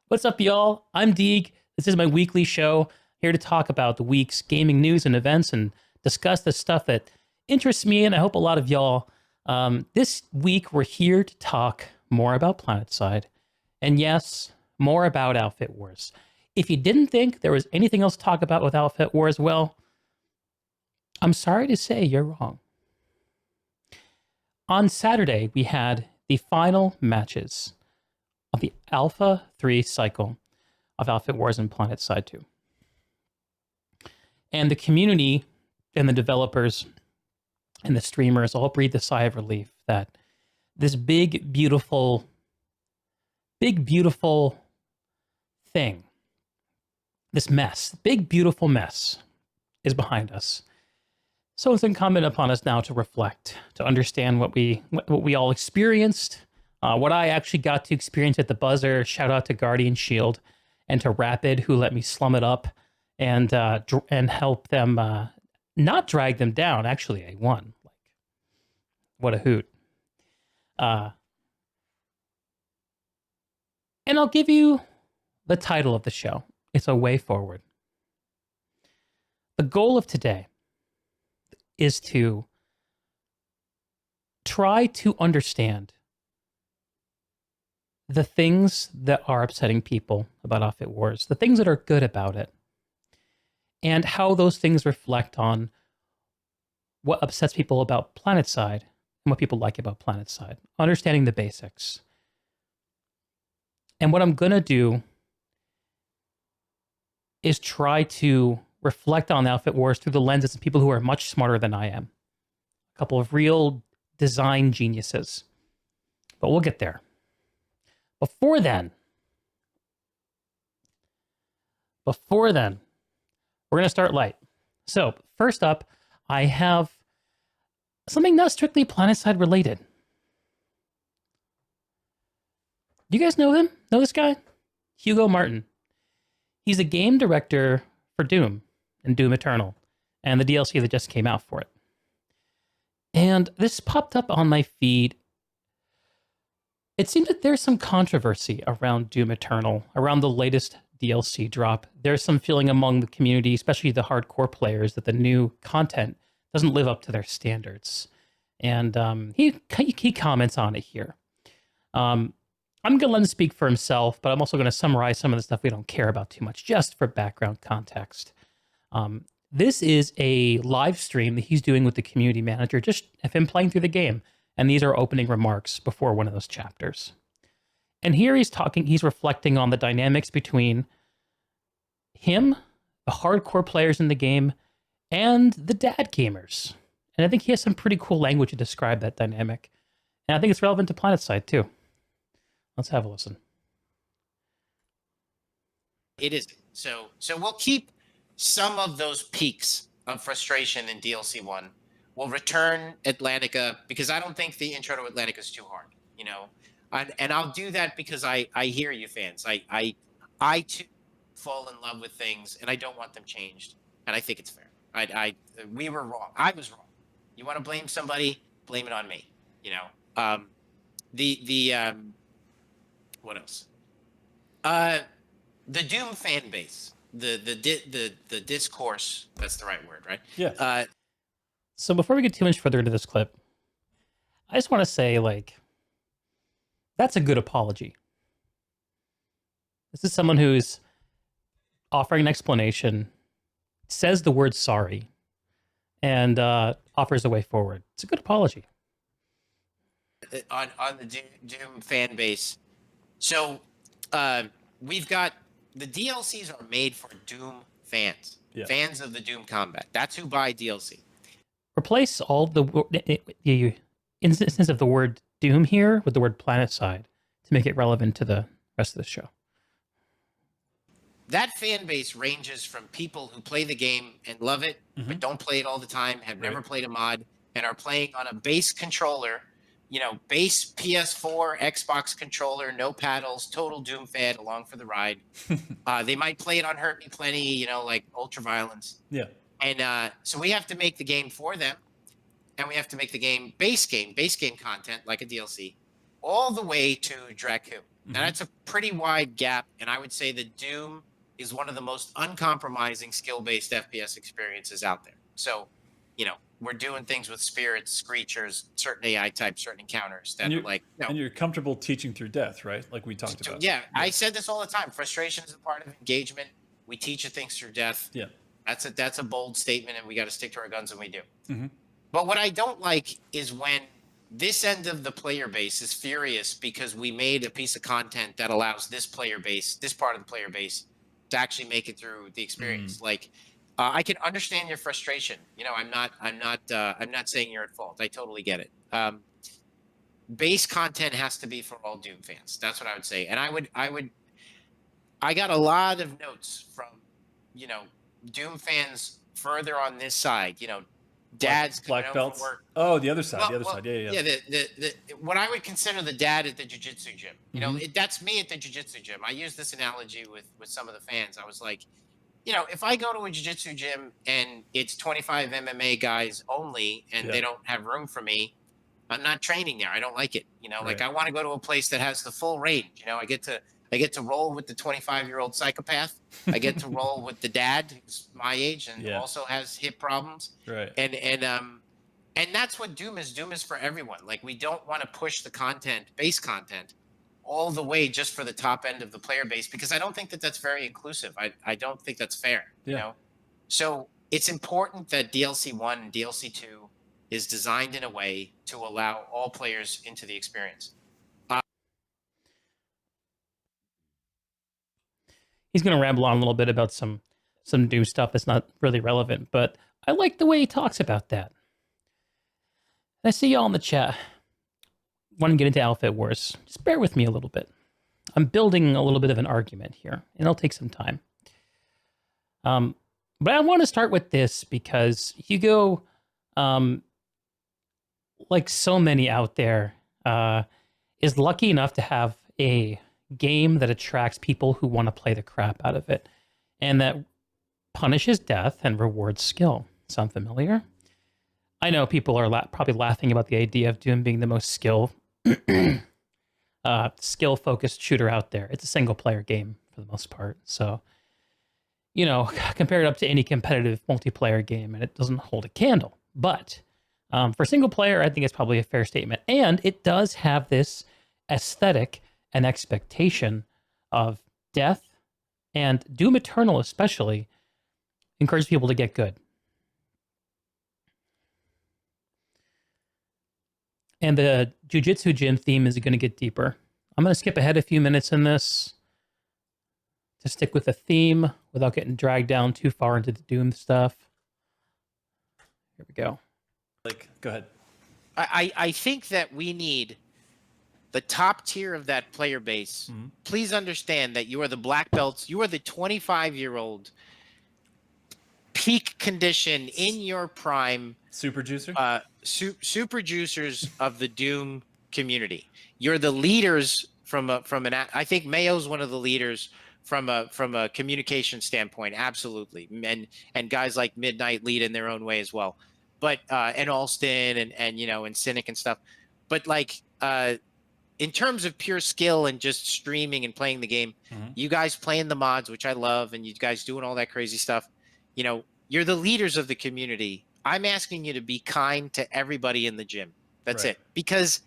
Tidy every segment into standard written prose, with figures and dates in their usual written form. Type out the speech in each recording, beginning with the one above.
What's up, y'all? I'm Deeg. This is my weekly show here to talk about the week's gaming news and events and discuss the stuff that interests me, and I hope a lot of y'all. This week, we're here to talk more about Planetside, and yes, more about Outfit Wars. If you didn't think there was anything else to talk about with Outfit Wars, well, I'm sorry to say you're wrong. On Saturday, we had the final matches of the Alpha 3 cycle of Outfit Wars and Planetside 2. And the community and the developers and the streamers all breathed a sigh of relief that this big, beautiful thing, this mess, big, beautiful mess is behind us. So it's incumbent upon us now to reflect, to understand what we all experienced, what I actually got to experience at the buzzer. Shout out to Guardian Shield and to Rapid, who let me slum it up and help them not drag them down. Actually, I won. Like, what a hoot! And I'll give you the title of the show. It's A Way Forward. The goal of today is to try to understand the things that are upsetting people about Outfit Wars, the things that are good about it, and how those things reflect on what upsets people about Planetside and what people like about Planetside, understanding the basics. And what I'm going to do is try to reflect on Outfit Wars through the lenses of people who are much smarter than I am. A couple of real design geniuses. But we'll get there. Before then, we're going to start light. So, first up, I have something not strictly Planetside related. Do you guys know him? Know this guy? Hugo Martin. He's a game director for Doom and Doom Eternal and the DLC that just came out for it. And this popped up on my feed. It seems that there's some controversy around Doom Eternal, around the latest DLC drop. There's some feeling among the community, especially the hardcore players, that the new content doesn't live up to their standards. And he comments on it here. I'm going to let him speak for himself, but I'm also going to summarize some of the stuff we don't care about too much, just for background context. This is a live stream that he's doing with the community manager, just of him playing through the game. And these are opening remarks before one of those chapters. And here he's reflecting on the dynamics between him, the hardcore players in the game, and the dad gamers. And I think he has some pretty cool language to describe that dynamic. And I think it's relevant to Planetside too. Let's have a listen. It is. So we'll keep some of those peaks of frustration in DLC 1. We'll return Atlantica because I don't think the intro to Atlantica is too hard, you know. And I'll do that because I hear you, fans. I too fall in love with things and I don't want them changed. And I think it's fair. We were wrong. I was wrong. You want to blame somebody? Blame it on me. You know. What else? The Doom fan base, the discourse. That's the right word, right? Yeah. So before we get too much further into this clip, I just want to say, like, that's a good apology. This is someone who's offering an explanation, says the word sorry, and offers a way forward. It's a good apology. On the Doom fan base. So we've got the DLCs are made for Doom fans, fans of the Doom combat. That's who buy DLC. Replace all the instances of the word Doom here with the word Planetside to make it relevant to the rest of the show. That fan base ranges from people who play the game and love it, but don't play it all the time, have never played a mod, and are playing on a base controller, you know, base PS4, Xbox controller, no paddles, total Doom fan, along for the ride. They might play it on Hurt Me Plenty, you know, like Ultraviolence. Yeah. And so we have to make the game for them, and we have to make the game base game content like a DLC, all the way to Dracu. And that's a pretty wide gap. And I would say that Doom is one of the most uncompromising skill-based FPS experiences out there. So, we're doing things with spirits, screechers, certain AI types, certain encounters that are like, and you're comfortable teaching through death, right? Like we talked about. Yeah, I said this all the time. Frustration is a part of engagement. We teach you things through death. Yeah. That's a bold statement, and we got to stick to our guns, and we do. Mm-hmm. But what I don't like is when this end of the player base is furious because we made a piece of content that allows this part of the player base, to actually make it through the experience. Like, I can understand your frustration. I'm not saying you're at fault. I totally get it. Base content has to be for all Doom fans. That's what I would say. And I got a lot of notes from, Doom fans further on this side. Dads black belts. Oh, the other side. Yeah. Yeah. The what I would consider the dad at the jiu-jitsu gym. That's me at the jiu-jitsu gym. I use this analogy with some of the fans. I was like, if I go to a jiu-jitsu gym and it's 25 MMA guys only, and they don't have room for me, I'm not training there. I don't like it. Like I want to go to a place that has the full range. I get to roll with the 25-year-old psychopath. I get to roll with the dad who's my age and also has hip problems. Right. And that's what Doom is. Doom is for everyone. Like, we don't want to push the base content all the way just for the top end of the player base, because I don't think that that's very inclusive. I don't think that's fair. So it's important that DLC 1 and DLC 2 is designed in a way to allow all players into the experience. He's going to ramble on a little bit about some Doom stuff that's not really relevant, but I like the way he talks about that. I see y'all in the chat want to get into Outfit Wars. Just bear with me a little bit. I'm building a little bit of an argument here, and it'll take some time. But I want to start with this because Hugo, like so many out there, is lucky enough to have a game that attracts people who want to play the crap out of it, and that punishes death and rewards skill. Sound familiar? I know people are probably laughing about the idea of Doom being the most skill-focused shooter out there. It's a single-player game for the most part, so compare it up to any competitive multiplayer game, and it doesn't hold a candle. But for single player, I think it's probably a fair statement, and it does have this aesthetic and expectation of death, and Doom Eternal especially encourages people to get good. And the Jiu-Jitsu gym theme is going to get deeper. I'm going to skip ahead a few minutes in this to stick with the theme without getting dragged down too far into the Doom stuff. Here we go. Go ahead. I think that we need the top tier of that player base. Mm-hmm. Please understand that you are the black belts. You are the 25-year-old peak condition in your prime. Super juicer? Super juicers of the Doom community. You're the leaders I think Mayo's one of the leaders from a communication standpoint. Absolutely. And guys like Midnight lead in their own way as well. But and Alston and Cynic and stuff. But in terms of pure skill and just streaming and playing the game, you guys playing the mods, which I love, and you guys doing all that crazy stuff, you're the leaders of the community. I'm asking you to be kind to everybody in the gym. That's it. Because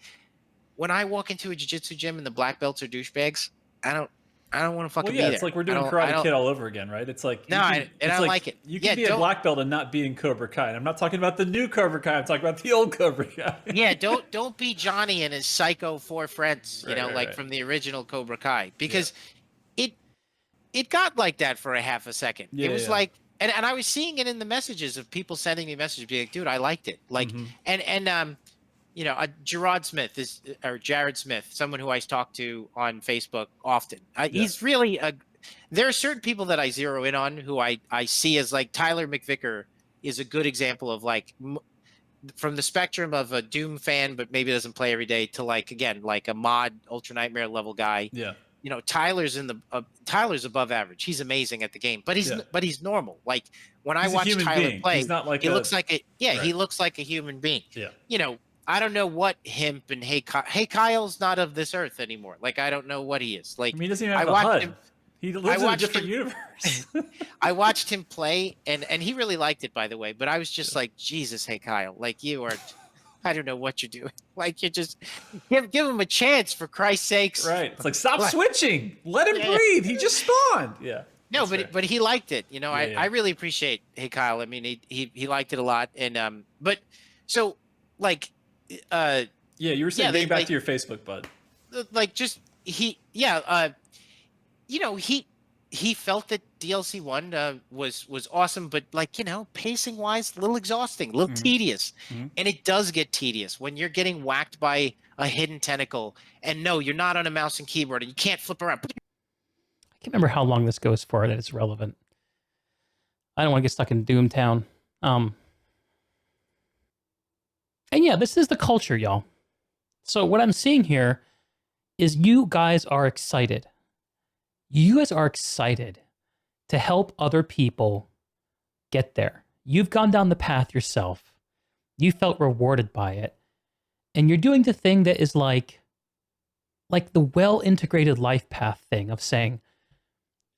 when I walk into a jiu-jitsu gym and the black belts are douchebags, I don't want to fucking be there. It's like we're doing Karate Kid all over again, right? It's like I don't like it. You can be a black belt and not be in Cobra Kai. And I'm not talking about the new Cobra Kai. I'm talking about the old Cobra Kai. Yeah, don't be Johnny and his psycho four friends, from the original Cobra Kai, because it got like that for a half a second. Yeah, it was like, and I was seeing it in the messages of people sending me messages being like, dude, I liked it. Jared Smith, someone who I talk to on Facebook often. He's really there are certain people that I zero in on who I see as like Tyler McVicker is a good example of from the spectrum of a Doom fan, but maybe doesn't play every day, to a mod Ultra Nightmare level guy. Yeah. Tyler's Tyler's above average. He's amazing at the game, but he's normal. Like when I watch Tyler play, he looks like he looks like a human being. Yeah. I don't know what Himp and Hey Kyle's not of this earth anymore. Like I don't know what he is. Like I mean, he doesn't even have I a watched HUD. him. He lives in a watched different him- universe. I watched him play, and he really liked it, by the way. But I was just like, Jesus, Hey Kyle, like you are. I don't know what you're doing. Like you just give him a chance for Christ's sakes. Right. It's like, stop Like- switching. Let him Yeah. breathe. He just spawned. Yeah. No, that's fair. but he liked it. You know, Yeah, I really appreciate Hey Kyle. I mean, he liked it a lot, and but so like Yeah, you were saying yeah, getting back like- to your Facebook, bud. like just you know, he felt that DLC 1 was awesome, but like, you know, pacing wise, a little exhausting, a little tedious. And it does get tedious when you're getting whacked by a hidden tentacle, and no, you're not on a mouse and keyboard, and you can't flip around. I can't remember how long this goes for that it's relevant. I don't want to get stuck in Doomtown. And yeah, this is the culture, y'all. So what I'm seeing here is you guys are excited. You guys are excited to help other people get there. You've gone down the path yourself. You felt rewarded by it. And you're doing the thing that is like the well-integrated life path thing of saying,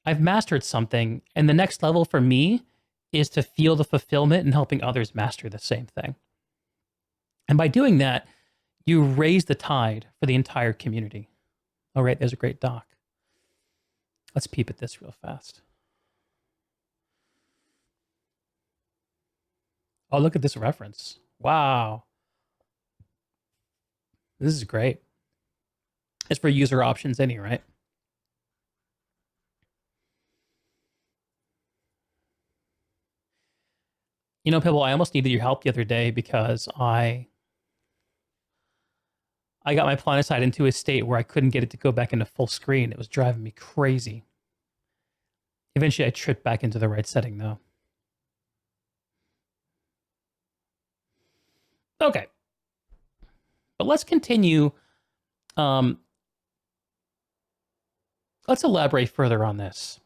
I've mastered something, and the next level for me is to feel the fulfillment in helping others master the same thing. And by doing that, you raise the tide for the entire community. All right, there's a great doc. Let's peep at this real fast. Oh, look at this reference. Wow. This is great. It's for user options anyway, right? You know, Pibble, I almost needed your help the other day because I got my Planetside into a state where I couldn't get it to go back into full screen. It was driving me crazy. Eventually, I tripped back into the right setting, though. Okay. But let's continue. Let's elaborate further on this.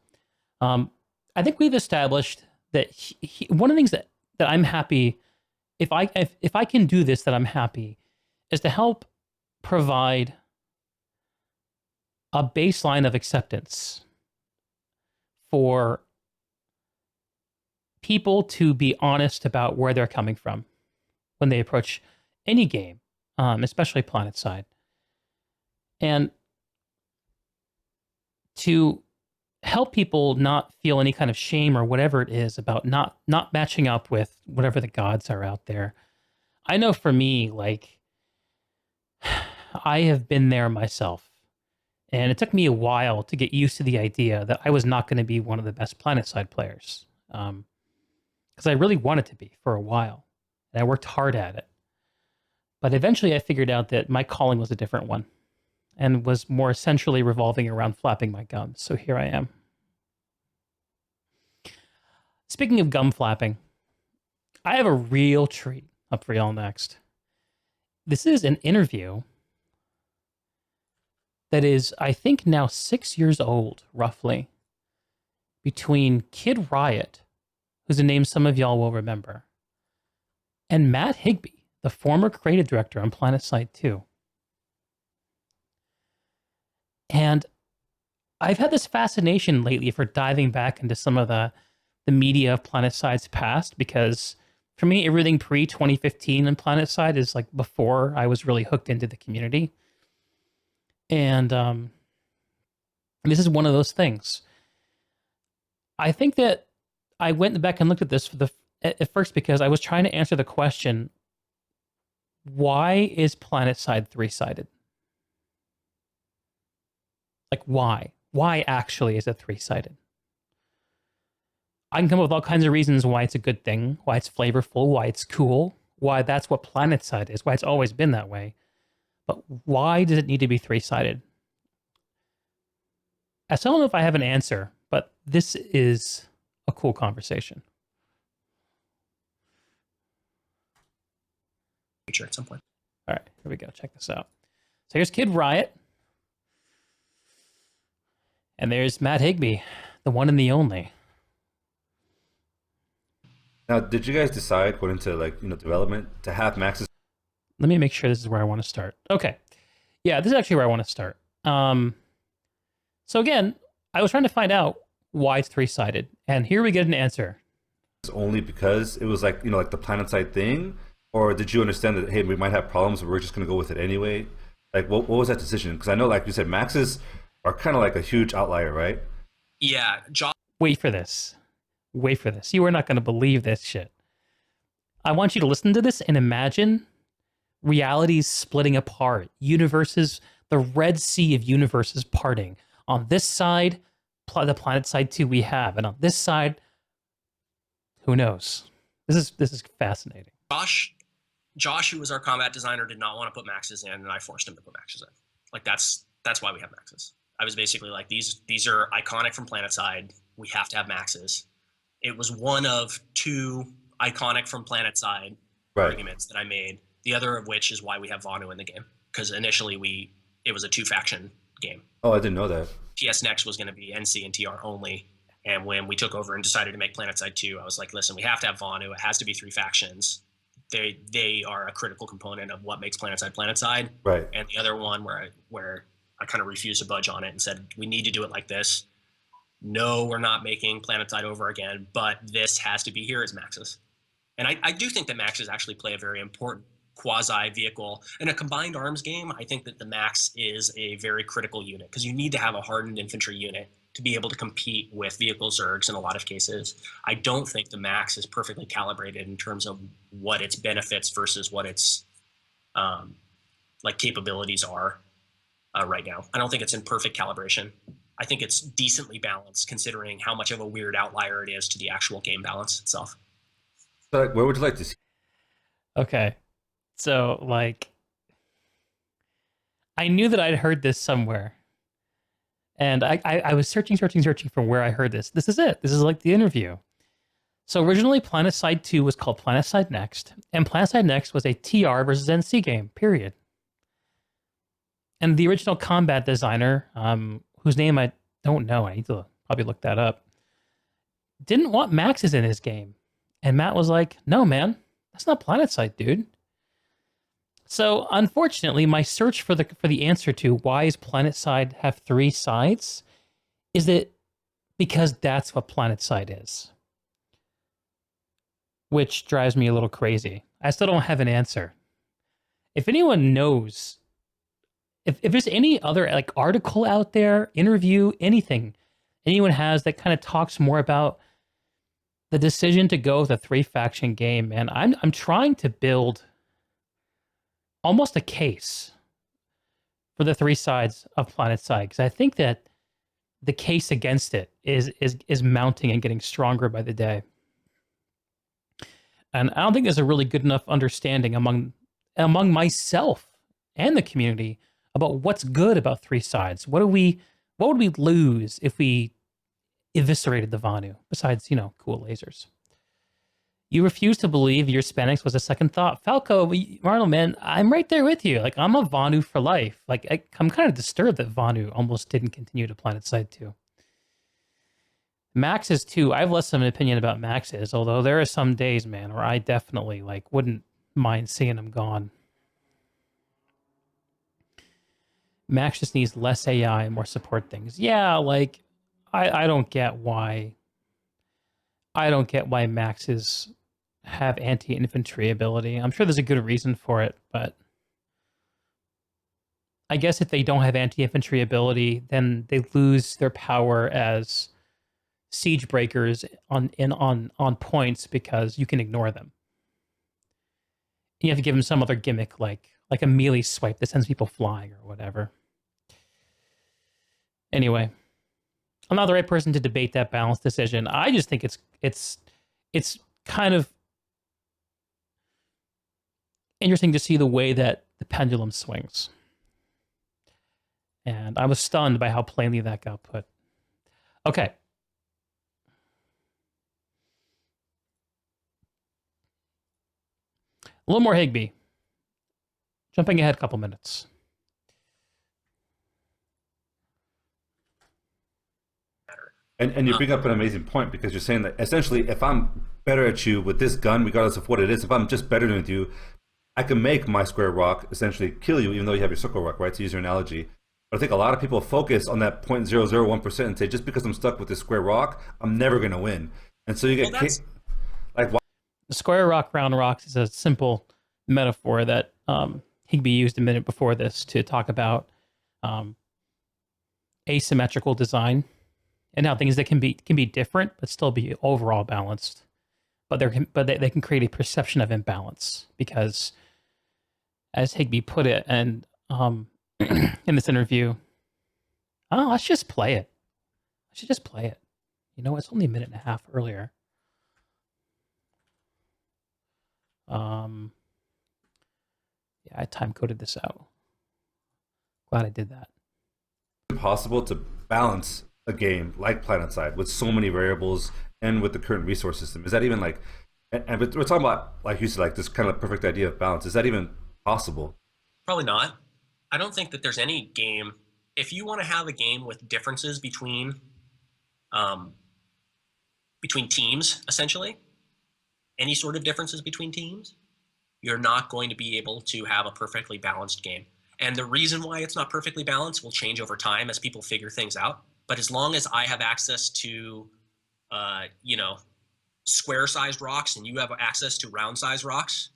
I think we've established that one of the things that I'm happy, if I can do this, that I'm happy, is to help provide a baseline of acceptance for people to be honest about where they're coming from when they approach any game, especially Planetside. And to help people not feel any kind of shame or whatever it is about not matching up with whatever the gods are out there. I know for me, like, I have been there myself. And it took me a while to get used to the idea that I was not going to be one of the best Planetside players. Because I really wanted to be for a while. And I worked hard at it. But eventually I figured out that my calling was a different one. And was more essentially revolving around flapping my gums. So here I am. Speaking of gum flapping, I have a real treat up for y'all next. This is an interview that is, I think, now 6 years old, roughly, between Kid Riot, who's a name some of y'all will remember, and Matt Higby, the former creative director on Planetside 2. And I've had this fascination lately for diving back into some of the media of Planetside's past, because for me, everything pre-2015 in Planetside is like before I was really hooked into the community. And this is one of those things. I think that I went back and looked at this at first because I was trying to answer the question, why is Planetside three-sided? Like, why? Why actually is it three-sided? I can come up with all kinds of reasons why it's a good thing, why it's flavorful, why it's cool, why that's what Planetside is, why it's always been that way. But why does it need to be three-sided? I still don't know if I have an answer, but this is a cool conversation. At some point. All right, here we go. Check this out. So here's Kid Riot. And there's Matt Higby, the one and the only. Now, did you guys decide going into development to have Max's? Let me make sure this is where I want to start. Okay. Yeah, this is actually where I want to start. So again, I was trying to find out why it's three-sided, and here we get an answer. It's only because it was like, you know, like the Planetside thing, or did you understand that, hey, we might have problems, but we're just going to go with it anyway? Like, what was that decision? Because I know, like you said, maxes are kind of like a huge outlier, right? Yeah, Wait for this. Wait for this. You are not going to believe this shit. I want you to listen to this and imagine realities splitting apart, universes, the Red Sea of universes parting. On this side, the Planetside 2 we have, and on this side, who knows? This is fascinating. Josh, who was our combat designer, did not want to put maxes in, and I forced him to put maxes in. Like that's why we have maxes. I was basically like, these are iconic from Planetside. We have to have maxes. It was one of two iconic from Planetside arguments that I made. The other of which is why we have Vanu in the game, because initially it was a 2-faction game. Oh, I didn't know that. PS Next was going to be NC and TR only. And when we took over and decided to make Planetside 2, I was like, listen, we have to have Vanu. It has to be 3 factions. They are a critical component of what makes Planetside. Right. And the other one where I kind of refused to budge on it and said, we need to do it like this. No, we're not making Planetside over again, but this has to be here as maxes. And I do think that maxes actually play a very important quasi-vehicle. In a combined arms game, I think that the max is a very critical unit because you need to have a hardened infantry unit to be able to compete with vehicle zergs in a lot of cases. I don't think the max is perfectly calibrated in terms of what its benefits versus what its like capabilities are right now. I don't think it's in perfect calibration. I think it's decently balanced considering how much of a weird outlier it is to the actual game balance itself. So, like, where would you like to see? Okay. So, like, I knew that I'd heard this somewhere. And I was searching for where I heard this. This is it. This is like the interview. So originally, Planetside 2 was called Planetside Next. And Planetside Next was a TR versus NC game, period. And the original combat designer, whose name I don't know, I need to probably look that up, didn't want maxes in his game. And Matt was like, no, man, that's not Planetside, dude. So unfortunately, my search for the answer to why does Planetside have 3 sides is that because that's what Planetside is. Which drives me a little crazy. I still don't have an answer. If anyone knows, if there's any other like article out there, interview, anything anyone has that kind of talks more about the decision to go with a 3-faction game, man, I'm trying to build almost a case for the 3 sides of Planetside, because I think that the case against it is mounting and getting stronger by the day. And I don't think there's a really good enough understanding among myself and the community about what's good about 3 sides. What would we lose if we eviscerated the Vanu, besides, cool lasers? You refuse to believe your Hispanics was a second thought. Falco, Marlon, man, I'm right there with you. Like, I'm a Vanu for life. Like, I'm kind of disturbed that Vanu almost didn't continue to Planetside 2. Maxes, too. I have less of an opinion about Maxes, although there are some days, man, where I definitely, wouldn't mind seeing them gone. Max just needs less AI and more support things. Yeah, I don't get why Maxes have anti-infantry ability. I'm sure there's a good reason for it, but I guess if they don't have anti-infantry ability, then they lose their power as siege breakers on points because you can ignore them. You have to give them some other gimmick like a melee swipe that sends people flying or whatever. Anyway, I'm not the right person to debate that balanced decision. I just think it's kind of interesting to see the way that the pendulum swings. And I was stunned by how plainly that got put. Okay. A little more Higby. Jumping ahead a couple minutes. And you bring up an amazing point, because you're saying that essentially if I'm better at you with this gun, regardless of what it is, if I'm just better than you, I can make my square rock essentially kill you, even though you have your circle rock, right? To use your analogy. But I think a lot of people focus on that 0.001% and say, just because I'm stuck with this square rock, I'm never going to win. And so you get like, why? The square rock, round rocks is a simple metaphor that Higby used a minute before this to talk about asymmetrical design and how things that can be different but still be overall balanced. But they can create a perception of imbalance because, as Higby put it, and in this interview, oh, let's just play it. I should just play it. You know, it's only a minute and a half earlier. Yeah, I time coded this out. Glad I did that. Impossible to balance a game like Planetside with so many variables and with the current resource system? Is that even like, and we're talking about, like you said, like this kind of perfect idea of balance. Is that even possible? Probably not. I don't think that there's any game. If you want to have a game with differences between teams, essentially, any sort of differences between teams, you're not going to be able to have a perfectly balanced game. And the reason why it's not perfectly balanced will change over time as people figure things out. But as long as I have access to, square-sized rocks and you have access to round-sized rocks,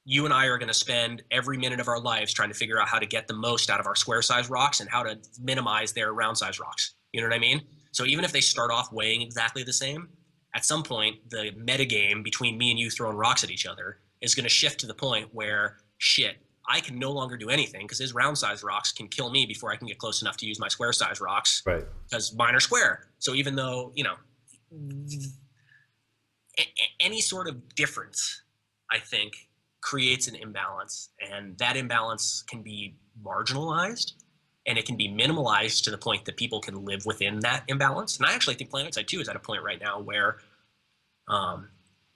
you and I are going to spend every minute of our lives trying to figure out how to get the most out of our square-sized rocks and how to minimize their round-sized rocks. You know what I mean? So even if they start off weighing exactly the same, at some point, the metagame between me and you throwing rocks at each other is going to shift to the point where, shit, I can no longer do anything because his round-sized rocks can kill me before I can get close enough to use my square-sized rocks. Right. Because mine are square. So even though, any sort of difference, I think, creates an imbalance. And that imbalance can be marginalized and it can be minimalized to the point that people can live within that imbalance. And I actually think Planetside 2 is at a point right now where,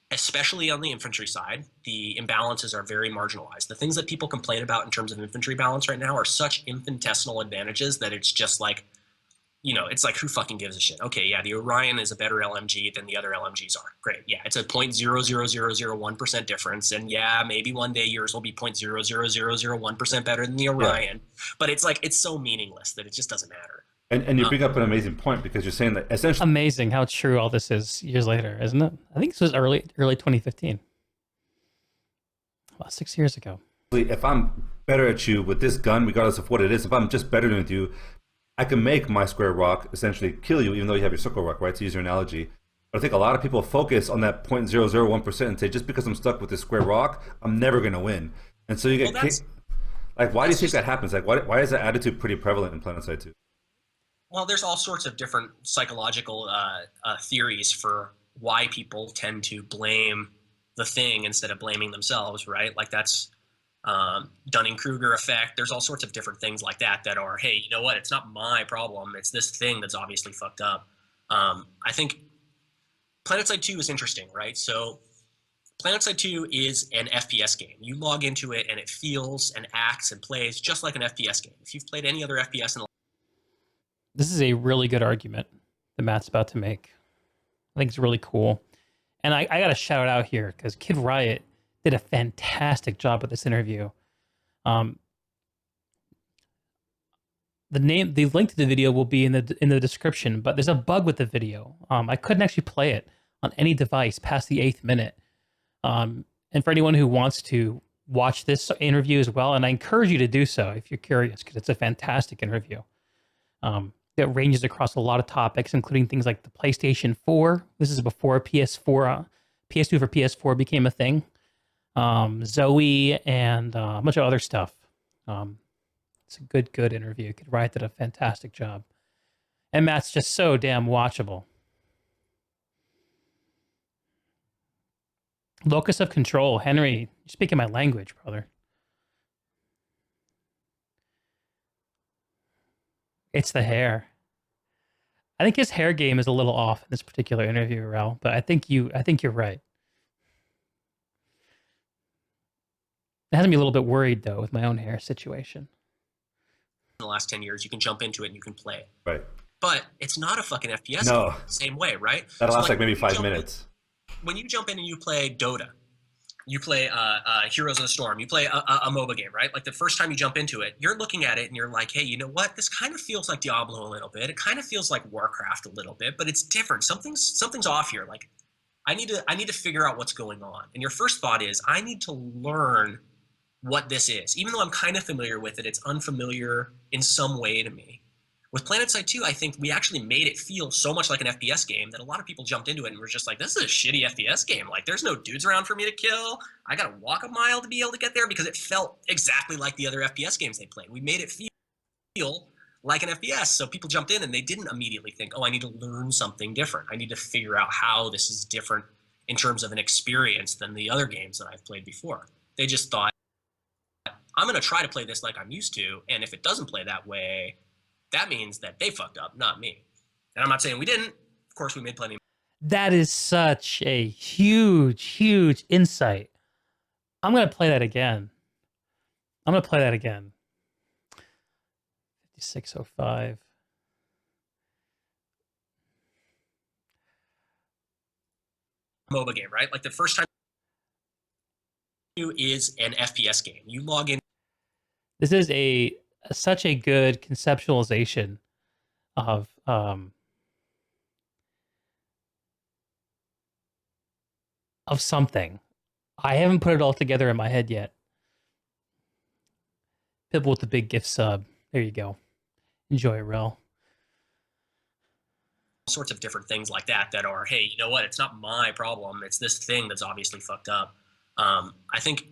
especially on the infantry side, the imbalances are very marginalized. The things that people complain about in terms of infantry balance right now are such infinitesimal advantages that it's just like, it's like, who fucking gives a shit? Okay, yeah, the Orion is a better LMG than the other LMGs are. Great. Yeah, it's a 0.00001% difference. And yeah, maybe one day yours will be 0.00001% better than the Orion. Yeah. But it's like, it's so meaningless that it just doesn't matter. And you bring up an amazing point because you're saying that essentially... Amazing how true all this is years later, isn't it? I think this was early 2015. About 6 years ago. If I'm better at you with this gun, regardless of what it is, if I'm just better than you, I can make my square rock essentially kill you, even though you have your circle rock, right? To use your analogy. But I think a lot of people focus on that 0.001% and say, just because I'm stuck with this square rock, I'm never going to win. And so you get like, why do you think that happens? Like, why is that attitude pretty prevalent in Planetside 2? Well, there's all sorts of different psychological theories for why people tend to blame the thing instead of blaming themselves, right? Like that's Dunning-Kruger effect. There's all sorts of different things like that are, hey, you know what? It's not my problem. It's this thing that's obviously fucked up. I think Planetside 2 is interesting, right? So Planetside 2 is an FPS game. You log into it and it feels and acts and plays just like an FPS game. If you've played any other FPS in the... This is a really good argument that Matt's about to make. I think it's really cool. And I got to shout out here because Kid Riot did a fantastic job with this interview. The link to the video will be in the description, but there's a bug with the video. I couldn't actually play it on any device past the 8th minute. And for anyone who wants to watch this interview as well, and I encourage you to do so if you're curious, because it's a fantastic interview. That ranges across a lot of topics, including things like the PlayStation 4. This is before PS4, PS2 for PS4 became a thing. Zoe and a bunch of other stuff. It's a good interview. Kid Riot did a fantastic job. And Matt's just so damn watchable. Locus of control. Henry, you're speaking my language, brother. It's the hair. I think his hair game is a little off in this particular interview, Rel, but I think you're right. It has me a little bit worried though with my own hair situation. In the last 10 years, you can jump into it and you can play it. Right. But it's not a fucking FPS No. game the same way, right? That'll So, last like maybe 5 jump minutes. when you jump in and you play Dota, You play Heroes of the Storm. You play a MOBA game, right? Like the first time you jump into it, you're looking at it and you're like, hey, you know what? This kind of feels like Diablo a little bit. It kind of feels like Warcraft a little bit, but it's different. Something's off here. Like I need to figure out what's going on. And your first thought is, I need to learn what this is. Even though I'm kind of familiar with it, it's unfamiliar in some way to me. With Planetside 2, I think we actually made it feel so much like an FPS game that a lot of people jumped into it and were just like, this is a shitty FPS game. Like, there's no dudes around for me to kill. I got to walk a mile to be able to get there, because it felt exactly like the other FPS games they played. We made it feel like an FPS, so people jumped in and they didn't immediately think, oh, I need to learn something different. I need to figure out how this is different in terms of an experience than the other games that I've played before. They just thought, I'm going to try to play this like I'm used to, and if it doesn't play that way, that means that they fucked up, not me. And I'm not saying we didn't. Of course, we made plenty. That is such a huge, huge insight. I'm going to play that again. 5605. MOBA game, right? Like the first time is an FPS game. You log in. This is such a good conceptualization of something. I haven't put it all together in my head yet. People with the big gift sub. There you go. Enjoy, Rel. Sorts of different things like that are, hey, you know what? It's not my problem. It's this thing that's obviously fucked up. I think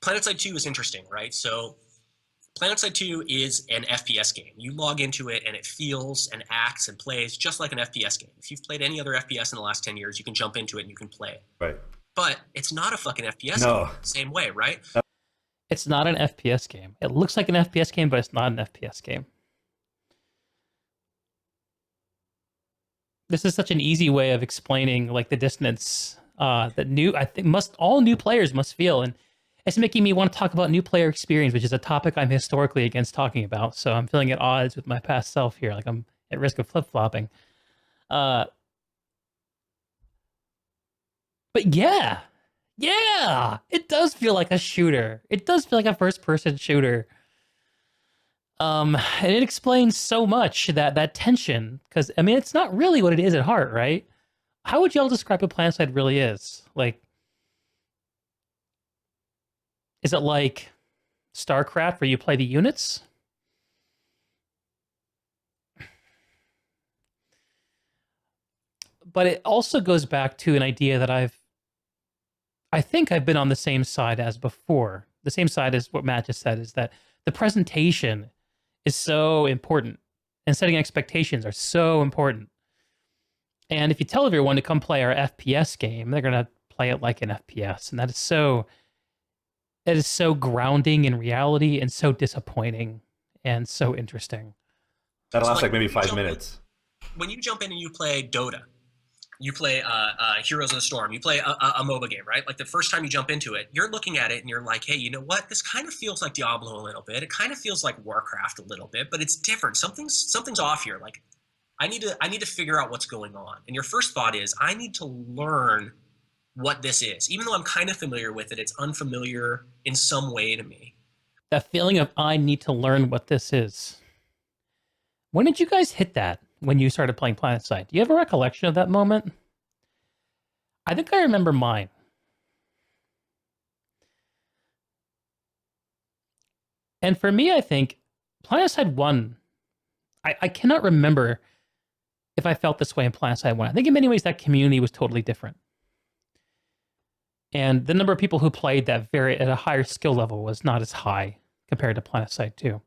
Planetside 2 is interesting, right? So Planetside 2 is an FPS game. You log into it and it feels and acts and plays just like an FPS game. If you've played any other FPS in the last 10 years, you can jump into it and you can play it. Right. But it's not a fucking FPS game the same way, right? It's not an FPS game. It looks like an FPS game, but it's not an FPS game. This is such an easy way of explaining like the dissonance that I think all new players must feel, and it's making me want to talk about new player experience, which is a topic I'm historically against talking about. So I'm feeling at odds with my past self here, like I'm at risk of flip-flopping. But yeah, it does feel like a shooter. It does feel like a first-person shooter. And it explains so much that tension, because I mean, it's not really what it is at heart, right? How would y'all describe what Planetside really is? Like, is it like StarCraft where you play the units? But it also goes back to an idea that I think I've been on the same side as before. The same side as what Matt just said, is that the presentation is so important, and setting expectations are so important. And if you tell everyone to come play our FPS game, they're going to play it like an FPS. And that is so grounding in reality and so disappointing and so interesting. That'll last like maybe 5 minutes. When you jump in and you play Dota, you play Heroes of the Storm, you play a MOBA game, right? Like the first time you jump into it, you're looking at it and you're like, hey, you know what? This kind of feels like Diablo a little bit. It kind of feels like Warcraft a little bit, but it's different. Something's off here. Like I need to figure out what's going on. And your first thought is, I need to learn what this is. Even though I'm kind of familiar with it, it's unfamiliar in some way to me. That feeling of I need to learn what this is. When did you guys hit that? When you started playing Planetside? Do you have a recollection of that moment? I think I remember mine. And for me, I think Planetside 1, I cannot remember if I felt this way in Planetside 1. I think in many ways that community was totally different. And the number of people who played that at a higher skill level was not as high compared to Planetside 2.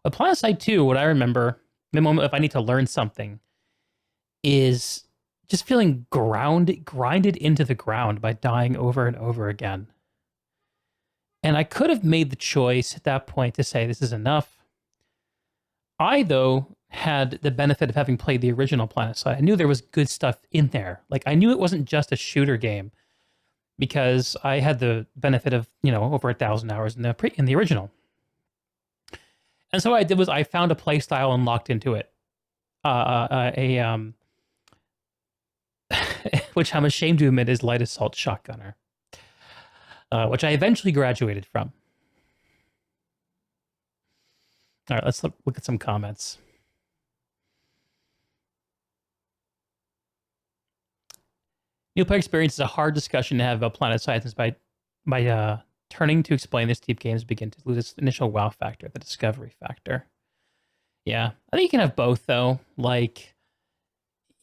With Planetside 2, what I remember, the moment if I need to learn something, is just feeling grinded into the ground by dying over and over again. And I could have made the choice at that point to say, this is enough. I, though, had the benefit of having played the original Planetside. I knew there was good stuff in there. Like, I knew it wasn't just a shooter game, because I had the benefit of, over 1,000 hours in the original. And so what I did was I found a play style and locked into it. Which I'm ashamed to admit is light assault shotgunner. which I eventually graduated from. All right, let's look at some comments. New player experience is a hard discussion to have about Planetside since by turning to explain this, deep games begin to lose its initial wow factor, the discovery factor. Yeah, I think you can have both though. Like,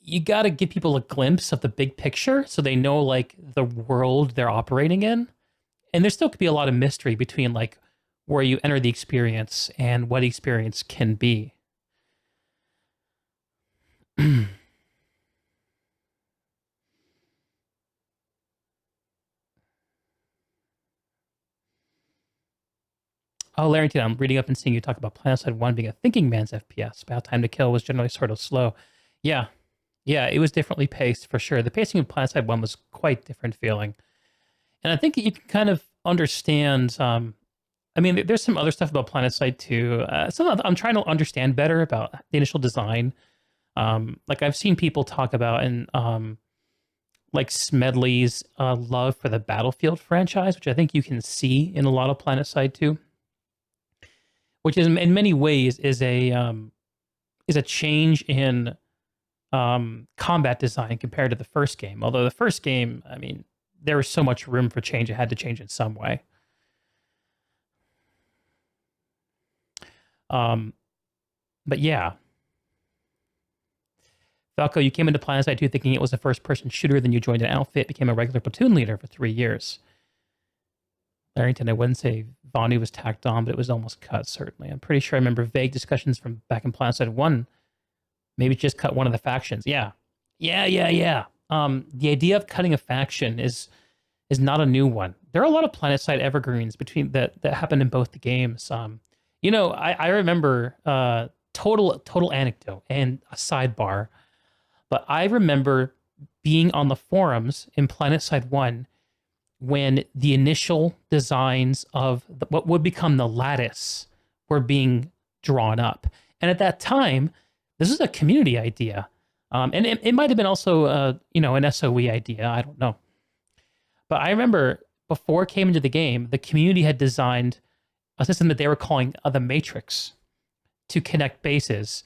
you got to give people a glimpse of the big picture so they know like the world they're operating in, and there still could be a lot of mystery between like where you enter the experience and what the experience can be. Oh, Larrington, I'm reading up and seeing you talk about Planetside 1 being a thinking man's FPS, but how Time to Kill was generally sort of slow. Yeah, it was differently paced for sure. The pacing of Planetside 1 was quite different feeling. And I think you can kind of understand, I mean, there's some other stuff about Planetside 2. I'm trying to understand better about the initial design. Like I've seen people talk about like Smedley's love for the Battlefield franchise, which I think you can see in a lot of Planetside 2. Which is in many ways is a change in combat design compared to the first game. Although the first game, I mean, there was so much room for change; it had to change in some way. But yeah, Falco, you came into Planetside 2 thinking it was a first-person shooter, then you joined an outfit, became a regular platoon leader for 3 years. Larrington, I wouldn't say Vonnie was tacked on, but it was almost cut, certainly. I'm pretty sure I remember vague discussions from back in Planetside 1. Maybe just cut one of the factions. Yeah. The idea of cutting a faction is not a new one. There are a lot of Planetside evergreens between that happened in both the games. You know, I remember total anecdote and a sidebar, but I remember being on the forums in Planetside 1 when the initial designs of what would become the lattice were being drawn up. And at that time, this is a community idea. And it might have been also, an SOE idea. I don't know. But I remember before it came into the game, the community had designed a system that they were calling the Matrix to connect bases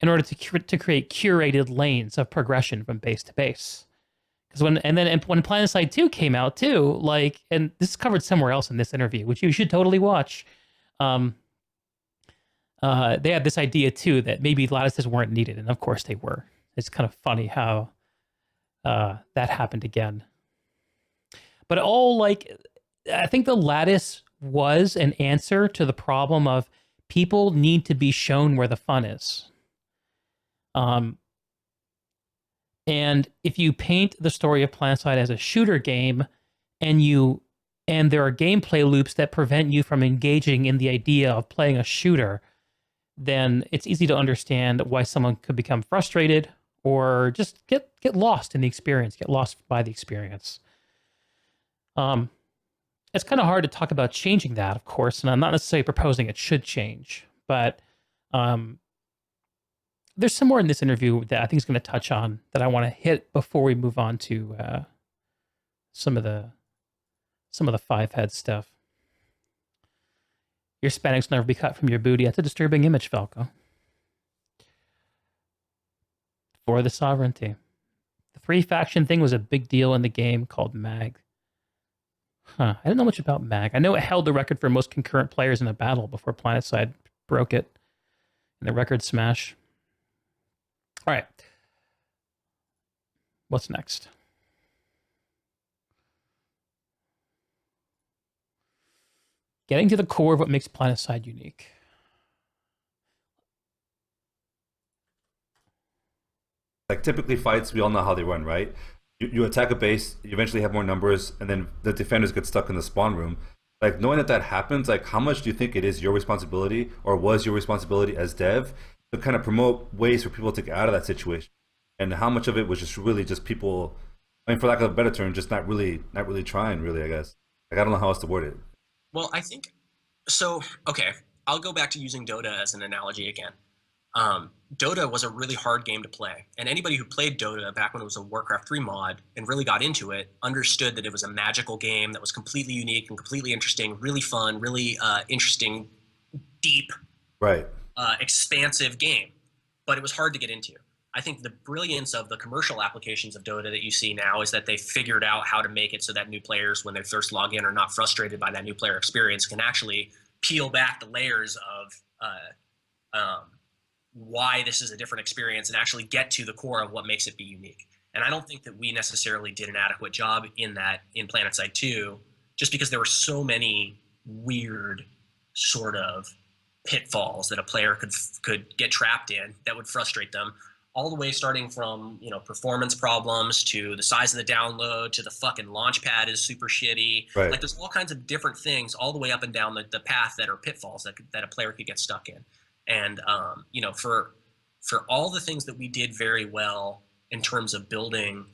in order to create curated lanes of progression from base to base. Because when Planetside 2 came out too, like, and this is covered somewhere else in this interview, which you should totally watch. They had this idea too that maybe lattices weren't needed, and of course they were. It's kind of funny how that happened again. But I think the lattice was an answer to the problem of people need to be shown where the fun is. And if you paint the story of Planetside as a shooter game, and there are gameplay loops that prevent you from engaging in the idea of playing a shooter, then it's easy to understand why someone could become frustrated or just get lost in the experience, get lost by the experience. It's kind of hard to talk about changing that, of course, and I'm not necessarily proposing it should change, but there's some more in this interview that I think is going to touch on that I want to hit before we move on to some of the five head stuff. Your Hispanics will never be cut from your booty. That's a disturbing image, Falco. For the sovereignty. The 3-faction thing was a big deal in the game called MAG. I didn't know much about MAG. I know it held the record for most concurrent players in a battle before Planetside broke it in the record smash. All right. What's next? Getting to the core of what makes Planetside unique. Like typically fights, we all know how they run, right? You attack a base, you eventually have more numbers, and then the defenders get stuck in the spawn room. Like knowing that happens, like how much do you think it is your responsibility, or was your responsibility as dev, to kind of promote ways for people to get out of that situation? And how much of it was just really just people, I mean, for lack of a better term, just not really trying, really, I guess. Like I don't know how else to word it. Well, I think so. Okay, I'll go back to using Dota as an analogy again. Dota was a really hard game to play. And anybody who played Dota back when it was a Warcraft 3 mod and really got into it understood that it was a magical game that was completely unique and completely interesting, really fun, really interesting, deep, Right. expansive game. But it was hard to get into. I think the brilliance of the commercial applications of Dota that you see now is that they figured out how to make it so that new players, when they first log in, are not frustrated by that new player experience, can actually peel back the layers of why this is a different experience and actually get to the core of what makes it be unique. And I don't think that we necessarily did an adequate job in that in Planetside 2, just because there were so many weird sort of pitfalls that a player could get trapped in that would frustrate them, all the way starting from, you know, performance problems to the size of the download to the fucking launch pad is super shitty. Right. Like there's all kinds of different things all the way up and down the path that are pitfalls that a player could get stuck in. And, you know, for all the things that we did very well in terms of building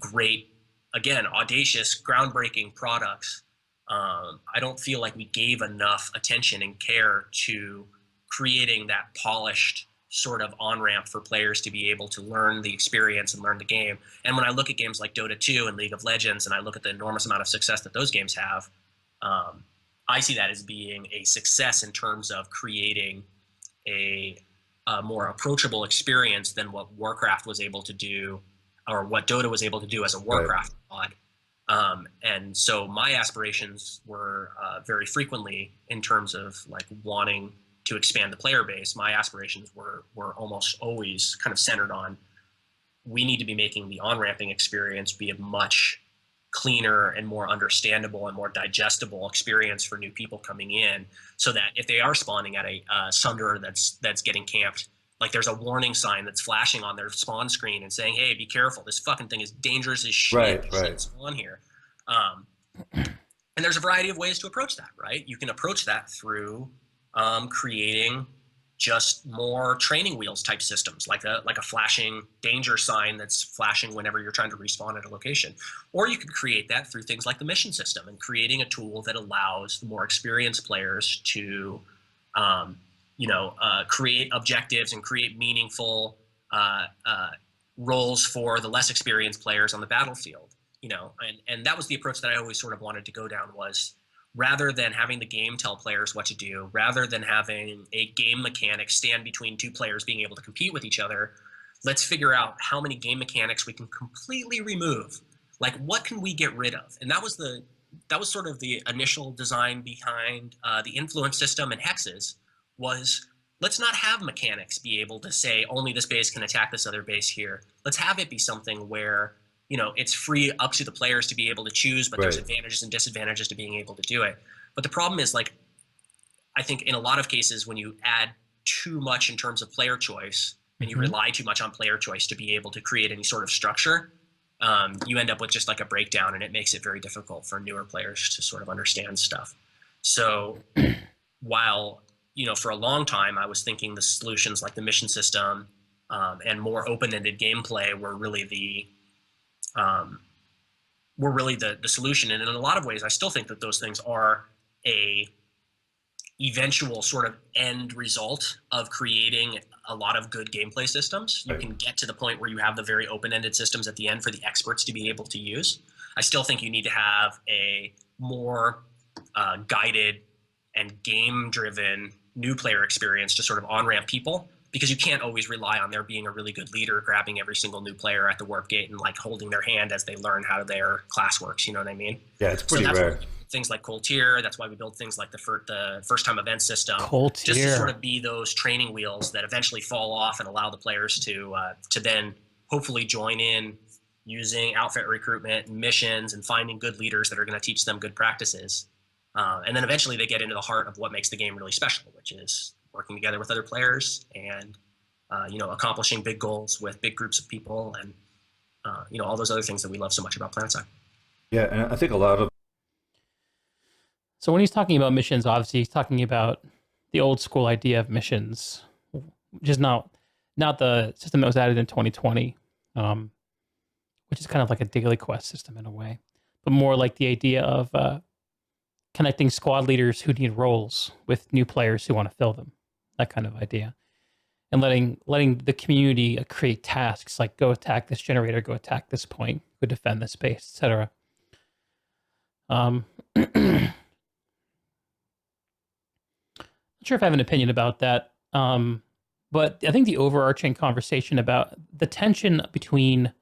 great, again, audacious, groundbreaking products, I don't feel like we gave enough attention and care to creating that polished sort of on-ramp for players to be able to learn the experience and learn the game. And when I look at games like Dota 2 and League of Legends, and I look at the enormous amount of success that those games have, I see that as being a success in terms of creating a more approachable experience than what Warcraft was able to do, or what Dota was able to do as a Warcraft mod. And so my aspirations were very frequently, in terms of like wanting to expand the player base, my aspirations were almost always kind of centered on, we need to be making the on-ramping experience be a much cleaner and more understandable and more digestible experience for new people coming in, so that if they are spawning at a Sunderer that's getting camped, like there's a warning sign that's flashing on their spawn screen and saying, hey, be careful, this fucking thing is dangerous as shit. Right. Shouldn't spawn here. And there's a variety of ways to approach that, right? You can approach that through creating just more training wheels type systems, like a flashing danger sign that's flashing whenever you're trying to respawn at a location. Or you could create that through things like the mission system and creating a tool that allows the more experienced players to, create objectives and create meaningful roles for the less experienced players on the battlefield. You know, and that was the approach that I always sort of wanted to go down, was rather than having the game tell players what to do, rather than having a game mechanic stand between two players being able to compete with each other, let's figure out how many game mechanics we can completely remove. Like, what can we get rid of? And that was sort of the initial design behind the influence system and hexes, was let's not have mechanics be able to say only this base can attack this other base here. Let's have it be something where, you know, it's free up to the players to be able to choose, but there's advantages and disadvantages to being able to do it. But the problem is, like, I think in a lot of cases, when you add too much in terms of player choice and you rely too much on player choice to be able to create any sort of structure, you end up with just like a breakdown, and it makes it very difficult for newer players to sort of understand stuff. So while, you know, for a long time I was thinking the solutions like the mission system and more open-ended gameplay were really the solution. And in a lot of ways, I still think that those things are a eventual sort of end result of creating a lot of good gameplay systems. You can get to the point where you have the very open-ended systems at the end for the experts to be able to use. I still think you need to have a more guided and game-driven new player experience to sort of on-ramp people, because you can't always rely on there being a really good leader grabbing every single new player at the warp gate and like holding their hand as they learn how their class works. You know what I mean? Yeah, it's pretty rare. Things like Cold Tier. That's why we build things like the first time event system. Cold Tier. Just to sort of be those training wheels that eventually fall off and allow the players to then hopefully join in using outfit recruitment and missions and finding good leaders that are going to teach them good practices. And then eventually they get into the heart of what makes the game really special, which is working together with other players and, accomplishing big goals with big groups of people and, all those other things that we love so much about Planetside. Yeah, and I think a lot of... So when he's talking about missions, obviously he's talking about the old school idea of missions, which is not the system that was added in 2020, which is kind of like a daily quest system in a way, but more like the idea of connecting squad leaders who need roles with new players who want to fill them, that kind of idea. and letting the community create tasks like go attack this generator, go attack this point, go defend this base, etc. Not sure if I have an opinion about that, but I think the overarching conversation about the tension between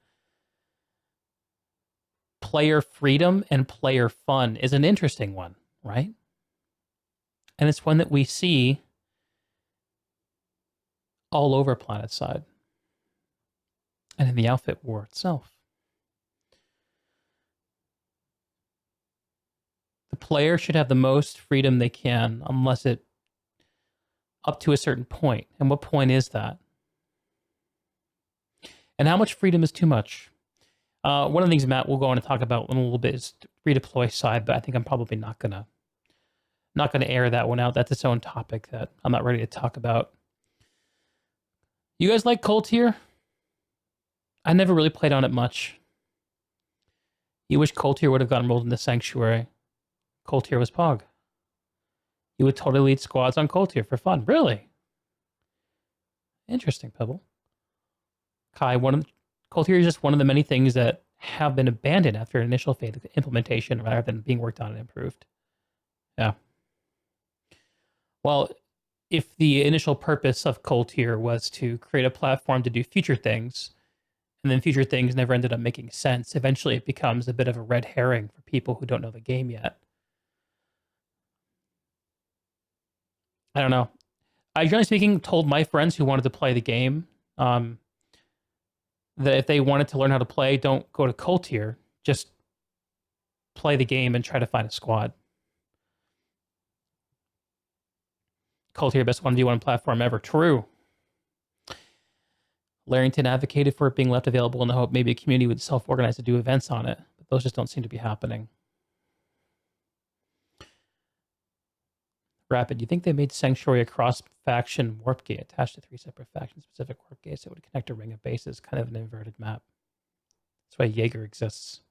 player freedom and player fun is an interesting one, right? And it's one that we see all over Planetside and in the outfit war itself. The player should have the most freedom they can, unless it up to a certain point. And what point is that? And how much freedom is too much? One of the things Matt will go on to talk about in a little bit is redeploy side, but I think I'm probably not gonna air that one out. That's its own topic that I'm not ready to talk about. You guys like Cold Tier? I never really played on it much. You wish Cold Tier would have gotten rolled into Sanctuary. Cold Tier was Pog. You would totally lead squads on Cold Tier for fun. Really? Interesting, Pebble. Kai, Cold Tier is just one of the many things that have been abandoned after initial phase implementation rather than being worked on and improved. Yeah. Well, if the initial purpose of Cold Tier was to create a platform to do future things, and then future things never ended up making sense, eventually it becomes a bit of a red herring for people who don't know the game yet. I don't know. I, generally speaking, told my friends who wanted to play the game that if they wanted to learn how to play, don't go to Cold Tier. Just play the game and try to find a squad. Cold Tier, best 1v1 platform ever. True. Larrington advocated for it being left available in the hope maybe a community would self-organize to do events on it. But those just don't seem to be happening. Rapid, you think they made Sanctuary a cross-faction warp gate attached to 3 separate faction-specific warp gates that would connect a ring of bases, kind of an inverted map? That's why Jaeger exists.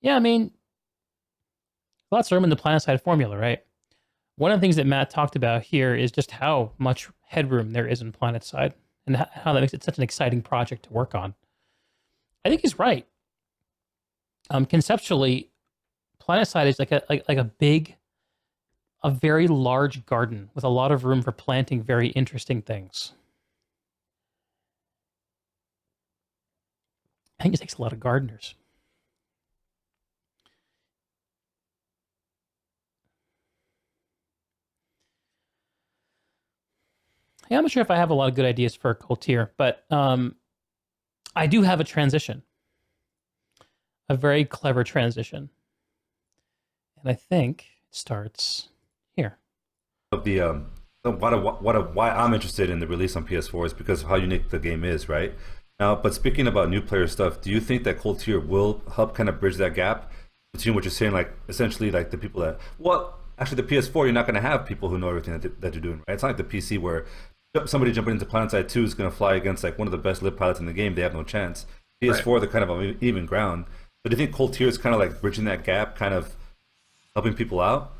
Yeah, I mean, lots of room in the Planetside formula, right? One of the things that Matt talked about here is just how much headroom there is in Planetside and how that makes it such an exciting project to work on. I think he's right. Conceptually, Planetside is like a big, a very large garden with a lot of room for planting very interesting things. I think it takes a lot of gardeners. Yeah, I'm not sure if I have a lot of good ideas for Cold Tier, but I do have a transition. A very clever transition. And I think it starts here. Why I'm interested in the release on PS4 is because of how unique the game is, right? Now, but speaking about new player stuff, do you think that Cold Tier will help kind of bridge that gap between what you're saying, like essentially like the people that, well, actually the PS4, you're not going to have people who know everything that you're doing, right? It's not like the PC where somebody jumping into Planetside 2 is going to fly against like one of the best lib pilots in the game. They have no chance. PS4, right. They're kind of on even ground. But do you think Cold Tier is kind of like bridging that gap, kind of helping people out?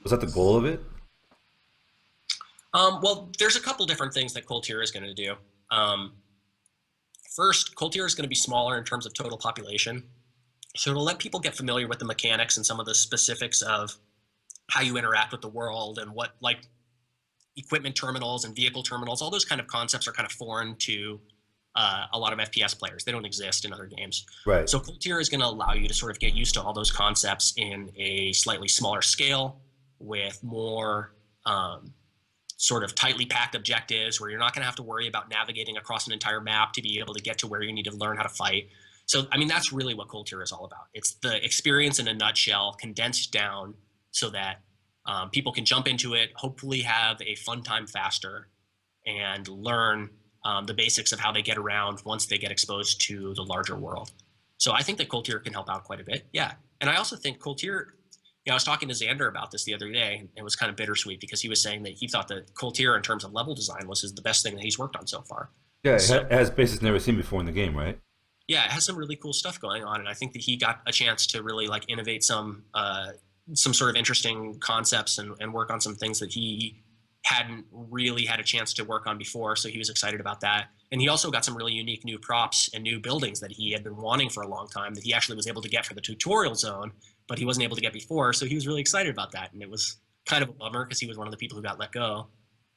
Was that the goal of it? Well, there's a couple different things that Cold Tier is going to do. First, Cold Tier is going to be smaller in terms of total population. So it'll let people get familiar with the mechanics and some of the specifics of how you interact with the world and what, like, equipment terminals and vehicle terminals, all those kind of concepts are kind of foreign to a lot of FPS players. They don't exist in other games. Right. So Cold Tier is going to allow you to sort of get used to all those concepts in a slightly smaller scale with more sort of tightly packed objectives where you're not going to have to worry about navigating across an entire map to be able to get to where you need to learn how to fight. So, I mean, that's really what Cold Tier is all about. It's the experience in a nutshell, condensed down so that people can jump into it, hopefully have a fun time faster, and learn the basics of how they get around once they get exposed to the larger world. So I think that Cold Tier can help out quite a bit. Yeah. And I also think Cold Tier, I was talking to Xander about this the other day, and it was kind of bittersweet because he was saying that he thought that Cold Tier in terms of level design was the best thing that he's worked on so far. Yeah, it has bases never seen before in the game, right? Yeah, it has some really cool stuff going on, and I think that he got a chance to really like innovate some sort of interesting concepts and work on some things that he hadn't really had a chance to work on before, so he was excited about that. And he also got some really unique new props and new buildings that he had been wanting for a long time that he actually was able to get for the tutorial zone, but he wasn't able to get before, so he was really excited about that. And it was kind of a bummer because he was one of the people who got let go.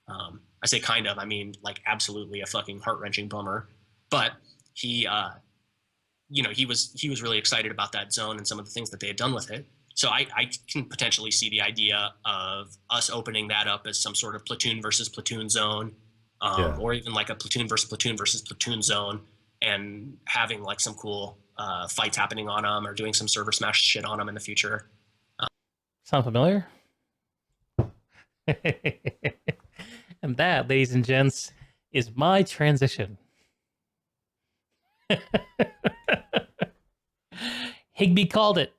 I say kind of, I mean like absolutely a fucking heart-wrenching bummer. But he, he was really excited about that zone and some of the things that they had done with it. So I can potentially see the idea of us opening that up as some sort of platoon versus platoon zone, or even like a platoon versus platoon zone, and having like some cool fights happening on them or doing some server smash shit on them in the future. Sound familiar? And that, ladies and gents, is my transition. Higby called it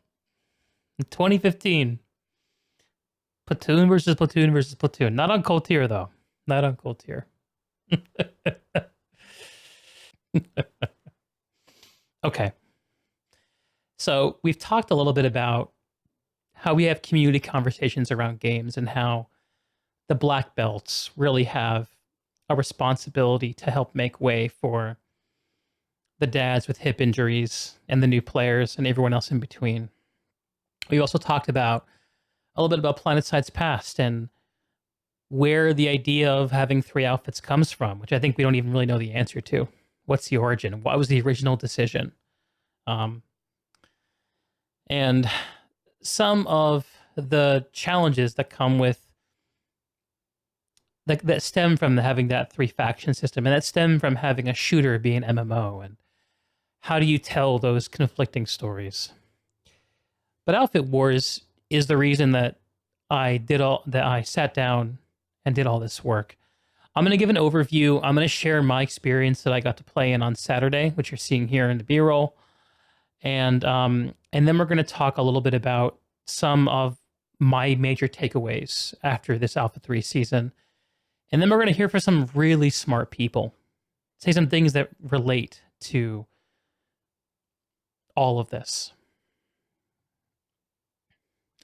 in 2015. Platoon versus platoon versus platoon. Not on cold tier, though. Not on cold tier. Okay. So we've talked a little bit about how we have community conversations around games and how the black belts really have a responsibility to help make way for the dads with hip injuries and the new players and everyone else in between. We also talked about a little bit about Planetside's past and where the idea of having 3 outfits comes from, which I think we don't even really know the answer to. What's the origin? What was the original decision? And some of the challenges that come with that stem from having that 3 faction system, and that stem from having a shooter be an MMO, and how do you tell those conflicting stories? But Outfit Wars is the reason that I sat down and did all this work. I'm going to give an overview. I'm going to share my experience that I got to play in on Saturday, which you're seeing here in the B-roll, and then we're going to talk a little bit about some of my major takeaways after this Alpha 3 season. And then we're going to hear from some really smart people say some things that relate to all of this.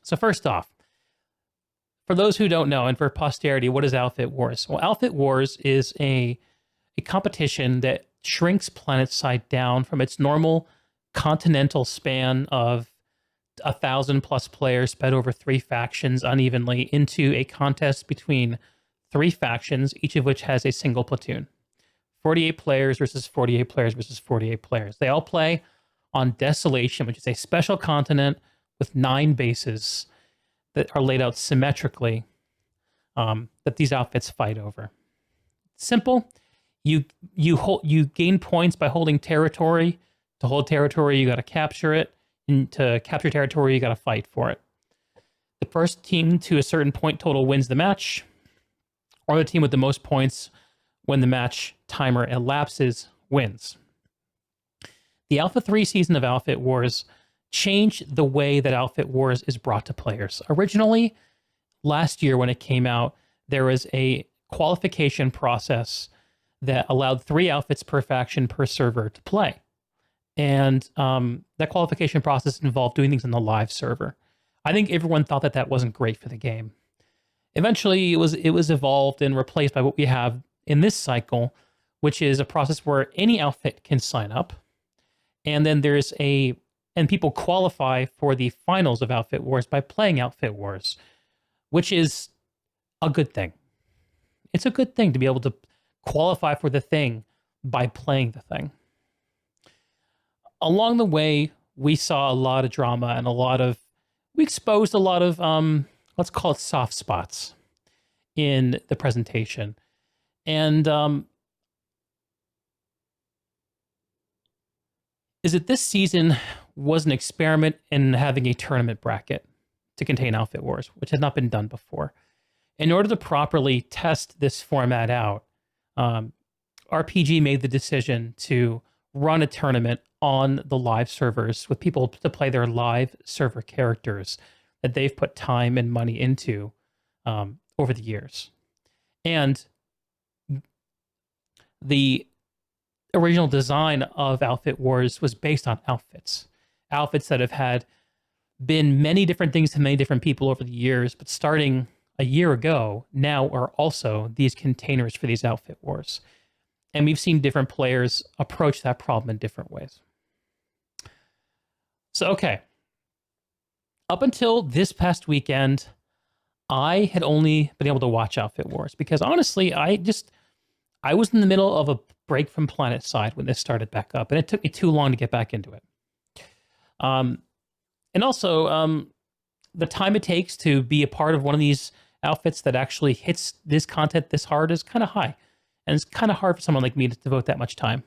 So first off, for those who don't know, and for posterity, what is Outfit Wars? Well, Outfit Wars is a competition that shrinks Planetside down from its normal continental span of 1,000+ players spread over 3 factions unevenly into a contest between 3 factions, each of which has a single platoon. 48 players versus 48 players versus 48 players. They all play on Desolation, which is a special continent with 9 bases that are laid out symmetrically, that these outfits fight over. Simple. You gain points by holding territory. To hold territory, you got to capture it. And to capture territory, you got to fight for it. The first team to a certain point total wins the match, or the team with the most points when the match timer elapses wins. The Alpha 3 season of Outfit Wars changed the way that Outfit Wars is brought to players. Originally, last year when it came out, there was a qualification process that allowed 3 outfits per faction per server to play. And that qualification process involved doing things on the live server. I think everyone thought that that wasn't great for the game. Eventually, it was evolved and replaced by what we have in this cycle, which is a process where any outfit can sign up. And then and people qualify for the finals of Outfit Wars by playing Outfit Wars, which is a good thing. It's a good thing to be able to qualify for the thing by playing the thing. Along the way, we saw a lot of drama and we exposed a lot of, let's call it soft spots in the presentation. And is that this season was an experiment in having a tournament bracket to contain Outfit Wars, which had not been done before. In order to properly test this format out, RPG made the decision to run a tournament on the live servers with people to play their live server characters that they've put time and money into over the years. And the original design of Outfit Wars was based on outfits that have had been many different things to many different people over the years, but starting a year ago now are also these containers for these outfit wars. And we've seen different players approach that problem in different ways. So, okay. Up until this past weekend, I had only been able to watch Outfit Wars because honestly, I was in the middle of a break from Planetside when this started back up, and it took me too long to get back into it. And also, the time it takes to be a part of one of these outfits that actually hits this content this hard is kind of high. And it's kind of hard for someone like me to devote that much time.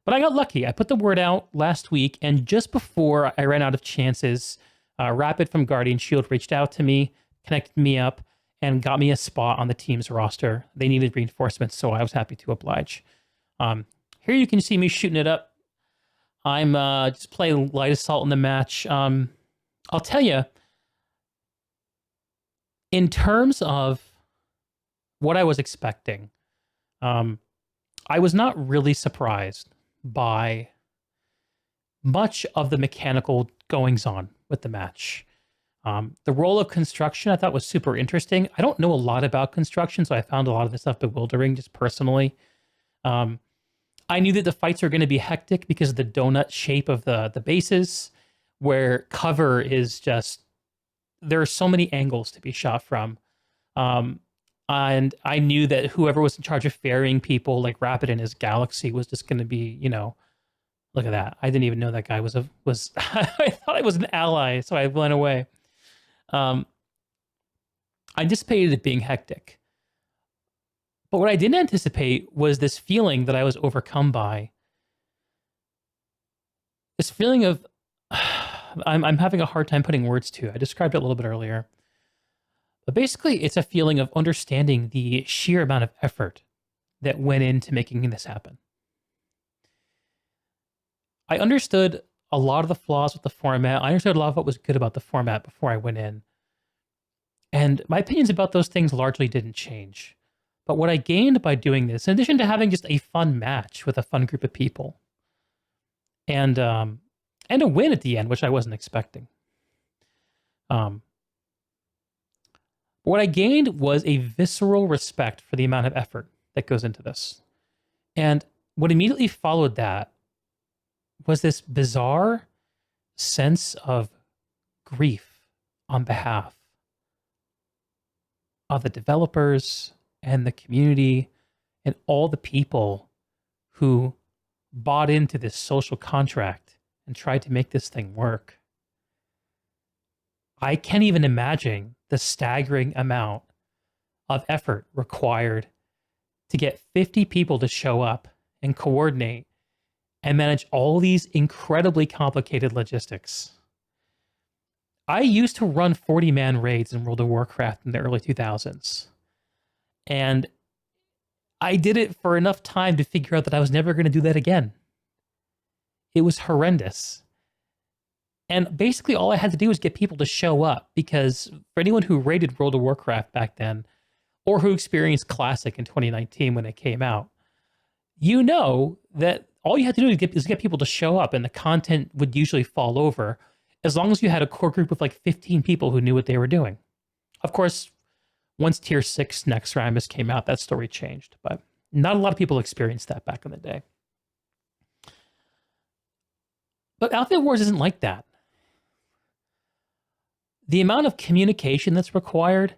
But I got lucky. I put the word out last week, and just before I ran out of chances, Rapid from Guardian Shield reached out to me, connected me up, and got me a spot on the team's roster. They needed reinforcements, so I was happy to oblige. Here you can see me shooting it up. I'm just playing light assault in the match. I'll tell you, in terms of what I was expecting, I was not really surprised by much of the mechanical goings-on with the match. The role of construction I thought was super interesting. I don't know a lot about construction, so I found a lot of this stuff bewildering just personally. I knew that the fights are going to be hectic because of the donut shape of the bases, where cover is just, there are so many angles to be shot from. And I knew that whoever was in charge of ferrying people, like Rapid in his galaxy, was just going to be, you know, look at that. I didn't even know that guy was I thought I was an ally, so I went away. I anticipated it being hectic. But what I didn't anticipate was this feeling that I was overcome by. This feeling of, I'm having a hard time putting words to. I described it a little bit earlier. But basically, it's a feeling of understanding the sheer amount of effort that went into making this happen. I understood a lot of the flaws with the format. I understood a lot of what was good about the format before I went in. And my opinions about those things largely didn't change. But what I gained by doing this, in addition to having just a fun match with a fun group of people, and a win at the end, which I wasn't expecting. What I gained was a visceral respect for the amount of effort that goes into this. And what immediately followed that was this bizarre sense of grief on behalf of the developers and the community and all the people who bought into this social contract and tried to make this thing work. I can't even imagine the staggering amount of effort required to get 50 people to show up and coordinate and manage all these incredibly complicated logistics. I used to run 40-man raids in World of Warcraft in the early 2000s. And I did it for enough time to figure out that I was never going to do that again. It was horrendous. And basically all I had to do was get people to show up, because for anyone who raided World of Warcraft back then, or who experienced Classic in 2019 when it came out, you know that all you had to do is get people to show up, and the content would usually fall over, as long as you had a core group of like 15 people who knew what they were doing. Of course, once Tier 6 Naxxramas came out, that story changed, but not a lot of people experienced that back in the day. But Outfit Wars isn't like that. The amount of communication that's required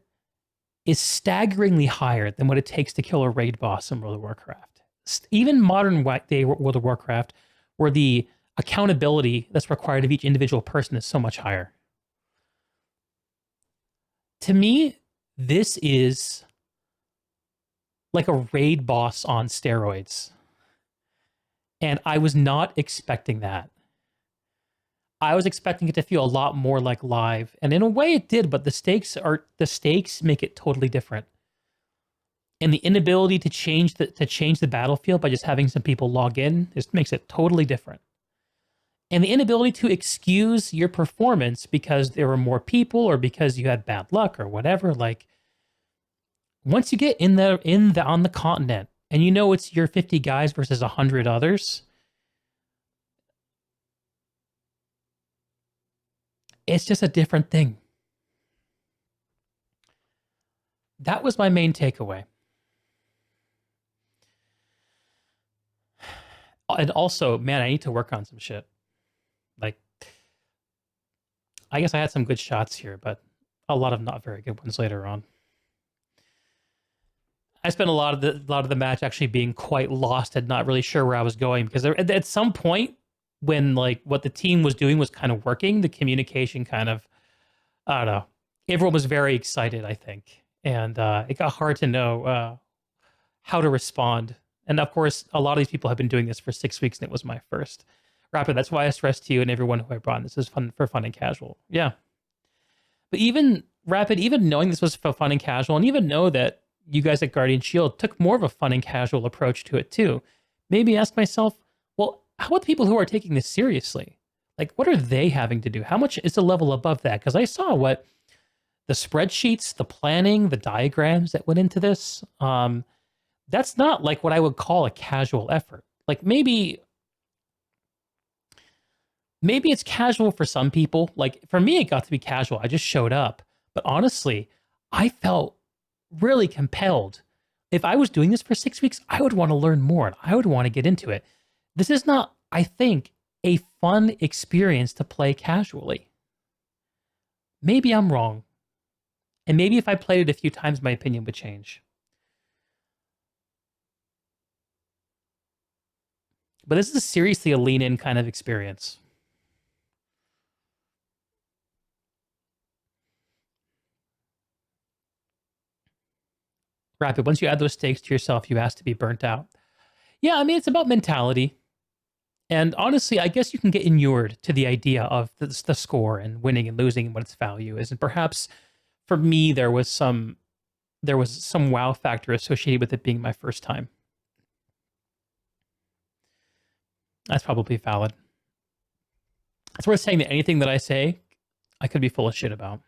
is staggeringly higher than what it takes to kill a raid boss in World of Warcraft. Even modern day World of Warcraft, where the accountability that's required of each individual person is so much higher. To me, this is like a raid boss on steroids. And I was not expecting that. I was expecting it to feel a lot more like live, and in a way it did, but the stakes make it totally different. And the inability to change the battlefield by just having some people log in just makes it totally different. And the inability to excuse your performance because there were more people or because you had bad luck or whatever, like once you get on the continent and you know it's your 50 guys versus 100 others, it's just a different thing. That was my main takeaway. And also, man, I need to work on some shit. Like, I guess I had some good shots here, but a lot of not very good ones later on. I spent a lot of the match actually being quite lost and not really sure where I was going, because at some point when like what the team was doing was kind of working, the communication kind of, I don't know, everyone was very excited, I think, and it got hard to know how to respond. And of course, a lot of these people have been doing this for 6 weeks, and it was my first. Rapid, that's why I stressed to you and everyone who I brought in, this is fun for fun and casual. Yeah. But even Rapid, even knowing this was for fun and casual, and even know that you guys at Guardian Shield took more of a fun and casual approach to it too, maybe ask myself, well, how about the people who are taking this seriously? Like, what are they having to do? How much is the level above that? Because I saw what the spreadsheets, the planning, the diagrams that went into this. That's not like what I would call a casual effort. Like maybe it's casual for some people. Like for me, it got to be casual. I just showed up. But honestly, I felt really compelled. If I was doing this for 6 weeks, I would want to learn more and I would want to get into it. This is not, I think, a fun experience to play casually. Maybe I'm wrong. And maybe if I played it a few times, my opinion would change. But this is seriously a lean-in kind of experience. Rapid, once you add those stakes to yourself, you ask to be burnt out. Yeah, I mean, it's about mentality. And honestly, I guess you can get inured to the idea of the score and winning and losing and what its value is. And perhaps for me, there was some wow factor associated with it being my first time. That's probably valid. It's worth saying that anything that I say, I could be full of shit about.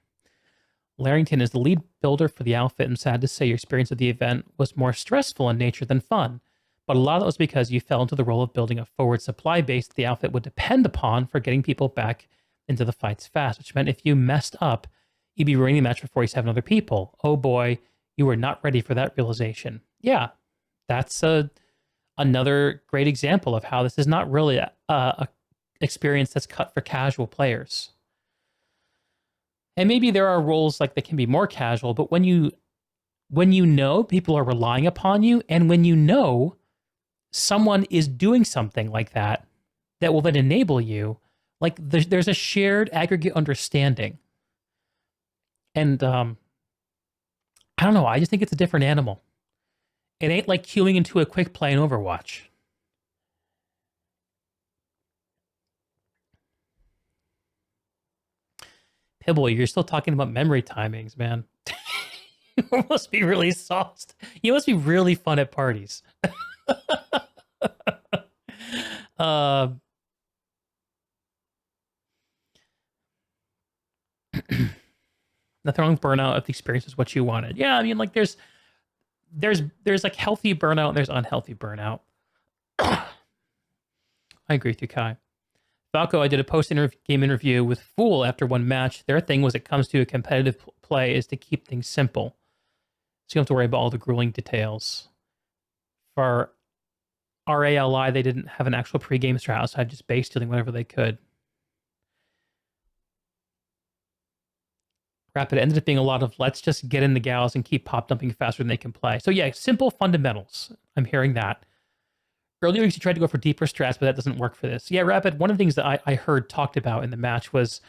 Larrington is the lead builder for the outfit, and sad to say your experience of the event was more stressful in nature than fun. But a lot of that was because you fell into the role of building a forward supply base that the outfit would depend upon for getting people back into the fights fast, which meant if you messed up, you'd be ruining the match for 47 other people. Oh boy, you were not ready for that realization. Yeah, that's another great example of how this is not really a experience that's cut for casual players. And maybe there are roles like that can be more casual, but when you know people are relying upon you, and when you know someone is doing something like that that will then enable you, like there's a shared aggregate understanding. And I don't know, I just think it's a different animal. It ain't like queuing into a quick play in Overwatch. Pibble, you're still talking about memory timings, man. You must be really sauced. You must be really fun at parties. Nothing wrong with burnout if the experience is what you wanted. Yeah, I mean, like there's like healthy burnout and there's unhealthy burnout. I agree with you, Kai. Falco, I did a post-game interview with Fool after one match. Their thing was it comes to a competitive play is to keep things simple. So you don't have to worry about all the grueling details. For RALI, they didn't have an actual pre-game strat outside just base stealing whatever they could. Rapid ended up being a lot of let's just get in the gals and keep pop dumping faster than they can play. So yeah, simple fundamentals. I'm hearing that. Earlier, you tried to go for deeper strats, but that doesn't work for this. Yeah, Rapid, one of the things that I heard talked about in the match was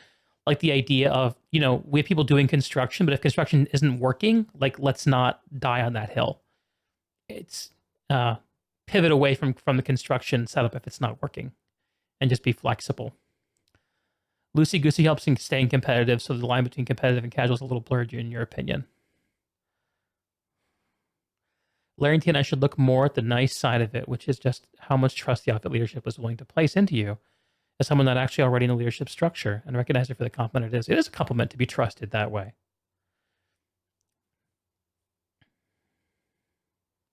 like the idea of, you know, we have people doing construction, but if construction isn't working, like let's not die on that hill. It's pivot away from the construction setup if it's not working and just be flexible. Loosey Goosey helps in staying competitive, so the line between competitive and casual is a little blurred, in your opinion. Larrington, I should look more at the nice side of it, which is just how much trust the outfit leadership was willing to place into you as someone not actually already in a leadership structure, and recognize it for the compliment it is. It is a compliment to be trusted that way.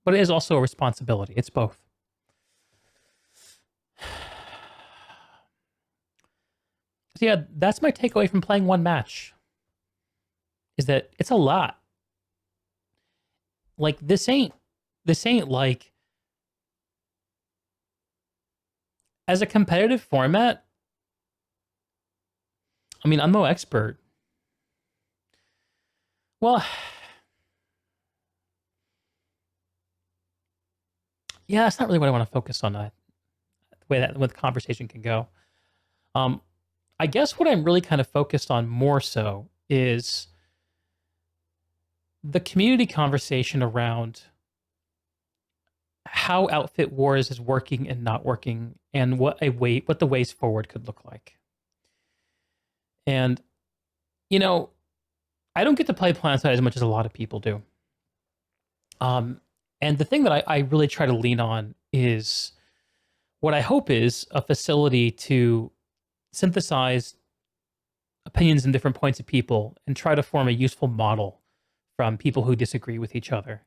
But it is also a responsibility. It's both. So yeah, that's my takeaway from playing one match. Is that it's a lot. like this ain't like, as a competitive format, I mean, I'm no expert. Well, yeah, that's not really what I want to focus on. The way that the conversation can go. I guess what I'm really kind of focused on more so is the community conversation around how Outfit Wars is working and not working, and what the ways forward could look like. And you know, I don't get to play Planetside as much as a lot of people do. And the thing that I really try to lean on is what I hope is a facility to synthesize opinions and different points of people and try to form a useful model from people who disagree with each other.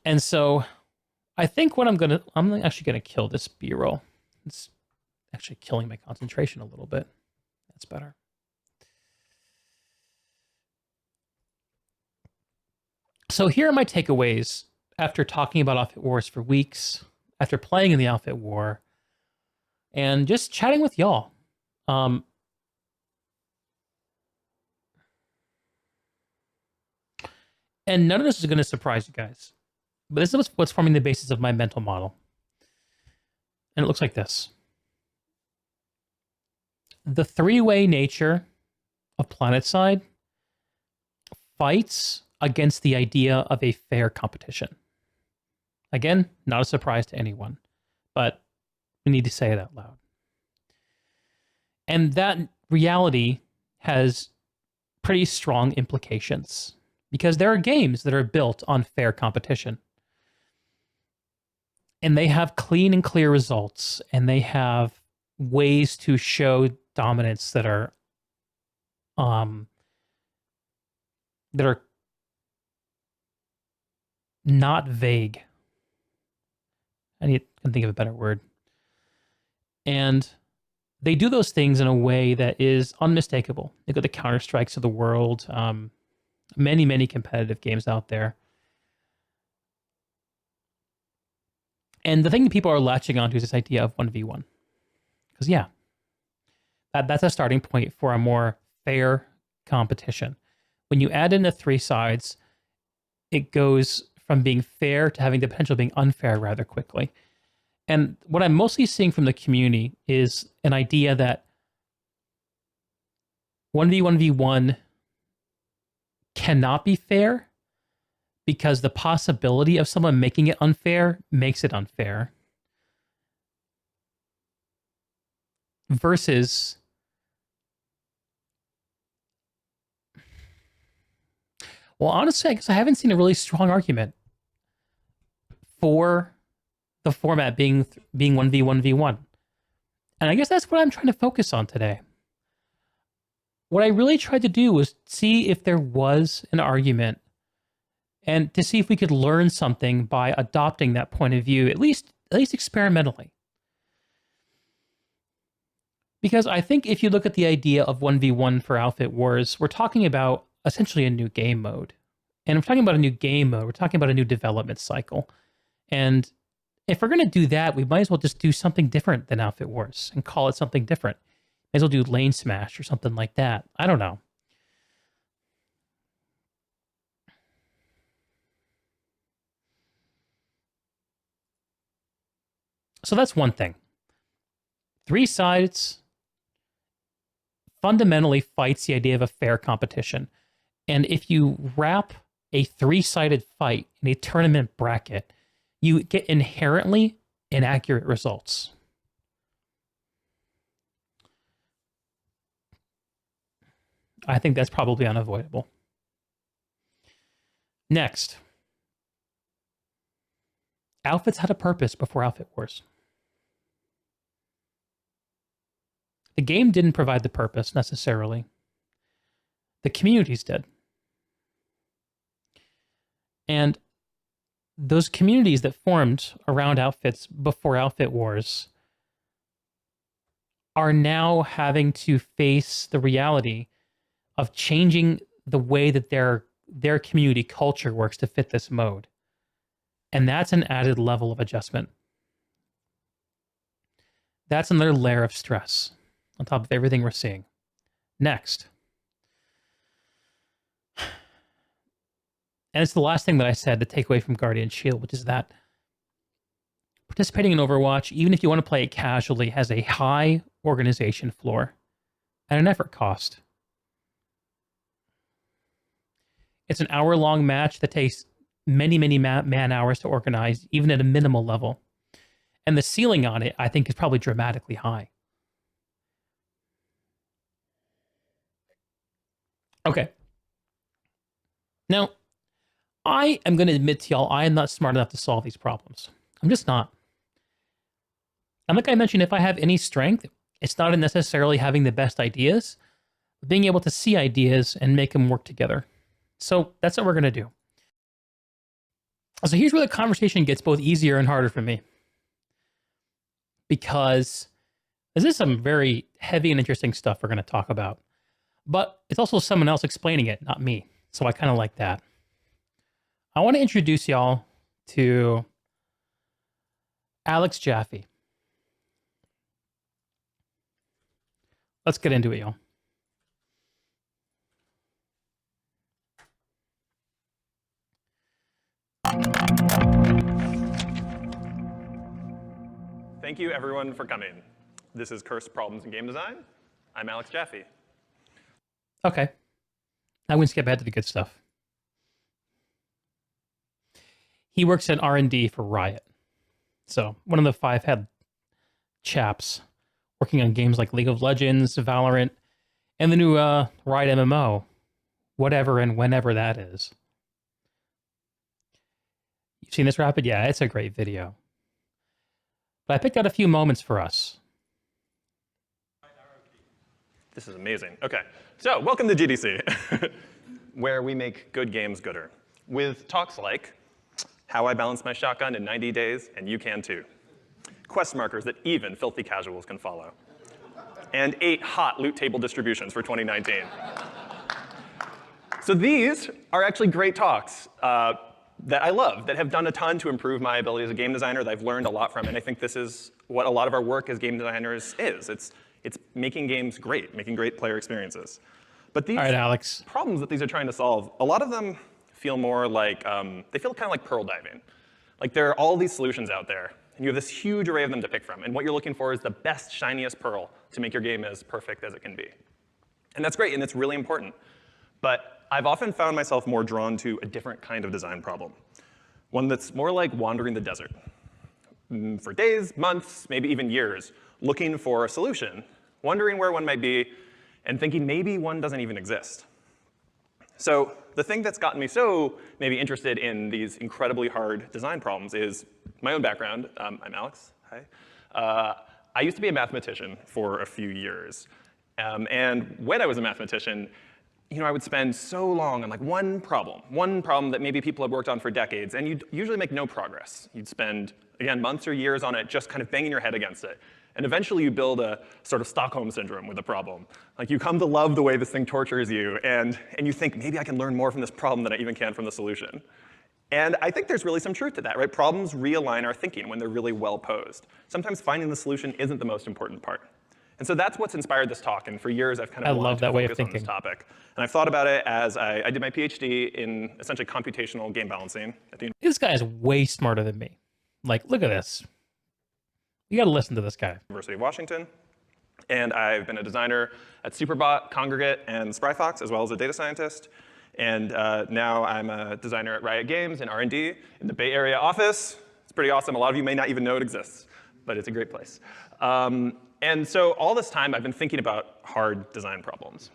And so I think what I'm actually gonna kill this B-roll. It's actually killing my concentration a little bit. That's better. So here are my takeaways after talking about Outfit Wars for weeks, after playing in the Outfit War, and just chatting with y'all. And none of this is going to surprise you guys, but this is what's forming the basis of my mental model. And it looks like this. The three-way nature of Planetside fights against the idea of a fair competition. Again, not a surprise to anyone, but we need to say it out loud. And that reality has pretty strong implications because there are games that are built on fair competition. And they have clean and clear results, and they have ways to show dominance that are not vague. I can think of a better word. And they do those things in a way that is unmistakable. They got the Counter-Strikes of the world, many, many competitive games out there. And the thing that people are latching onto is this idea of 1v1. Because, yeah, that's a starting point for a more fair competition. When you add in the three sides, it goes from being fair to having the potential of being unfair rather quickly. And what I'm mostly seeing from the community is an idea that 1v1v1 cannot be fair because the possibility of someone making it unfair makes it unfair. Versus well, honestly, I guess I haven't seen a really strong argument for the format being 1v1v1. And I guess that's what I'm trying to focus on today. What I really tried to do was see if there was an argument and to see if we could learn something by adopting that point of view, at least experimentally. Because I think if you look at the idea of 1v1 for Outfit Wars, we're talking about essentially a new game mode. And if we're talking about a new game mode, we're talking about a new development cycle. And if we're going to do that, we might as well just do something different than Outfit Wars and call it something different. Might as well do Lane Smash or something like that. I don't know. So that's one thing. Three sides fundamentally fights the idea of a fair competition. And if you wrap a three-sided fight in a tournament bracket, you get inherently inaccurate results. I think that's probably unavoidable. Next. Outfits had a purpose before Outfit Wars. The game didn't provide the purpose necessarily. The communities did. And those communities that formed around outfits before Outfit Wars are now having to face the reality of changing the way that their community culture works to fit this mode. And that's an added level of adjustment. That's another layer of stress on top of everything we're seeing. Next. And it's the last thing that I said to take away from Guardian Shield, which is that participating in Overwatch, even if you want to play it casually, has a high organization floor and an effort cost. It's an hour-long match that takes many, many man hours to organize, even at a minimal level. And the ceiling on it, I think, is probably dramatically high. Okay. Now, I am going to admit to y'all, I am not smart enough to solve these problems. I'm just not. And like I mentioned, if I have any strength, it's not in necessarily having the best ideas, but being able to see ideas and make them work together. So that's what we're going to do. So here's where the conversation gets both easier and harder for me. Because this is some very heavy and interesting stuff we're going to talk about. But it's also someone else explaining it, not me. So I kind of like that. I want to introduce y'all to Alex Jaffe. Let's get into it, y'all. Thank you, everyone, for coming. This is Cursed Problems in Game Design. I'm Alex Jaffe. Okay. I'm going to skip ahead to the good stuff. He works in R&D for Riot. So one of the 5 head chaps working on games like League of Legends, Valorant, and the new Riot MMO, whatever and whenever that is. You've seen this, Rapid? Yeah, it's a great video. But I picked out a few moments for us. This is amazing. OK, so welcome to GDC, where we make good games gooder, with talks like how I balanced my shotgun in 90 days, and you can too. Quest markers that even filthy casuals can follow. And 8 hot loot table distributions for 2019. So these are actually great talks that I love, that have done a ton to improve my ability as a game designer, that I've learned a lot from. And I think this is what a lot of our work as game designers is. It's making games great, making great player experiences. But these All right, Alex. problems that these are trying to solve, a lot of them feel more like, they feel kind of like pearl diving. Like there are all these solutions out there, and you have this huge array of them to pick from. And what you're looking for is the best, shiniest pearl to make your game as perfect as it can be. And that's great, and it's really important. But I've often found myself more drawn to a different kind of design problem, one that's more like wandering the desert for days, months, maybe even years, looking for a solution, wondering where one might be, and thinking maybe one doesn't even exist. So the thing that's gotten me so maybe interested in these incredibly hard design problems is my own background. I'm Alex. Hi. I used to be a mathematician for a few years. And when I was a mathematician, I would spend so long on like one problem that maybe people had worked on for decades, and you'd usually make no progress. You'd spend, again, months or years on it, just kind of banging your head against it. And eventually you build a sort of Stockholm syndrome with the problem. Like you come to love the way this thing tortures you, and you think, maybe I can learn more from this problem than I even can from the solution. And I think there's really some truth to that, right? Problems realign our thinking when they're really well posed. Sometimes finding the solution isn't the most important part. And so that's what's inspired this talk, and for years I've kind of wanted to focus on this topic. And I've thought about it as I did my PhD in essentially computational game balancing at the This guy is way smarter than me. Like, look at this. You got to listen to this guy. University of Washington. And I've been a designer at Superbot, Congregate, and Spryfox, as well as a data scientist. And now I'm a designer at Riot Games in R&D in the Bay Area office. It's pretty awesome. A lot of you may not even know it exists, but it's a great place. And so all this time, I've been thinking about hard design problems.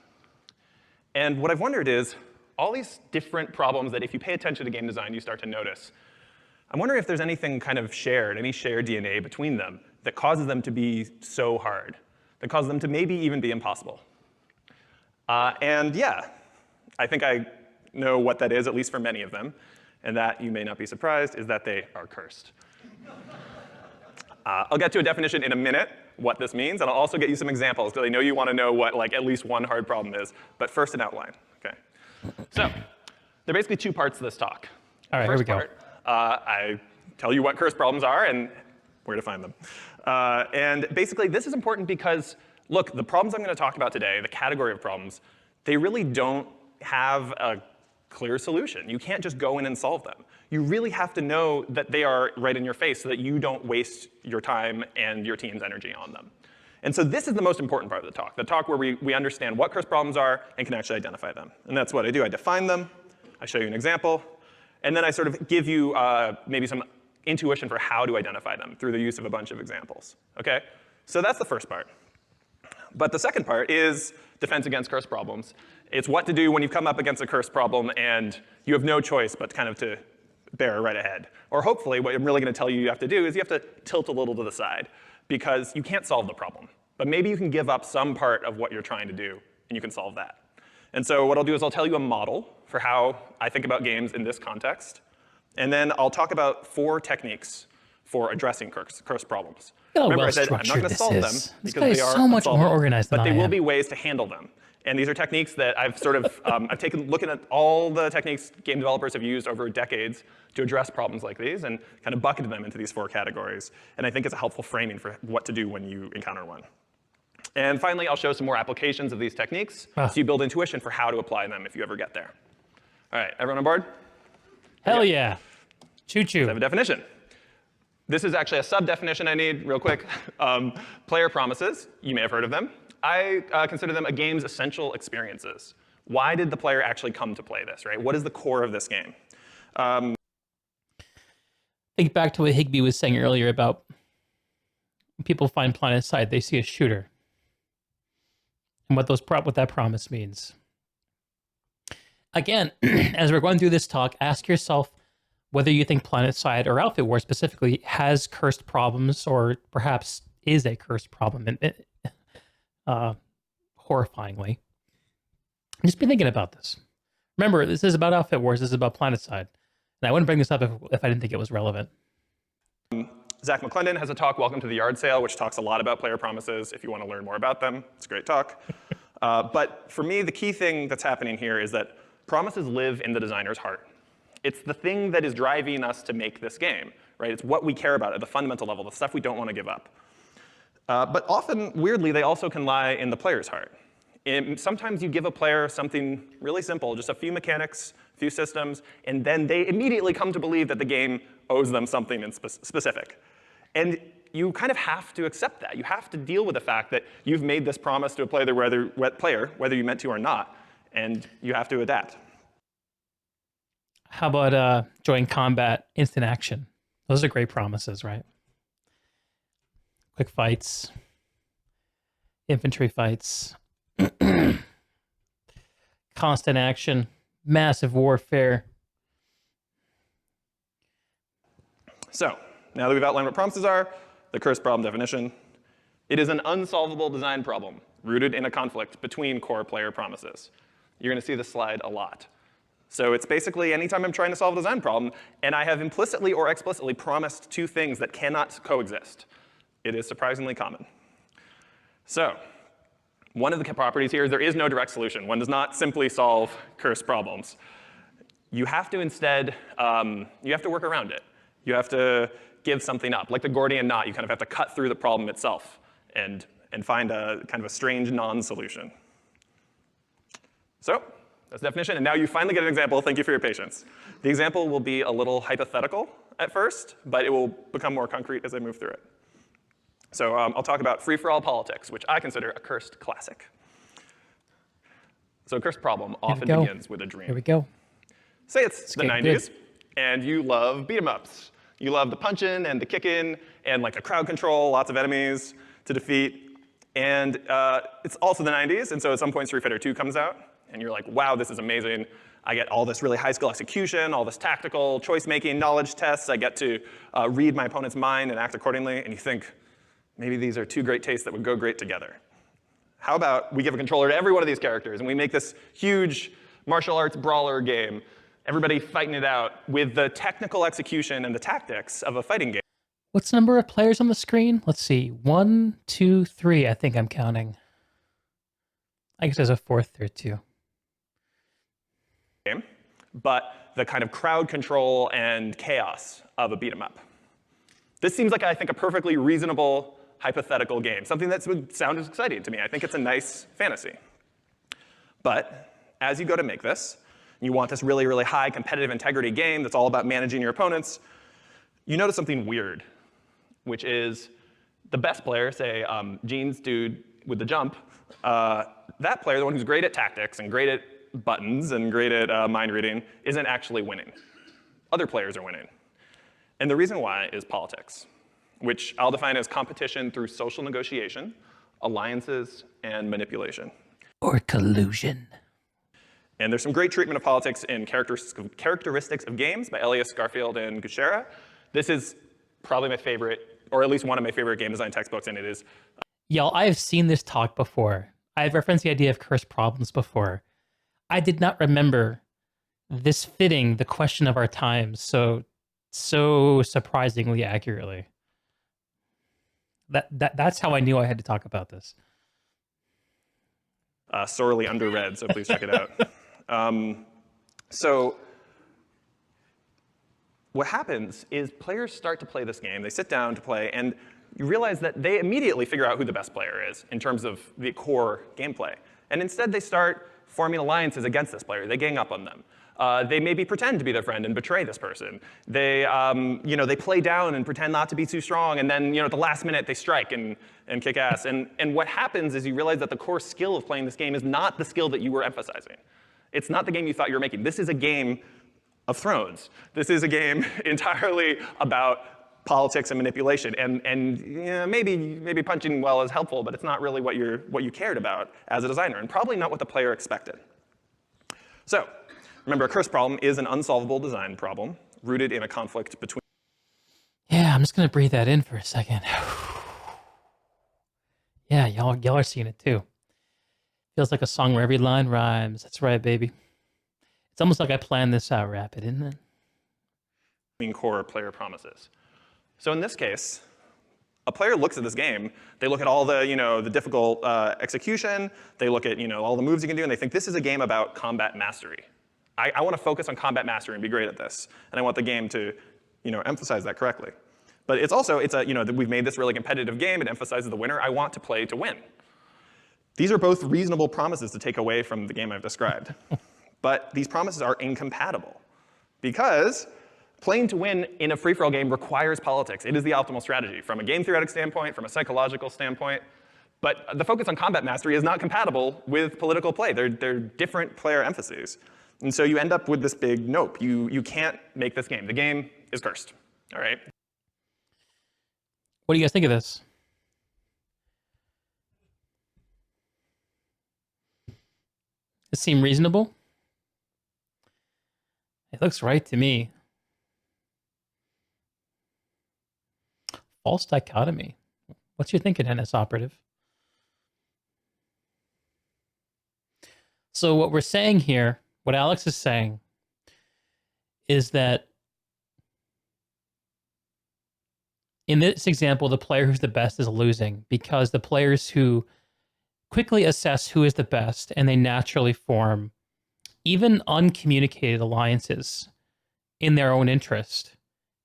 And what I've wondered is, all these different problems that if you pay attention to game design, you start to notice. I'm wondering if there's anything kind of shared, any shared DNA between them that causes them to be so hard, that causes them to maybe even be impossible. And yeah, I think I know what that is, at least for many of them. And that, you may not be surprised, is that they are cursed. I'll get to a definition in a minute, what this means, and I'll also get you some examples, because I know you want to know what like at least one hard problem is. But first, an outline. Okay. So there are basically two parts to this talk. All right, here we First go. part, I tell you what curse problems are and where to find them. And basically, this is important because, look, the problems I'm going to talk about today, the category of problems, they really don't have a clear solution. You can't just go in and solve them. You really have to know that they are right in your face so that you don't waste your time and your team's energy on them. And so this is the most important part of the talk where we understand what curse problems are and can actually identify them. And that's what I do. I define them, I show you an example, and then I sort of give you maybe some intuition for how to identify them through the use of a bunch of examples. Okay? So that's the first part. But the second part is defense against curse problems. It's what to do when you come up against a curse problem and you have no choice but kind of to bear right ahead. Or hopefully, what I'm really going to tell you you have to do is you have to tilt a little to the side because you can't solve the problem. But maybe you can give up some part of what you're trying to do and you can solve that. And so what I'll do is I'll tell you a model for how I think about games in this context. And then I'll talk about 4 techniques for addressing curse problems. Remember, I said I'm not going to solve them This because guy is they are so much more unsolvable, organized than but I they will am. be ways to handle them. And these are techniques that I've sort of I've taken looking at all the techniques game developers have used over decades to address problems like these and kind of bucketed them into these 4 categories. And I think it's a helpful framing for what to do when you encounter one. And finally, I'll show some more applications of these techniques so you build intuition for how to apply them if you ever get there. All right, everyone on board? Hell yeah. Choo-choo. I have a definition. This is actually a sub-definition I need, real quick. Player promises, you may have heard of them. I consider them a game's essential experiences. Why did the player actually come to play this, right? What is the core of this game? Think back to what Higby was saying earlier about when people find Planetside, they see a shooter. And what that promise means. Again, as we're going through this talk, ask yourself whether you think Planetside or Outfit War specifically has cursed problems or perhaps is a cursed problem, horrifyingly. Just be thinking about this. Remember, this is about Outfit Wars, this is about Planetside. And I wouldn't bring this up if I didn't think it was relevant. Zach McClendon has a talk, Welcome to the Yard Sale, which talks a lot about player promises if you want to learn more about them. It's a great talk. But for me, the key thing that's happening here is that promises live in the designer's heart. It's the thing that is driving us to make this game, right? It's what we care about at the fundamental level, the stuff we don't want to give up. But often, weirdly, they also can lie in the player's heart. Sometimes you give a player something really simple, just a few mechanics, a few systems, and then they immediately come to believe that the game owes them something in specific. And you kind of have to accept that. You have to deal with the fact that you've made this promise to a player, whether you meant to or not, and you have to adapt. How about joint combat, instant action? Those are great promises, right? Quick fights, infantry fights, constant action, massive warfare. So, now that we've outlined what promises are, the curse problem definition, it is an unsolvable design problem rooted in a conflict between core player promises. You're going to see this slide a lot. So it's basically anytime I'm trying to solve a design problem, and I have implicitly or explicitly promised 2 things that cannot coexist. It is surprisingly common. So one of the properties here is there is no direct solution. One does not simply solve curse problems. You have to instead, you have to work around it. You have to give something up. Like the Gordian knot, you kind of have to cut through the problem itself and find a kind of a strange non-solution. So that's the definition, and now you finally get an example. Thank you for your patience. The example will be a little hypothetical at first, but it will become more concrete as I move through it. So I'll talk about free-for-all politics, which I consider a cursed classic. So a cursed problem often begins with a dream. Here we go. Say it's the 90s, and you love beat-em-ups. You love the punching and the kicking and like the crowd control, lots of enemies to defeat. And it's also the 90s, and so at some point Street Fighter 2 comes out, and you're like, wow, this is amazing. I get all this really high-skill execution, all this tactical choice-making knowledge tests. I get to read my opponent's mind and act accordingly, and you think, maybe these are 2 great tastes that would go great together. How about we give a controller to every one of these characters, and we make this huge martial arts brawler game, everybody fighting it out with the technical execution and the tactics of a fighting game. What's the number of players on the screen? Let's see. 1, 2, 3, I think I'm counting. I guess there's a 4th there, too. but the kind of crowd control and chaos of a beat 'em up. This seems like, I think, a perfectly reasonable hypothetical game, something that would sound exciting to me. I think it's a nice fantasy. But as you go to make this, you want this really, really high competitive integrity game that's all about managing your opponents, you notice something weird, which is the best player, say Gene's dude with the jump, that player, the one who's great at tactics and great at buttons and great at mind reading, isn't actually winning. Other players are winning. And the reason why is politics, which I'll define as competition through social negotiation, alliances, and manipulation. Or collusion. And there's some great treatment of politics in Characteristics of Games by Elias Garfield and Gushera. This is probably my favorite, or at least one of my favorite game design textbooks, and it is. Y'all, I have seen this talk before. I've referenced the idea of cursed problems before. I did not remember this fitting the question of our times so surprisingly accurately. That's how I knew I had to talk about this. Sorely underread, so please check it out. So what happens is players start to play this game. They sit down to play, and you realize that they immediately figure out who the best player is in terms of the core gameplay. And instead, they start forming alliances against this player. They gang up on them. They maybe pretend to be their friend and betray this person. They, they play down and pretend not to be too strong, and then, at the last minute, they strike and kick ass. And what happens is you realize that the core skill of playing this game is not the skill that you were emphasizing. It's not the game you thought you were making. This is a game of Thrones. This is a game entirely about politics and manipulation. And maybe punching well is helpful, but it's not really what you cared about as a designer, and probably not what the player expected. So, remember, a curse problem is an unsolvable design problem rooted in a conflict between. Yeah, I'm just gonna breathe that in for a second. Yeah, y'all are seeing it too. Feels like a song where every line rhymes. That's right, baby. It's almost like I planned this out rapid, isn't it? Core player promises. So in this case, a player looks at this game, they look at all the difficult execution, they look at all the moves you can do, and they think this is a game about combat mastery. I want to focus on combat mastery and be great at this, and I want the game to emphasize that correctly. But we've made this really competitive game, it emphasizes the winner, I want to play to win. These are both reasonable promises to take away from the game I've described. But these promises are incompatible because playing to win in a free-for-all game requires politics. It is the optimal strategy from a game theoretic standpoint, from a psychological standpoint. But the focus on combat mastery is not compatible with political play. They're different player emphases. And so you end up with this big nope. You can't make this game. The game is cursed. All right? What do you guys think of this? Does it seem reasonable? It looks right to me. False dichotomy. What's your thinking, NS Operative? So what we're saying here, what Alex is saying, is that in this example, the player who's the best is losing because the players who quickly assess who is the best and they naturally form even uncommunicated alliances in their own interest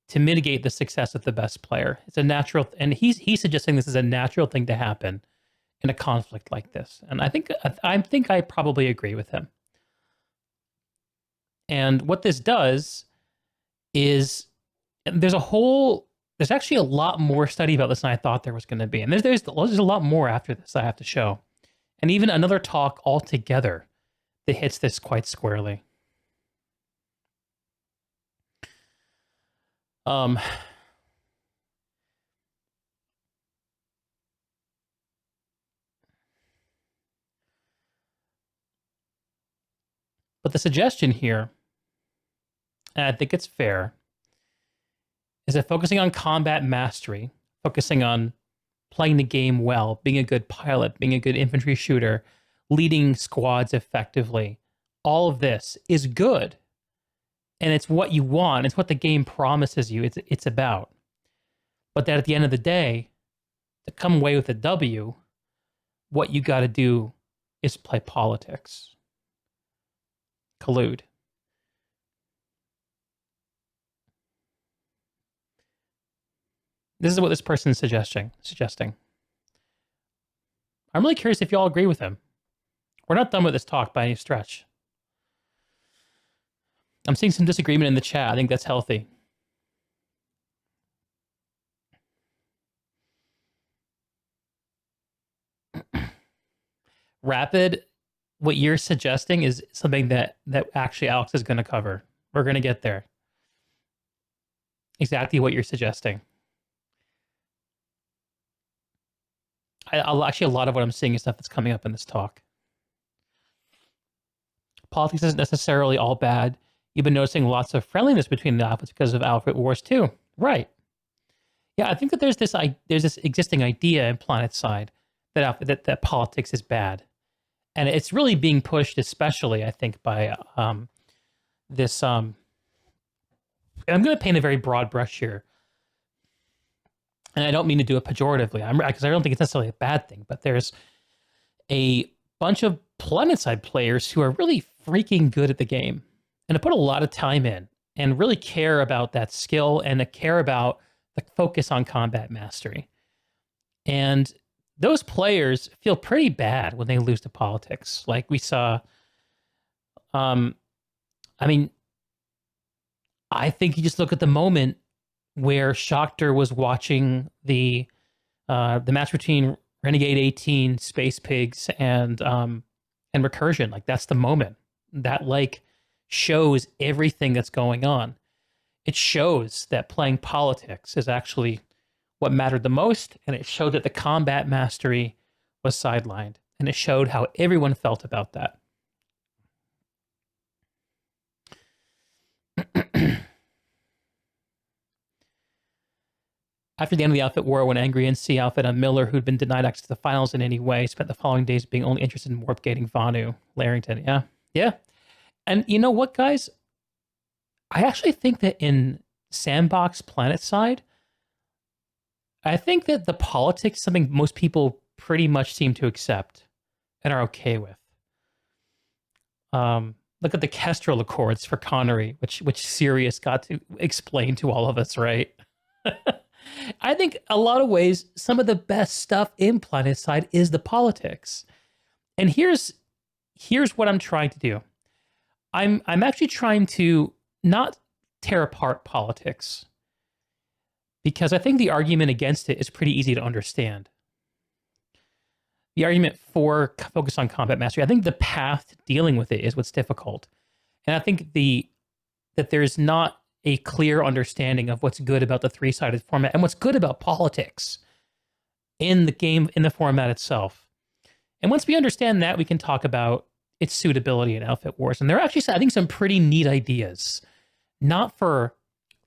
to mitigate the success of the best player. It's a natural, and he's suggesting this is a natural thing to happen in a conflict like this. And I think I probably agree with him. And what this does is there's actually a lot more study about this than I thought there was going to be. And there's a lot more after this I have to show. And even another talk altogether that hits this quite squarely. But the suggestion here, and I think it's fair, is that focusing on combat mastery, focusing on playing the game well, being a good pilot, being a good infantry shooter, leading squads effectively, all of this is good. And it's what you want. It's what the game promises you it's about. But that at the end of the day, to come away with a W, what you got to do is play politics. Collude. This is what this person is suggesting. I'm really curious if y'all agree with him. We're not done with this talk by any stretch. I'm seeing some disagreement in the chat. I think that's healthy. Rapid, what you're suggesting is something that actually Alex is going to cover. We're going to get there. Exactly what you're suggesting. Actually, a lot of what I'm seeing is stuff that's coming up in this talk. Politics isn't necessarily all bad. You've been noticing lots of friendliness between the outfits because of outfit wars too. Right. Yeah, I think that there's this existing idea in Planetside that politics is bad. And it's really being pushed, especially, I think, by this. I'm going to paint a very broad brush here. And I don't mean to do it pejoratively, because I don't think it's necessarily a bad thing, but there's a bunch of Planetside players who are really freaking good at the game and to put a lot of time in and really care about that skill and to care about the focus on combat mastery. And those players feel pretty bad when they lose to politics. Like we saw, I mean, I think you just look at the moment where Schachter was watching the match between Renegade 18, Space Pigs, and Recursion. Like that's the moment that like shows everything that's going on. It shows that playing politics is actually what mattered the most, and it showed that the combat mastery was sidelined, and it showed how everyone felt about that. After the end of the outfit war, when angry NC outfit on Miller, who'd been denied access to the finals in any way, spent the following days being only interested in warp gating Vanu, Larrington. Yeah. And you know what, guys? I actually think that in Sandbox Planetside, I think that the politics is something most people pretty much seem to accept and are okay with. Look at the Kestrel Accords for Connery, which Sirius got to explain to all of us, right? I think a lot of ways, some of the best stuff in Planetside is the politics. And here's what I'm trying to do. I'm actually trying to not tear apart politics, because I think the argument against it is pretty easy to understand. The argument for focus on combat mastery, I think the path to dealing with it is what's difficult. And I think that there's not a clear understanding of what's good about the three-sided format and what's good about politics in the game, in the format itself. And once we understand that, we can talk about its suitability in Outfit Wars. And there are actually, I think, some pretty neat ideas, not for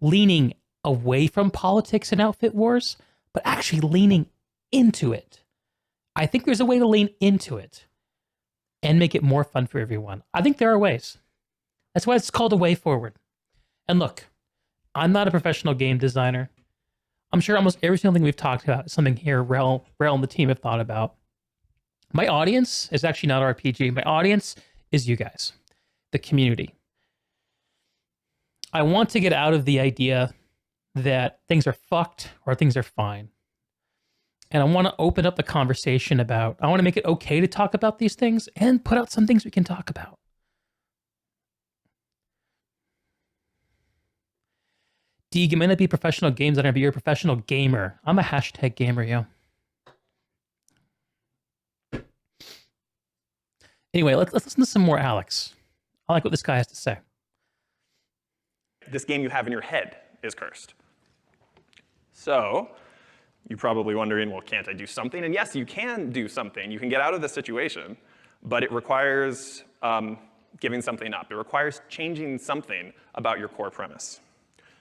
leaning away from politics in Outfit Wars, but actually leaning into it. I think there's a way to lean into it and make it more fun for everyone. I think there are ways. That's why it's called A Way Forward. And look, I'm not a professional game designer. I'm sure almost every single thing we've talked about is something here Rel and the team have thought about. My audience is actually not RPG. My audience is you guys, the community. I want to get out of the idea that things are fucked or things are fine. And I want to open up the conversation about, I want to make it okay to talk about these things and put out some things we can talk about. Deeg, you may not be a professional game designer, but you're a professional gamer. I'm a hashtag gamer, yo. Anyway, let's listen to some more Alex. I like what this guy has to say. This game you have in your head is cursed. So you're probably wondering, well, can't I do something? And yes, you can do something. You can get out of the situation, but it requires giving something up. It requires changing something about your core premise.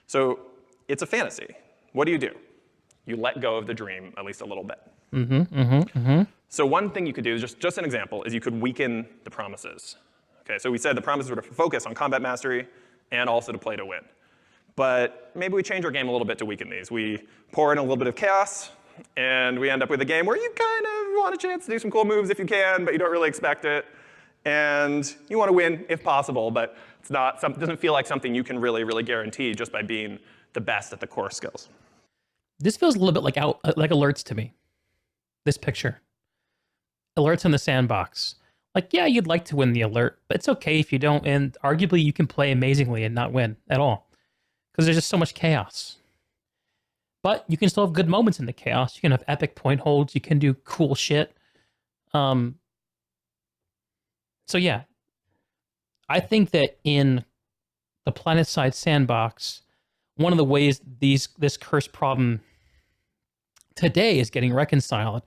So it's a fantasy. What do? You let go of the dream at least a little bit. So one thing you could do, is just an example, is you could weaken the promises. Okay, so we said the promises were to focus on combat mastery and also to play to win. But maybe we change our game a little bit to weaken these. We pour in a little bit of chaos, and we end up with a game where you kind of want a chance to do some cool moves if you can, but you don't really expect it. And you want to win if possible, but it's not, doesn't feel like something you can really, really guarantee just by being the best at the core skills. This feels a little bit like alerts to me. This picture. Alerts in the sandbox. Like, yeah, you'd like to win the alert, but it's okay if you don't, and arguably you can play amazingly and not win at all. Because there's just so much chaos. But you can still have good moments in the chaos. You can have epic point holds, you can do cool shit. So yeah. I think that in the Planetside sandbox, one of the ways this curse problem today is getting reconciled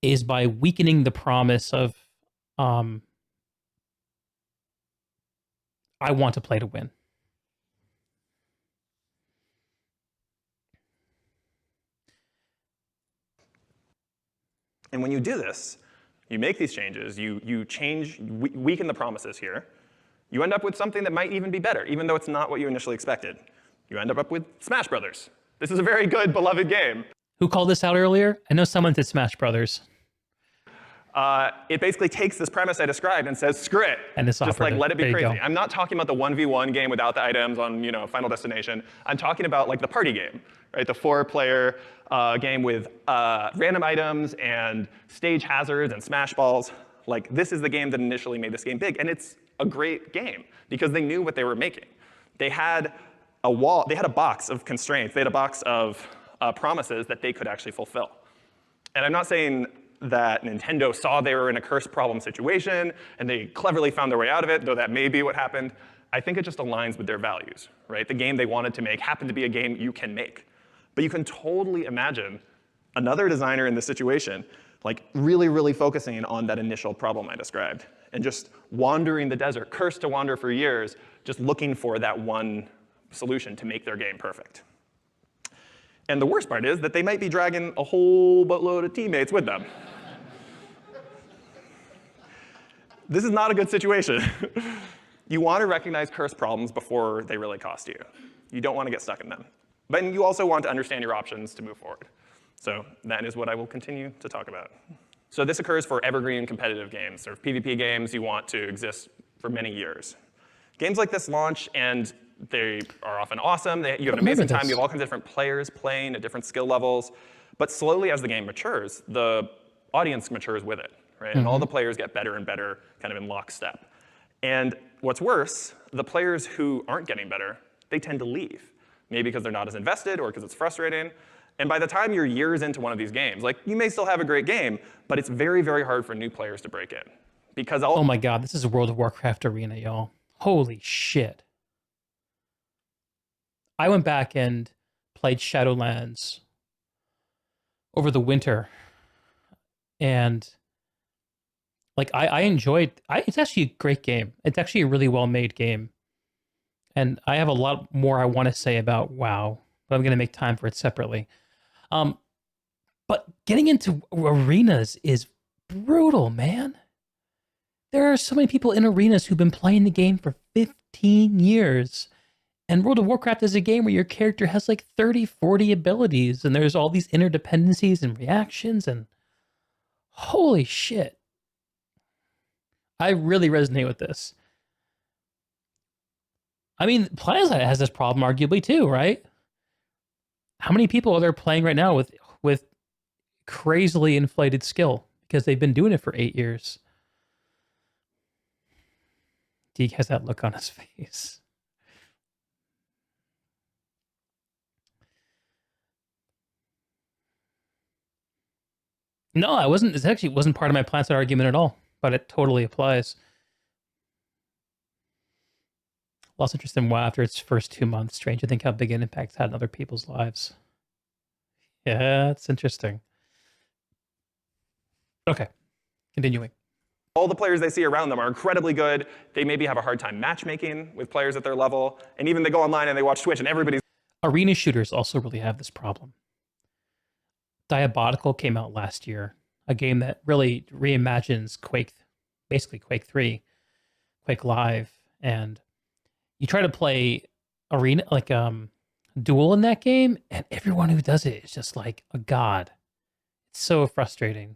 is by weakening the promise of I want to play to win. And when you do this, you make these changes, you weaken the promises here, you end up with something that might even be better, even though it's not what you initially expected. You end up with Smash Brothers. This is a very good, beloved game. Who called this out earlier? I know someone did Smash Brothers. It basically takes this premise I described and says, screw it. And it's just like let it be crazy. Go. I'm not talking about the 1v1 game without the items on Final Destination. I'm talking about like the party game, right? The 4-player game with random items and stage hazards and smash balls. Like this is the game that initially made this game big, and it's a great game because they knew what they were making. They had a wall. They had a box of constraints. They had a box of promises that they could actually fulfill. And I'm not saying that Nintendo saw they were in a curse problem situation and they cleverly found their way out of it, though that may be what happened. I think it just aligns with their values, right? The game they wanted to make happened to be a game you can make. But you can totally imagine another designer in this situation, like really, really focusing on that initial problem I described and just wandering the desert, cursed to wander for years, just looking for that one solution to make their game perfect. And the worst part is that they might be dragging a whole boatload of teammates with them. This is not a good situation. You want to recognize curse problems before they really cost you. You don't want to get stuck in them. But you also want to understand your options to move forward. So that is what I will continue to talk about. So this occurs for evergreen competitive games, sort of PvP games you want to exist for many years. Games like this launch, and they are often awesome. You have an amazing time. You have all kinds of different players playing at different skill levels. But slowly, as the game matures, the audience matures with it, right? Mm-hmm. And all the players get better and better, kind of in lockstep. And what's worse, the players who aren't getting better, they tend to leave. Maybe because they're not as invested or because it's frustrating. And by the time you're years into one of these games, like you may still have a great game, but it's very, very hard for new players to break in. Because oh my God, this is a World of Warcraft arena, y'all. Holy shit. I went back and played Shadowlands over the winter. And like I enjoyed it's actually a great game. It's actually a really well-made game. And I have a lot more I want to say about WoW, but I'm going to make time for it separately. But getting into arenas is brutal, man. There are so many people in arenas who've been playing the game for 15 years. And World of Warcraft is a game where your character has like 30, 40 abilities, and there's all these interdependencies and reactions, and holy shit. I really resonate with this. I mean, Planetside has this problem arguably too, right? How many people are there playing right now with crazily inflated skill because they've been doing it for 8 years? Deeg has that look on his face. No, I wasn't. It actually wasn't part of my Planetside argument at all, but it totally applies. Lost interest in WoW after its first 2 months. Strange to think how big an impact it's had on other people's lives. Yeah, it's interesting. Okay, continuing. All the players they see around them are incredibly good. They maybe have a hard time matchmaking with players at their level. And even they go online and they watch Twitch and everybody's... Arena shooters also really have this problem. Diabolical came out last year. A game that really reimagines Quake, basically Quake 3, Quake Live. And you try to play arena, like duel in that game, and everyone who does it is just like a god. It's so frustrating.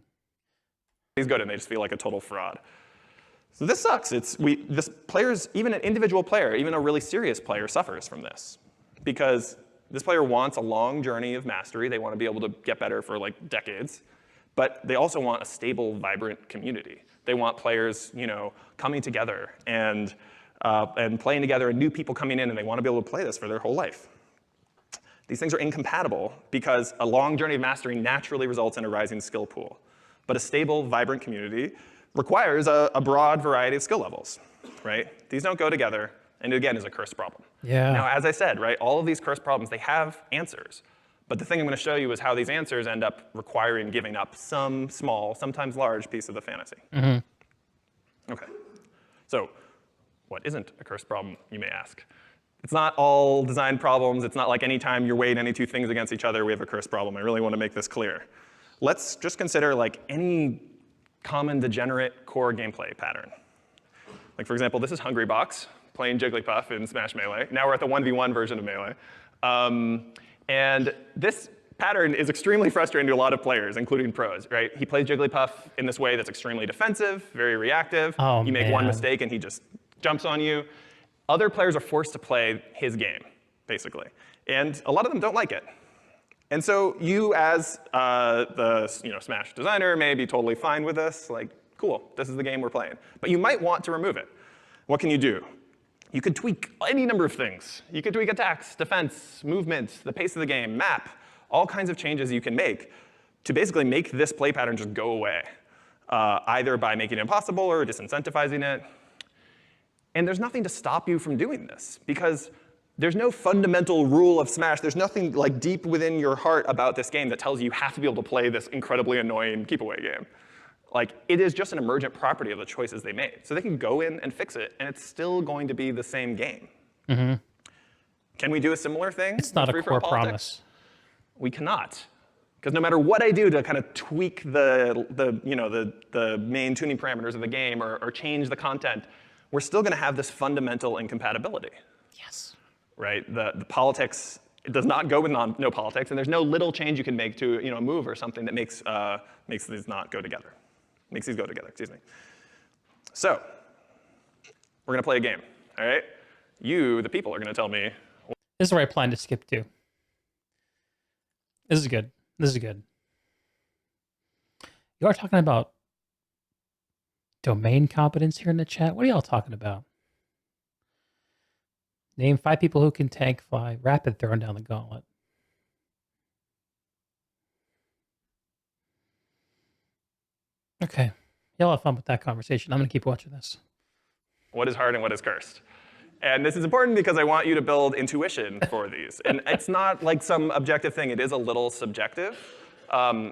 He's good and they just feel like a total fraud. So this sucks. This players, even an individual player, even a really serious player suffers from this because This player wants a long journey of mastery. They want to be able to get better for like decades. But they also want a stable, vibrant community. They want players, coming together and playing together, and new people coming in, and they want to be able to play this for their whole life. These things are incompatible because a long journey of mastery naturally results in a rising skill pool. But a stable, vibrant community requires a broad variety of skill levels, right? These don't go together, and again, is a cursed problem. Yeah. Now, as I said, right, all of these cursed problems, they have answers. But the thing I'm going to show you is how these answers end up requiring giving up some small, sometimes large piece of the fantasy. Okay. So what isn't a cursed problem, you may ask? It's not all design problems. It's not like any time you're weighing any two things against each other, we have a cursed problem. I really want to make this clear. Let's just consider like any common degenerate core gameplay pattern. Like for example, this is Hungrybox playing Jigglypuff in Smash Melee. Now we're at the 1v1 version of Melee. And this pattern is extremely frustrating to a lot of players, including pros, right? He plays Jigglypuff in this way that's extremely defensive, very reactive. Oh, you make one man. mistake and he just jumps on you. Other players are forced to play his game, basically. And a lot of them don't like it. And so you, as the Smash designer, may be totally fine with this. Like, cool, this is the game we're playing. But you might want to remove it. What can you do? You could tweak any number of things. You could tweak attacks, defense, movement, the pace of the game, map, all kinds of changes you can make to basically make this play pattern just go away, either by making it impossible or disincentivizing it. And there's nothing to stop you from doing this, because there's no fundamental rule of Smash. There's nothing like deep within your heart about this game that tells you you have to be able to play this incredibly annoying keep-away game. Like, it is just an emergent property of the choices they made. So they can go in and fix it, and it's still going to be the same game. Can we do a similar thing? It's not a core politics? promise. We cannot. Because no matter what I do to kind of tweak the main tuning parameters of the game or change the content, we're still going to have this fundamental incompatibility. Yes. Right? The politics, it does not go with no politics, and there's no little change you can make to a move or something that makes these not go together. Makes these go together, excuse me. So, we're going to play a game, all right? You, the people, are going to tell me. This is where I plan to skip to. This is good. This is good. You are talking about domain competence here in the chat. What are y'all talking about? Name 5 people who can tank, fly, rapid throwing down the gauntlet. Okay. Y'all have fun with that conversation. I'm going to keep watching this. What is hard and what is cursed? And this is important because I want you to build intuition for these. And it's not like some objective thing. It is a little subjective.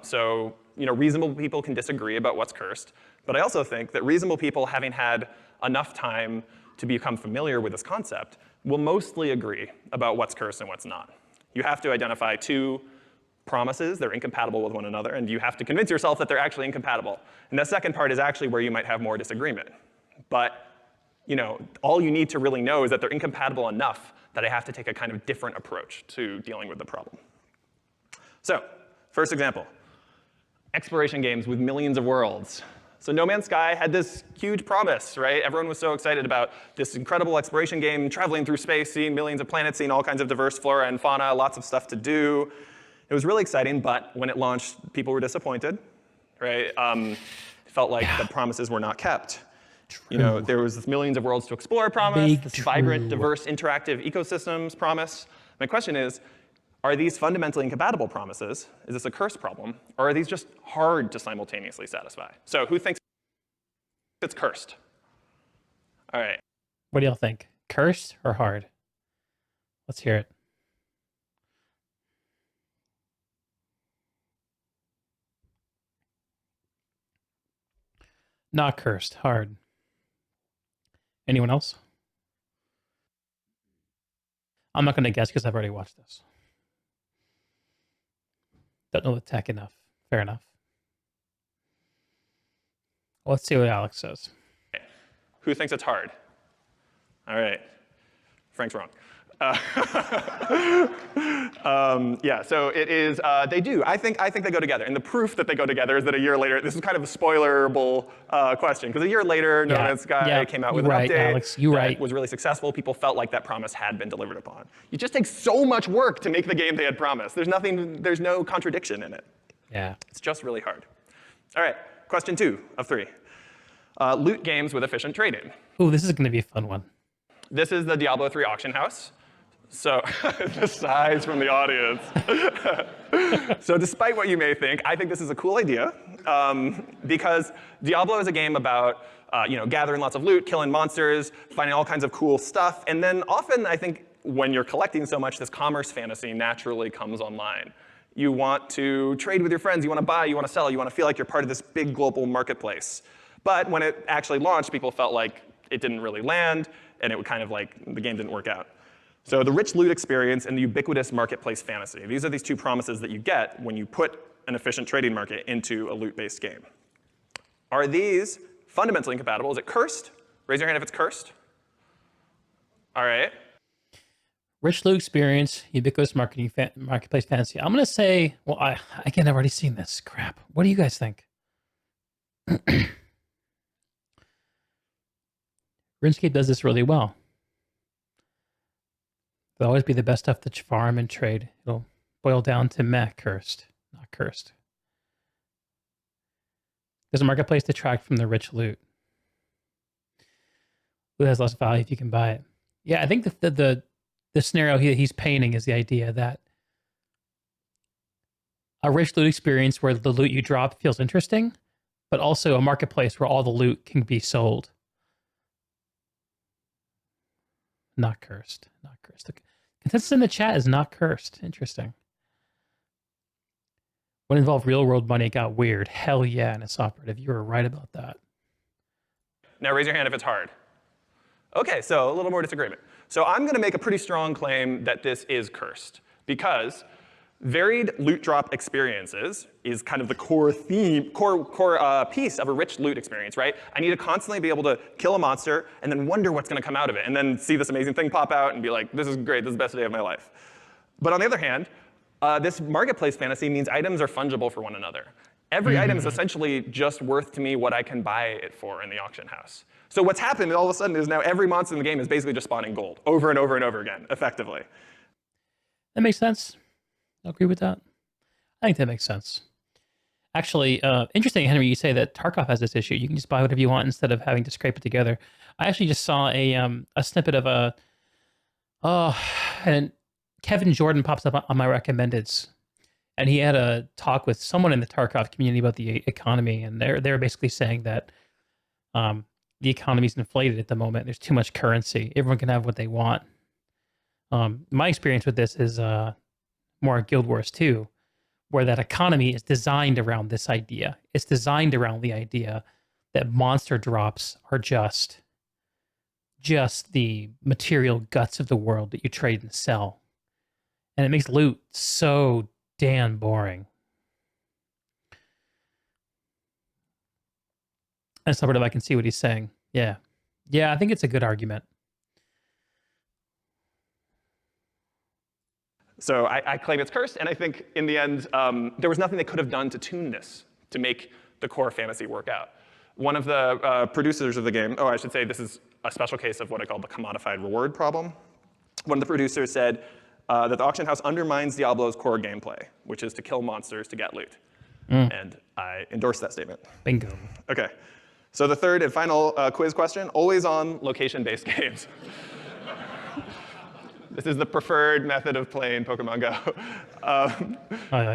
So reasonable people can disagree about what's cursed. But I also think that reasonable people, having had enough time to become familiar with this concept, will mostly agree about what's cursed and what's not. You have to identify 2 promises. They're incompatible with one another, and you have to convince yourself that they're actually incompatible. And the second part is actually where you might have more disagreement. But all you need to really know is that they're incompatible enough that I have to take a kind of different approach to dealing with the problem. So, first example, exploration games with millions of worlds. So No Man's Sky had this huge promise, right? Everyone was so excited about this incredible exploration game, traveling through space, seeing millions of planets, seeing all kinds of diverse flora and fauna, lots of stuff to do. It was really exciting, but when it launched, people were disappointed, right? It felt like the promises were not kept. There was this millions of worlds to explore promise, this vibrant, diverse, interactive ecosystems promise. My question is, are these fundamentally incompatible promises? Is this a curse problem? Or are these just hard to simultaneously satisfy? So who thinks it's cursed? All right. What do y'all think? Cursed or hard? Let's hear it. Not cursed, hard. Anyone else? I'm not going to guess because I've already watched this. Don't know the tech enough. Fair enough. Let's see what Alex says. Who thinks it's hard? All right. Frank's wrong. Yeah, so it is, they do. I think they go together. And the proof that they go together is that a year later, this is kind of a spoilerable question, because a year later, No Man's Sky came out with an update Alex, that was really successful. People felt like that promise had been delivered upon. It just takes so much work to make the game they had promised. There's no contradiction in it. Yeah. It's just really hard. All right, question 2 of 3. Loot games with efficient trading. Ooh, this is going to be a fun one. This is the Diablo 3 auction house. So the sighs from the audience. So despite what you may think, I think this is a cool idea because Diablo is a game about gathering lots of loot, killing monsters, finding all kinds of cool stuff, and then often I think when you're collecting so much, this commerce fantasy naturally comes online. You want to trade with your friends, you want to buy, you want to sell, you want to feel like you're part of this big global marketplace. But when it actually launched, people felt like it didn't really land, and it would kind of like the game didn't work out. So the rich loot experience and the ubiquitous marketplace fantasy. These are these two promises that you get when you put an efficient trading market into a loot-based game. Are these fundamentally incompatible? Is it cursed? Raise your hand if it's cursed. All right. Rich loot experience, ubiquitous marketplace fantasy. I'm going to say, well, again, I've already seen this. Crap. What do you guys think? RuneScape does this really well. There'll always be the best stuff to farm and trade. It'll boil down to meh, cursed, not cursed. There's a marketplace to track from the rich loot. Loot has less value if you can buy it. Yeah, I think the scenario he's painting is the idea that a rich loot experience where the loot you drop feels interesting, but also a marketplace where all the loot can be sold. Not cursed. Not cursed. The consensus in the chat is not cursed. Interesting. When involved real world money, it got weird. Hell yeah, in a operative. You were right about that. Now raise your hand if it's hard. Okay, so a little more disagreement. So I'm going to make a pretty strong claim that this is cursed because varied loot drop experiences is kind of the core piece of a rich loot experience, right? I need to constantly be able to kill a monster and then wonder what's going to come out of it, and then see this amazing thing pop out and be like, this is great, this is the best day of my life. But on the other hand, this marketplace fantasy means items are fungible for one another. Every item is essentially just worth to me what I can buy it for in the auction house. So what's happened all of a sudden is now every monster in the game is basically just spawning gold over and over and over again, effectively. That makes sense. I agree with that. I think that makes sense. Actually, interesting, Henry, you say that Tarkov has this issue. You can just buy whatever you want instead of having to scrape it together. I actually just saw a snippet of and Kevin Jordan pops up on my recommendeds, and he had a talk with someone in the Tarkov community about the economy, and they're basically saying that the economy's inflated at the moment. There's too much currency. Everyone can have what they want. My experience with this is more Guild Wars 2, where that economy is designed around this idea. It's designed around the idea that monster drops are just the material guts of the world that you trade and sell. And it makes loot so damn boring. As sort of, I can see what he's saying. Yeah. Yeah, I think it's a good argument. So I claim it's cursed, and I think in the end, there was nothing they could have done to tune this, to make the core fantasy work out. One of the producers of the game, I should say this is a special case of what I call the commodified reward problem. One of the producers said that the auction house undermines Diablo's core gameplay, which is to kill monsters to get loot. And I endorse that statement. Bingo. Okay. So the third and final quiz question, always on location-based games. This is the preferred method of playing Pokemon Go.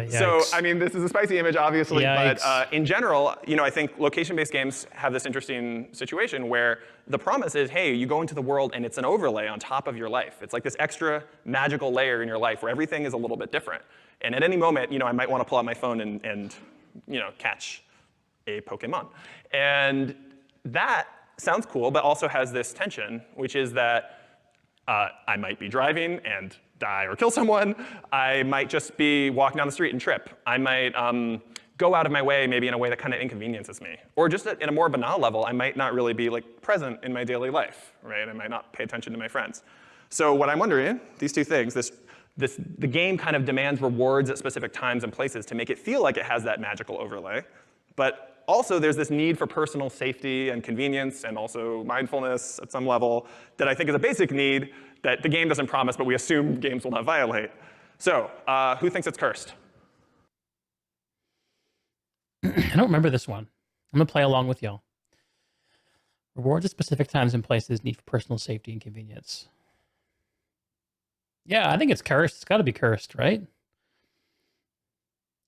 So, I mean, this is a spicy image, obviously, but in general, I think location-based games have this interesting situation where the promise is, hey, you go into the world and it's an overlay on top of your life. It's like this extra magical layer in your life where everything is a little bit different. And at any moment, I might want to pull out my phone and catch a Pokemon. And that sounds cool, but also has this tension, which is that I might be driving and die or kill someone. I might just be walking down the street and trip. I might go out of my way, maybe in a way that kind of inconveniences me. Or just in a more banal level, I might not really be present in my daily life, right? I might not pay attention to my friends. So what I'm wondering, these two things, the game kind of demands rewards at specific times and places to make it feel like it has that magical overlay. But also there's this need for personal safety and convenience and also mindfulness at some level that I think is a basic need that the game doesn't promise, but we assume games will not violate. So who thinks it's cursed? I don't remember this one. I'm going to play along with y'all. Rewards at specific times and places, need for personal safety and convenience. Yeah, I think it's cursed. It's got to be cursed, right?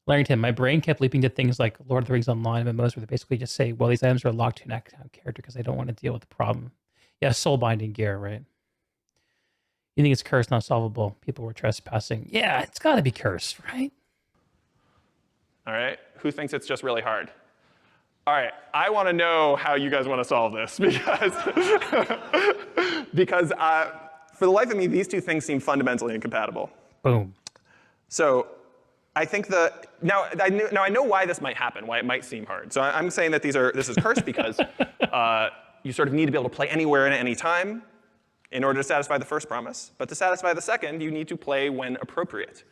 Larrington, my brain kept leaping to things like Lord of the Rings Online MMOs where they basically just say, well, these items are locked to an account character because they don't want to deal with the problem. Yeah, soul binding gear, right? You think it's cursed, not solvable? People were trespassing. Yeah, it's got to be cursed, right? All right, who thinks it's just really hard? All right, I want to know how you guys want to solve this because for the life of me, these two things seem fundamentally incompatible. Boom. So I think now I know why this might happen, why it might seem hard. So I'm saying that this is cursed because you sort of need to be able to play anywhere and at any time in order to satisfy the first promise. But to satisfy the second, you need to play when appropriate.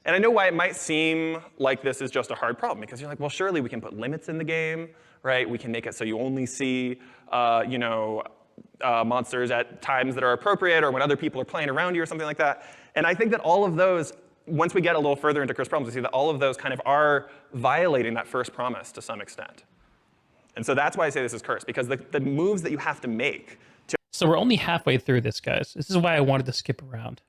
And I know why it might seem like this is just a hard problem, because you're like, well, surely we can put limits in the game, right? We can make it so you only see, monsters at times that are appropriate or when other people are playing around you or something like that. And I think that all of those, once we get a little further into cursed problems, we see that all of those kind of are violating that first promise to some extent. And so that's why I say this is cursed, because the moves that you have to make to... So we're only halfway through this, guys. This is why I wanted to skip around.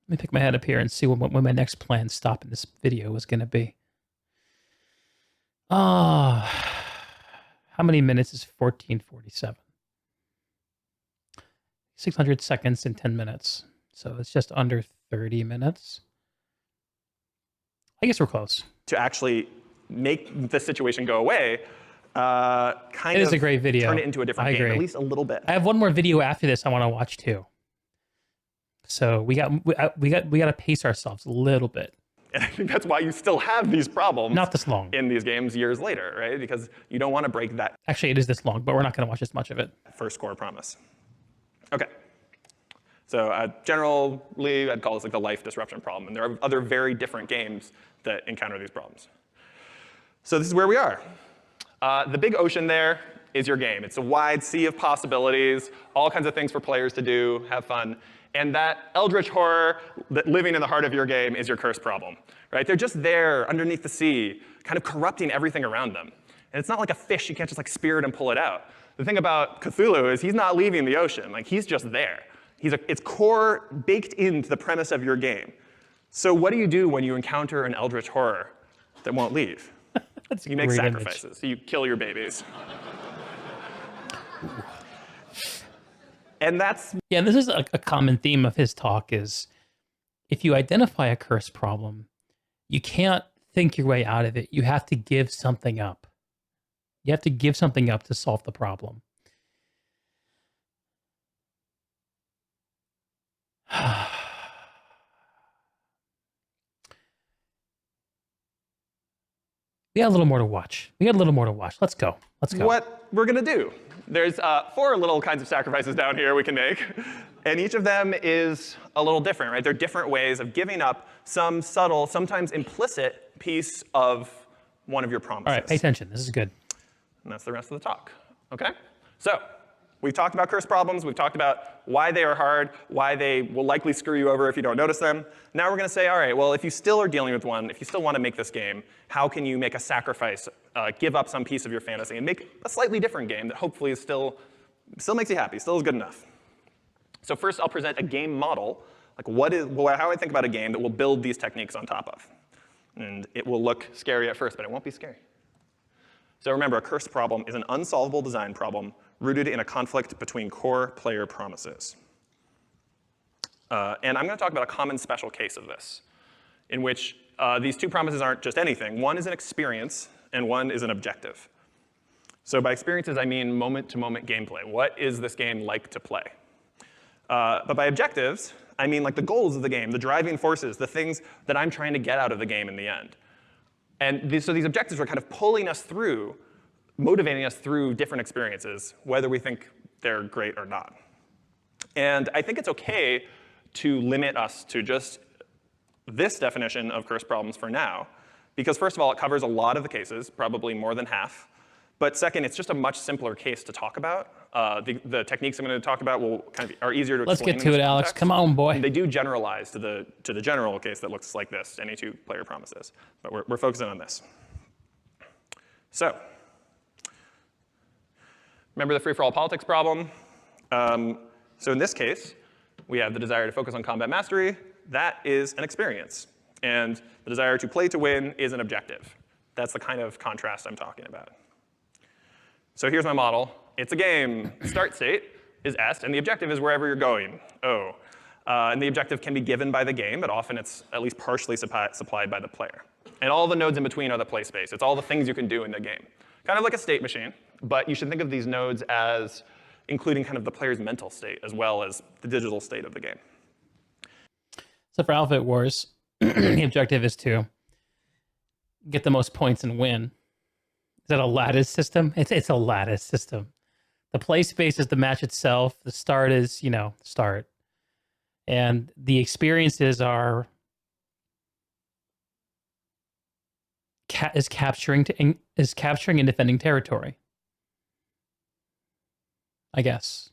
Let me pick my head up here and see when my next planned stop in this video was going to be. How many minutes is 1447? 600 seconds in 10 minutes. So it's just under 30 minutes. I guess we're close. To actually make the situation go away, it is a great video. Turn it into a different game, at least a little bit. I have one more video after this I want to watch too. So we got to pace ourselves a little bit. And I think that's why you still have these problems. Not this long. In these games years later, right? Because you don't want to break that. Actually, it is this long, but we're not going to watch as much of it. First core promise. Okay. So generally, I'd call this like the life disruption problem. And there are other very different games that encounter these problems. So this is where we are. The big ocean there is your game. It's a wide sea of possibilities, all kinds of things for players to do, have fun. And that eldritch horror that living in the heart of your game is your curse problem, right? They're just there underneath the sea, kind of corrupting everything around them. And it's not like a fish, you can't just like spear it and pull it out. The thing about Cthulhu is he's not leaving the ocean, like he's just there. It's core baked into the premise of your game. So what do you do when you encounter an eldritch horror that won't leave? You make sacrifices, so you kill your babies. And that's... Yeah, and this is a common theme of his talk is if you identify a curse problem, you can't think your way out of it. You have to give something up. You have to give something up to solve the problem. We got a little more to watch. Let's go. What we're going to do. There's 4 little kinds of sacrifices down here we can make. And each of them is a little different, right? They're different ways of giving up some subtle, sometimes implicit piece of one of your promises. All right, pay attention. This is good. And that's the rest of the talk. Okay? So we've talked about curse problems. We've talked about why they are hard, why they will likely screw you over if you don't notice them. Now we're going to say, all right, well, if you still are dealing with one, if you still want to make this game, how can you make a sacrifice, give up some piece of your fantasy, and make a slightly different game that hopefully is still makes you happy, still is good enough? So first, I'll present a game model, like how I think about a game that will build these techniques on top of. And it will look scary at first, but it won't be scary. So remember, a curse problem is an unsolvable design problem rooted in a conflict between core player promises. And I'm going to talk about a common special case of this, in which these two promises aren't just anything. One is an experience, and one is an objective. So by experiences, I mean moment-to-moment gameplay. What is this game like to play? But by objectives, I mean like the goals of the game, the driving forces, the things that I'm trying to get out of the game in the end. And so these objectives are kind of pulling us through, motivating us through different experiences, whether we think they're great or not. And I think it's okay to limit us to just this definition of curse problems for now, because first of all, it covers a lot of the cases, probably more than half. But second, it's just a much simpler case to talk about. The techniques I'm going to talk about are easier to Let's explain. get to it, Alex. Come on, boy. And they do generalize to the general case that looks like this, any two player promises. But we're focusing on this. So, remember the free-for-all politics problem? So in this case, we have the desire to focus on combat mastery. That is an experience. And the desire to play to win is an objective. That's the kind of contrast I'm talking about. So here's my model. It's a game. Start state is S, and the objective is wherever you're going, O. And the objective can be given by the game, but often it's at least partially supplied by the player. And all the nodes in between are the play space. It's all the things you can do in the game. Kind of like a state machine, but you should think of these nodes as including kind of the player's mental state as well as the digital state of the game. So for Outfit Wars, the objective is to get the most points and win. Is that a lattice system? It's a lattice system. The play space is the match itself. The start is, start. And the experiences are capturing and defending territory, I guess.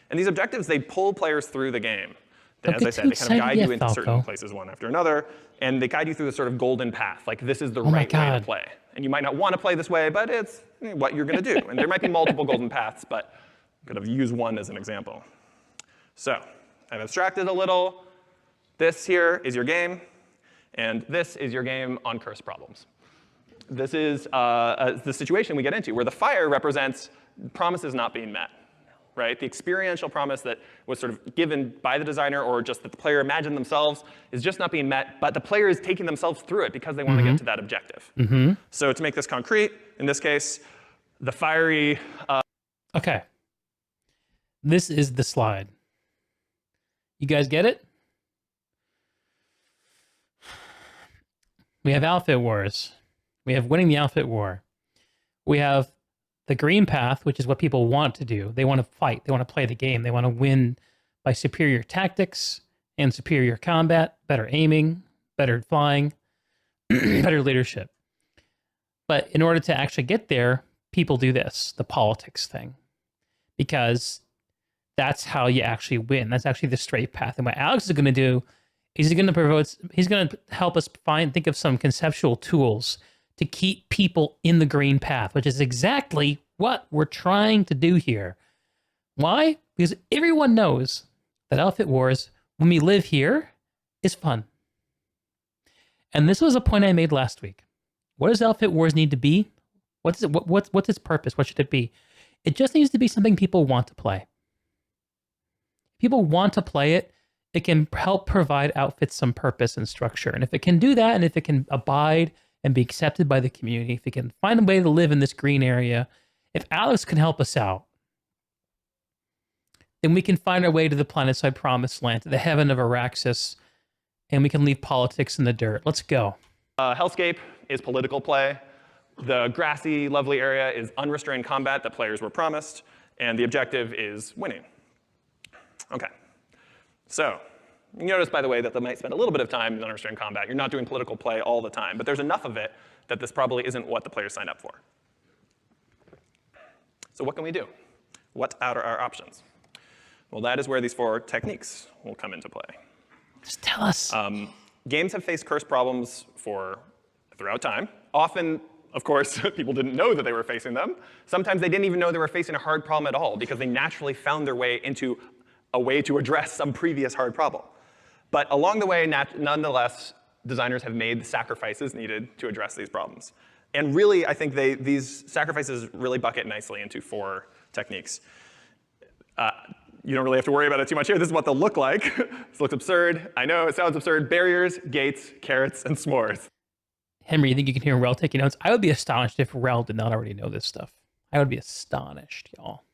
And these objectives, they pull players through the game. Don't As I get said, too they kind of guide excited you yet, into certain Falco. places one after another, and they guide you through the sort of golden path. Like, this is the Oh my right way to God. play. And you might not want to play this way, but it's what you're going to do. And there might be multiple golden paths, but I'm going to use one as an example. So I've abstracted a little. This here is your game, and this is your game on curse problems. This is the situation we get into, where the fire represents promises not being met. Right? The experiential promise that was sort of given by the designer or just that the player imagined themselves is just not being met, but the player is taking themselves through it because they want to get to that objective. So to make this concrete, in this case, the fiery... Okay. This is the slide. You guys get it? We have Outfit Wars. We have winning the Outfit War. We have the green path, which is what people want to do. They want to fight. They want to play the game. They want to win by superior tactics and superior combat, better aiming, better flying, better leadership. But in order to actually get there, people do this, the politics thing, because that's how you actually win. That's actually the straight path. And what Alex is going to do is he's going to help us think of some conceptual tools to keep people in the green path, which is exactly what we're trying to do here. Why? Because everyone knows that Outfit Wars, when we live here, is fun. And this was a point I made last week. What does Outfit Wars need to be? What's its purpose? What should it be? It just needs to be something people want to play. People want to play it. It can help provide outfits some purpose and structure. And if it can do that, and if it can abide and be accepted by the community, if it can find a way to live in this green area, if Alex can help us out, then we can find our way to the Planetside Promised Land, to the heaven of Araxis, and we can leave politics in the dirt. Let's go. Hellscape is political play. The grassy, lovely area is unrestrained combat that players were promised, and the objective is winning. Okay. So you notice, by the way, that they might spend a little bit of time in unrestrained combat. You're not doing political play all the time, but there's enough of it that this probably isn't what the players signed up for. So what can we do? What are our options? Well, that is where these 4 techniques will come into play. Just tell us. Games have faced curse problems throughout time. Often, of course, people didn't know that they were facing them. Sometimes they didn't even know they were facing a hard problem at all because they naturally found their way into a way to address some previous hard problem. But along the way, nonetheless, designers have made the sacrifices needed to address these problems. And really, I think these sacrifices really bucket nicely into 4 techniques. You don't really have to worry about it too much here. This is what they'll look like. This looks absurd. I know, it sounds absurd. Barriers, gates, carrots, and s'mores. Henry, you think you can hear Rel taking notes? I would be astonished if Rel did not already know this stuff. I would be astonished, y'all.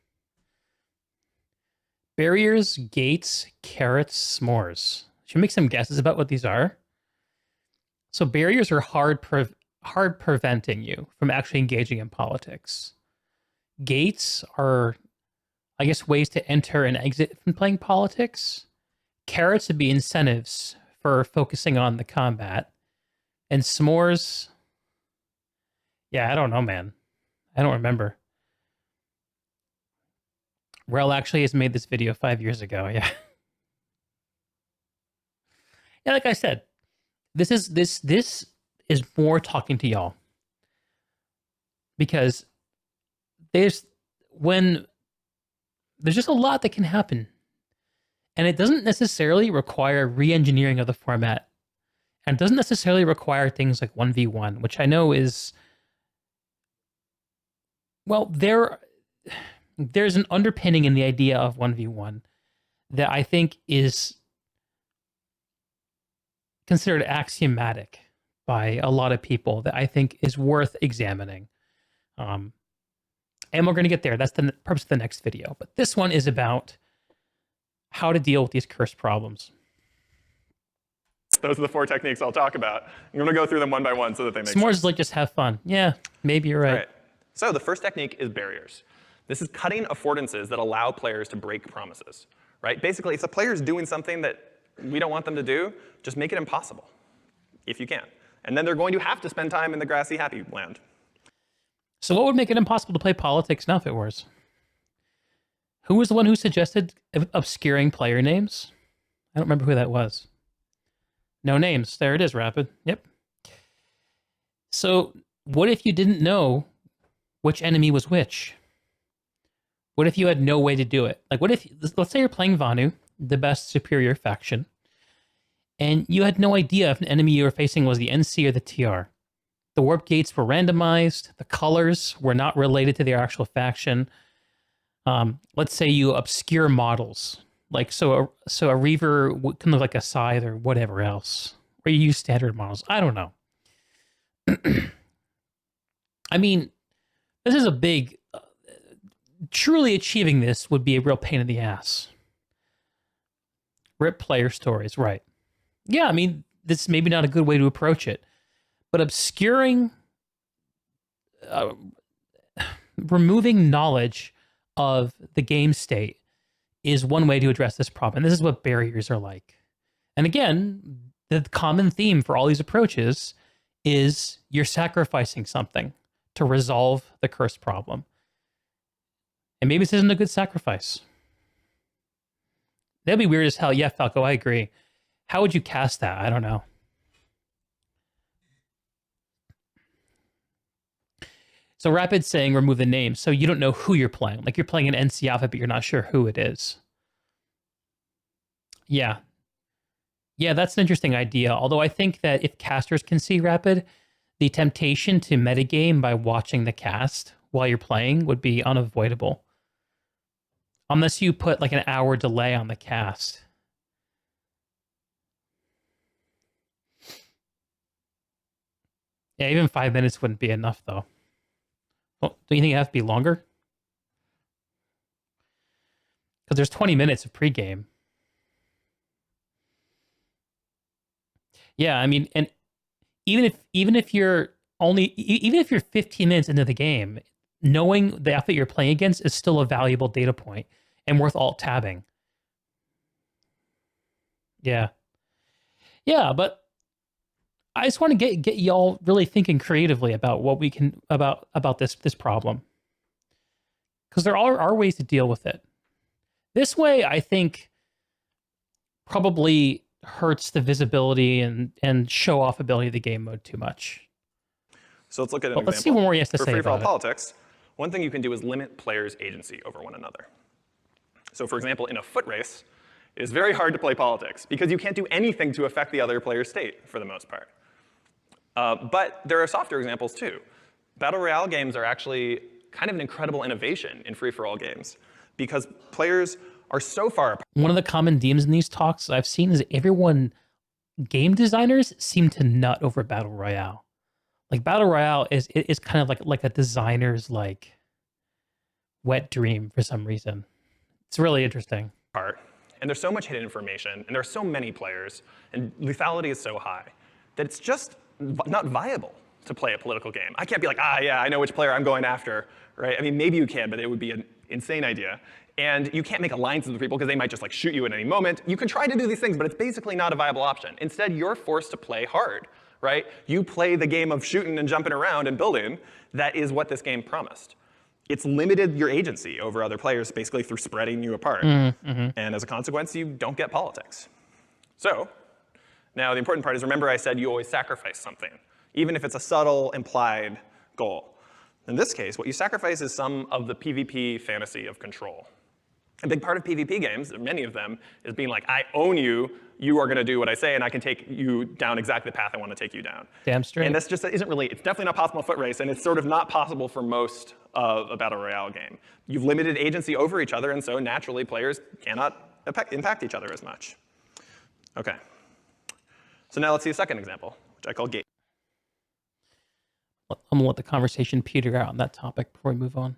Barriers, gates, carrots, s'mores. Should we make some guesses about what these are? So barriers are hard preventing you from actually engaging in politics. gates are, I guess, ways to enter and exit from playing politics. Carrots would be incentives for focusing on the combat. And s'mores, yeah, I don't know, man. I don't remember. Rel actually has made this video 5 years ago, yeah. Yeah, like I said, this is more talking to y'all. Because there's just a lot that can happen. And it doesn't necessarily require re-engineering of the format. And it doesn't necessarily require things like 1v1, which I know is, well, there's an underpinning in the idea of 1v1 that I think is considered axiomatic by a lot of people that I think is worth examining. And we're going to get there. That's the purpose of the next video. But this one is about how to deal with these curse problems. Those are the 4 techniques I'll talk about. I'm going to go through them one by one so that they make S'mores sense. is like just have fun. Yeah, maybe you're right. All right. So the first technique is barriers. This is cutting affordances that allow players to break promises. Right? Basically, if the player's doing something that we don't want them to do, just make it impossible, if you can. And then they're going to have to spend time in the grassy happy land. So what would make it impossible to play politics now if it was? Who was the one who suggested obscuring player names? I don't remember who that was. No names. There it is, Rapid. Yep. So what if you didn't know which enemy was which? What if you had no way to do it? Like, what if, let's say you're playing Vanu, the best superior faction, and you had no idea if an enemy you were facing was the NC or the TR. The warp gates were randomized. The colors were not related to their actual faction. Let's say you obscure models, like so a Reaver can look like a Scythe or whatever else, or you use standard models. I don't know. I mean, this is a big. Truly achieving this would be a real pain in the ass. Rip player stories, right? Yeah, I mean, this is maybe not a good way to approach it, but obscuring, removing knowledge of the game state is one way to address this problem. And this is what barriers are like. And again, the common theme for all these approaches is you're sacrificing something to resolve the curse problem. And maybe this isn't a good sacrifice. That'd be weird as hell. Yeah, Falco, I agree. How would you cast that? I don't know. So Rapid's saying remove the name, so you don't know who you're playing. Like you're playing an NC Alpha, but you're not sure who it is. Yeah. Yeah, that's an interesting idea. Although I think that if casters can see Rapid, the temptation to metagame by watching the cast while you're playing would be unavoidable. Unless you put like an hour delay on the cast. Yeah, even 5 minutes wouldn't be enough, though. Well, do you think it has to be longer? Because there's 20 minutes of pregame. Yeah, I mean, and even if you're 15 minutes into the game, knowing the outfit you're playing against is still a valuable data point and worth alt tabbing. Yeah. Yeah, but I just want to get y'all really thinking creatively about what we can about this problem. Because there are ways to deal with it. This way, I think, probably hurts the visibility and show off ability of the game mode too much. So let's look at an But example. let's see what more he has to For say free-for-all about it. politics, one thing you can do is limit players' agency over one another. So for example, in a foot race, it is very hard to play politics because you can't do anything to affect the other player's state for the most part. But there are softer examples too. Battle Royale games are actually kind of an incredible innovation in free-for-all games because players are so far apart. One of the common themes in these talks I've seen is game designers seem to nut over Battle Royale. Like Battle Royale is kind of like a designer's like wet dream for some reason. It's really interesting. And there's so much hidden information, and there are so many players, and lethality is so high that it's just not viable to play a political game. I can't be like, yeah, I know which player I'm going after, right? I mean, maybe you can, but it would be an insane idea. And you can't make alliances with people because they might just like shoot you at any moment. You can try to do these things, but it's basically not a viable option. Instead, you're forced to play hard, right? You play the game of shooting and jumping around and building. That is what this game promised. It's limited your agency over other players basically through spreading you apart. And as a consequence, you don't get politics. So now the important part is, remember I said you always sacrifice something, even if it's a subtle implied goal. In this case, what you sacrifice is some of the PvP fantasy of control. A big part of PvP games, many of them, is being like, I own you, you are going to do what I say, and I can take you down exactly the path I want to take you down. Damn straight. And this just isn't really, it's definitely not possible in Foot Race, and it's sort of not possible for most of a Battle Royale game. You've limited agency over each other, and so naturally players cannot impact each other as much. Okay. So now let's see a second example, which I call gate. I'm going to let the conversation peter out on that topic before we move on.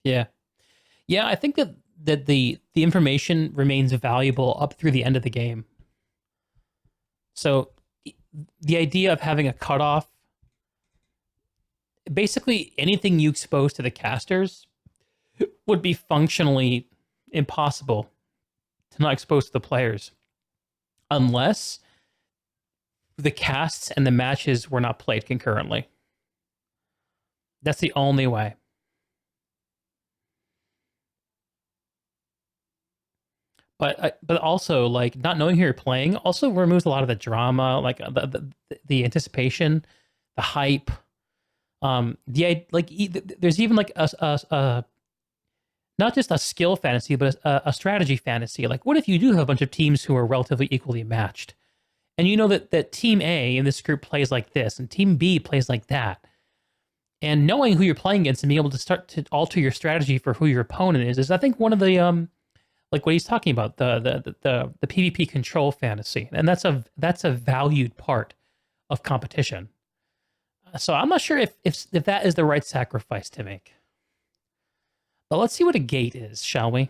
Yeah. Yeah, I think that the information remains valuable up through the end of the game. So the idea of having a cutoff, basically anything you expose to the casters would be functionally impossible to not expose to the players unless the casts and the matches were not played concurrently. That's the only way. But also, like, not knowing who you're playing also removes a lot of the drama, like the anticipation, the hype. There's even like a not just a skill fantasy, but a strategy fantasy. Like, what if you do have a bunch of teams who are relatively equally matched, and you know that Team A in this group plays like this, and Team B plays like that, and knowing who you're playing against and being able to start to alter your strategy for who your opponent is I think one of the like what he's talking about, the PvP control fantasy, and that's a valued part of competition. So I'm not sure if that is the right sacrifice to make. But let's see what a gate is, shall we?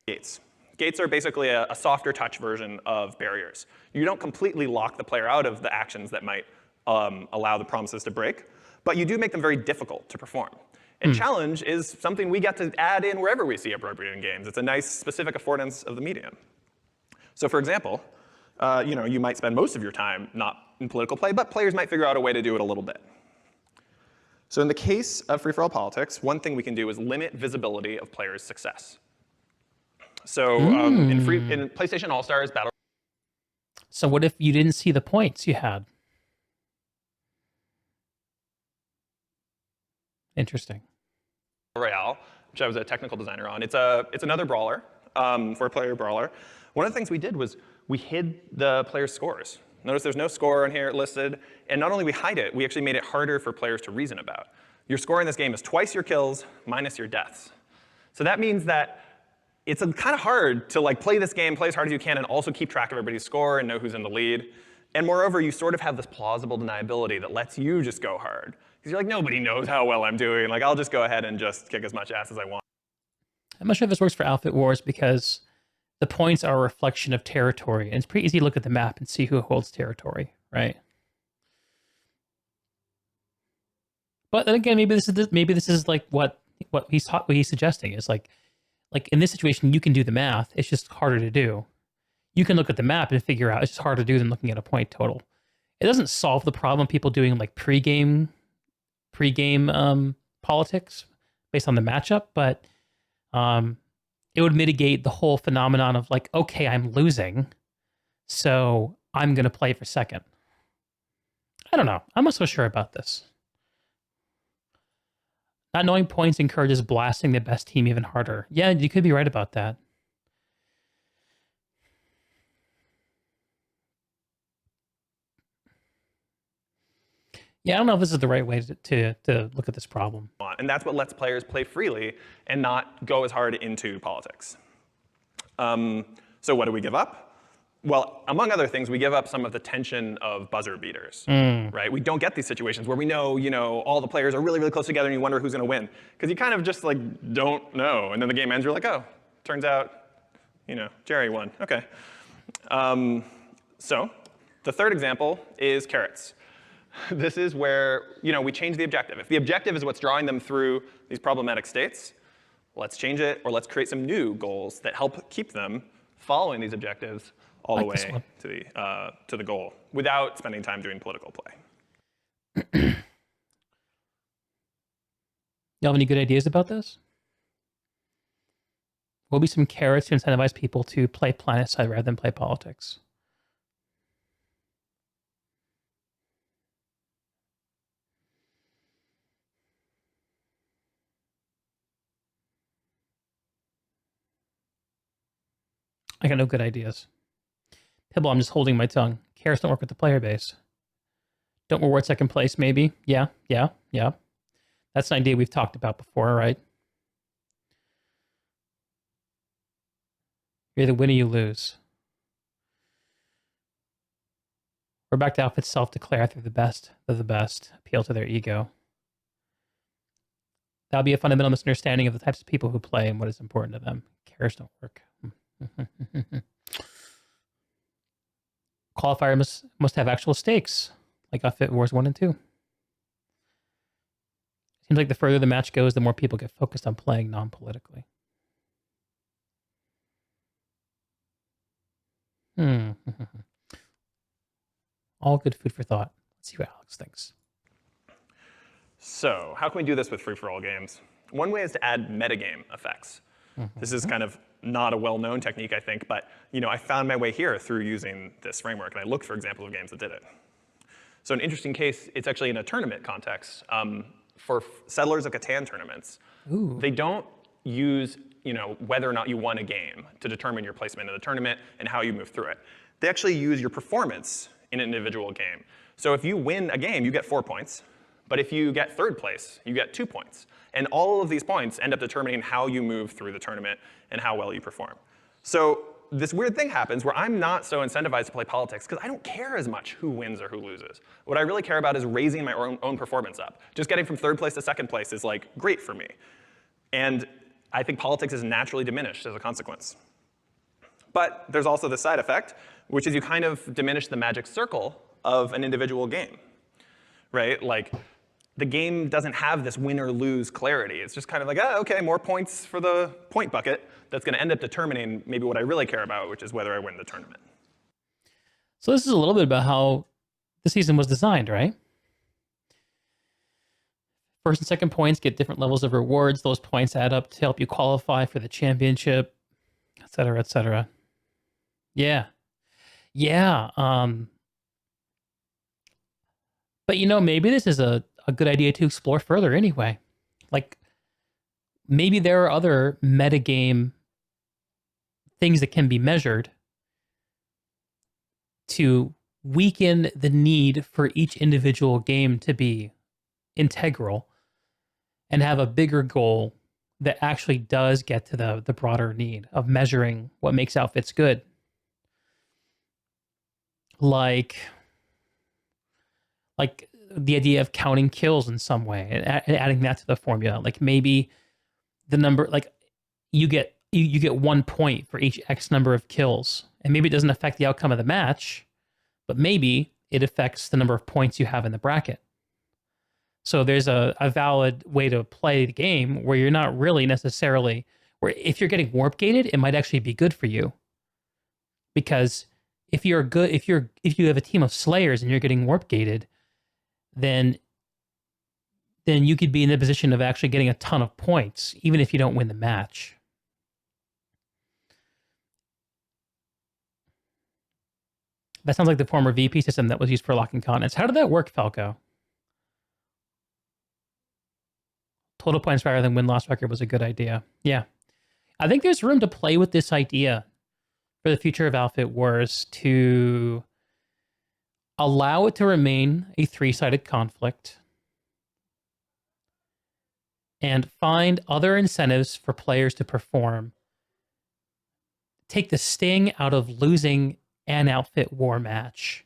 Gates. Gates are basically a softer touch version of barriers. You don't completely lock the player out of the actions that might allow the promises to break, but you do make them very difficult to perform. And challenge is something we get to add in wherever we see appropriate in games. It's a nice specific affordance of the medium. So for example, you might spend most of your time not in political play, but players might figure out a way to do it a little bit. So in the case of free-for-all politics, one thing we can do is limit visibility of players' success. So in PlayStation All-Stars Battle. So what if you didn't see the points you had? Interesting. Royale, which I was a technical designer on. It's another brawler, four-player brawler. One of the things we did was we hid the players' scores. Notice there's no score on here listed, and not only we hide it, we actually made it harder for players to reason about. Your score in this game is twice your kills minus your deaths. So that means that it's kind of hard to like play this game, play as hard as you can, and also keep track of everybody's score and know who's in the lead. And moreover, you sort of have this plausible deniability that lets you just go hard. Because you're like, nobody knows how well I'm doing. Like, I'll just go ahead and just kick as much ass as I want. I'm not sure if this works for Outfit Wars because the points are a reflection of territory. And it's pretty easy to look at the map and see who holds territory, right? But then again, maybe this is like what he's suggesting is like in this situation, you can do the math. It's just harder to do. You can look at the map and figure out it's just harder to do than looking at a point total. It doesn't solve the problem of people doing like pre-game politics based on the matchup, but it would mitigate the whole phenomenon of like, okay, I'm losing, so I'm going to play for second. I don't know. I'm not so sure about this. Not knowing points encourages blasting the best team even harder. Yeah, you could be right about that. Yeah, I don't know if this is the right way to look at this problem. And that's what lets players play freely and not go as hard into politics. So what do we give up? well, among other things, we give up some of the tension of buzzer beaters, right? We don't get these situations where we know, all the players are really, really close together and you wonder who's going to win. Because you kind of just like don't know. And then the game ends, you're like, oh, turns out, Jerry won. Okay. So the third example is carrots. This is where, we change the objective. If the objective is what's drawing them through these problematic states, let's change it, or let's create some new goals that help keep them following these objectives all the way to the goal without spending time doing political play. Y'all have any good ideas about this? Will be some carrots to incentivize people to play Planetside rather than play politics. I got no good ideas. Pibble, I'm just holding my tongue. Carrots don't work with the player base. Don't reward second place, maybe. Yeah. That's an idea we've talked about before, right? You either win or you lose. We're back to outfits self-declare they're the best. Appeal to their ego. That'll be a fundamental misunderstanding of the types of people who play and what is important to them. Carrots don't work. Qualifier must have actual stakes, like Outfit Wars 1 and 2. Seems like the further the match goes, the more people get focused on playing non-politically. All good food for thought. Let's see what Alex thinks. So how can we do this with free-for-all games? One way is to add metagame effects. This is kind of not a well-known technique, I think, but I found my way here through using this framework, and I looked for examples of games that did it. So an interesting case, it's actually in a tournament context. For Settlers of Catan tournaments, they don't use whether or not you won a game to determine your placement in the tournament and how you move through it. They actually use your performance in an individual game. So if you win a game, you get 4 points. But if you get third place, you get 2 points. And all of these points end up determining how you move through the tournament and how well you perform. So this weird thing happens where I'm not so incentivized to play politics because I don't care as much who wins or who loses. What I really care about is raising my own performance up. Just getting from third place to second place is great for me. And I think politics is naturally diminished as a consequence. But there's also the side effect, which is you kind of diminish the magic circle of an individual game, right? The game doesn't have this win or lose clarity. It's just kind of okay, more points for the point bucket. That's going to end up determining maybe what I really care about, which is whether I win the tournament. So this is a little bit about how the season was designed, right? First and second points get different levels of rewards. Those points add up to help you qualify for the championship, et cetera, et cetera. Yeah. But maybe this is a good idea to explore further anyway. Maybe there are other metagame things that can be measured to weaken the need for each individual game to be integral and have a bigger goal that actually does get to the broader need of measuring what makes outfits good. Like the idea of counting kills in some way and adding that to the formula. Maybe the number, you get 1 point for each X number of kills, and maybe it doesn't affect the outcome of the match, but maybe it affects the number of points you have in the bracket. So there's a valid way to play the game where you're not really necessarily, where if you're getting warp gated, it might actually be good for you. Because if you have a team of Slayers and you're getting warp gated, then you could be in the position of actually getting a ton of points, even if you don't win the match. That sounds like the former VP system that was used for locking continents. How did that work, Falco? Total points rather than win-loss record was a good idea. Yeah. I think there's room to play with this idea for the future of Outfit Wars to allow it to remain a three-sided conflict and find other incentives for players to perform. Take the sting out of losing an outfit war match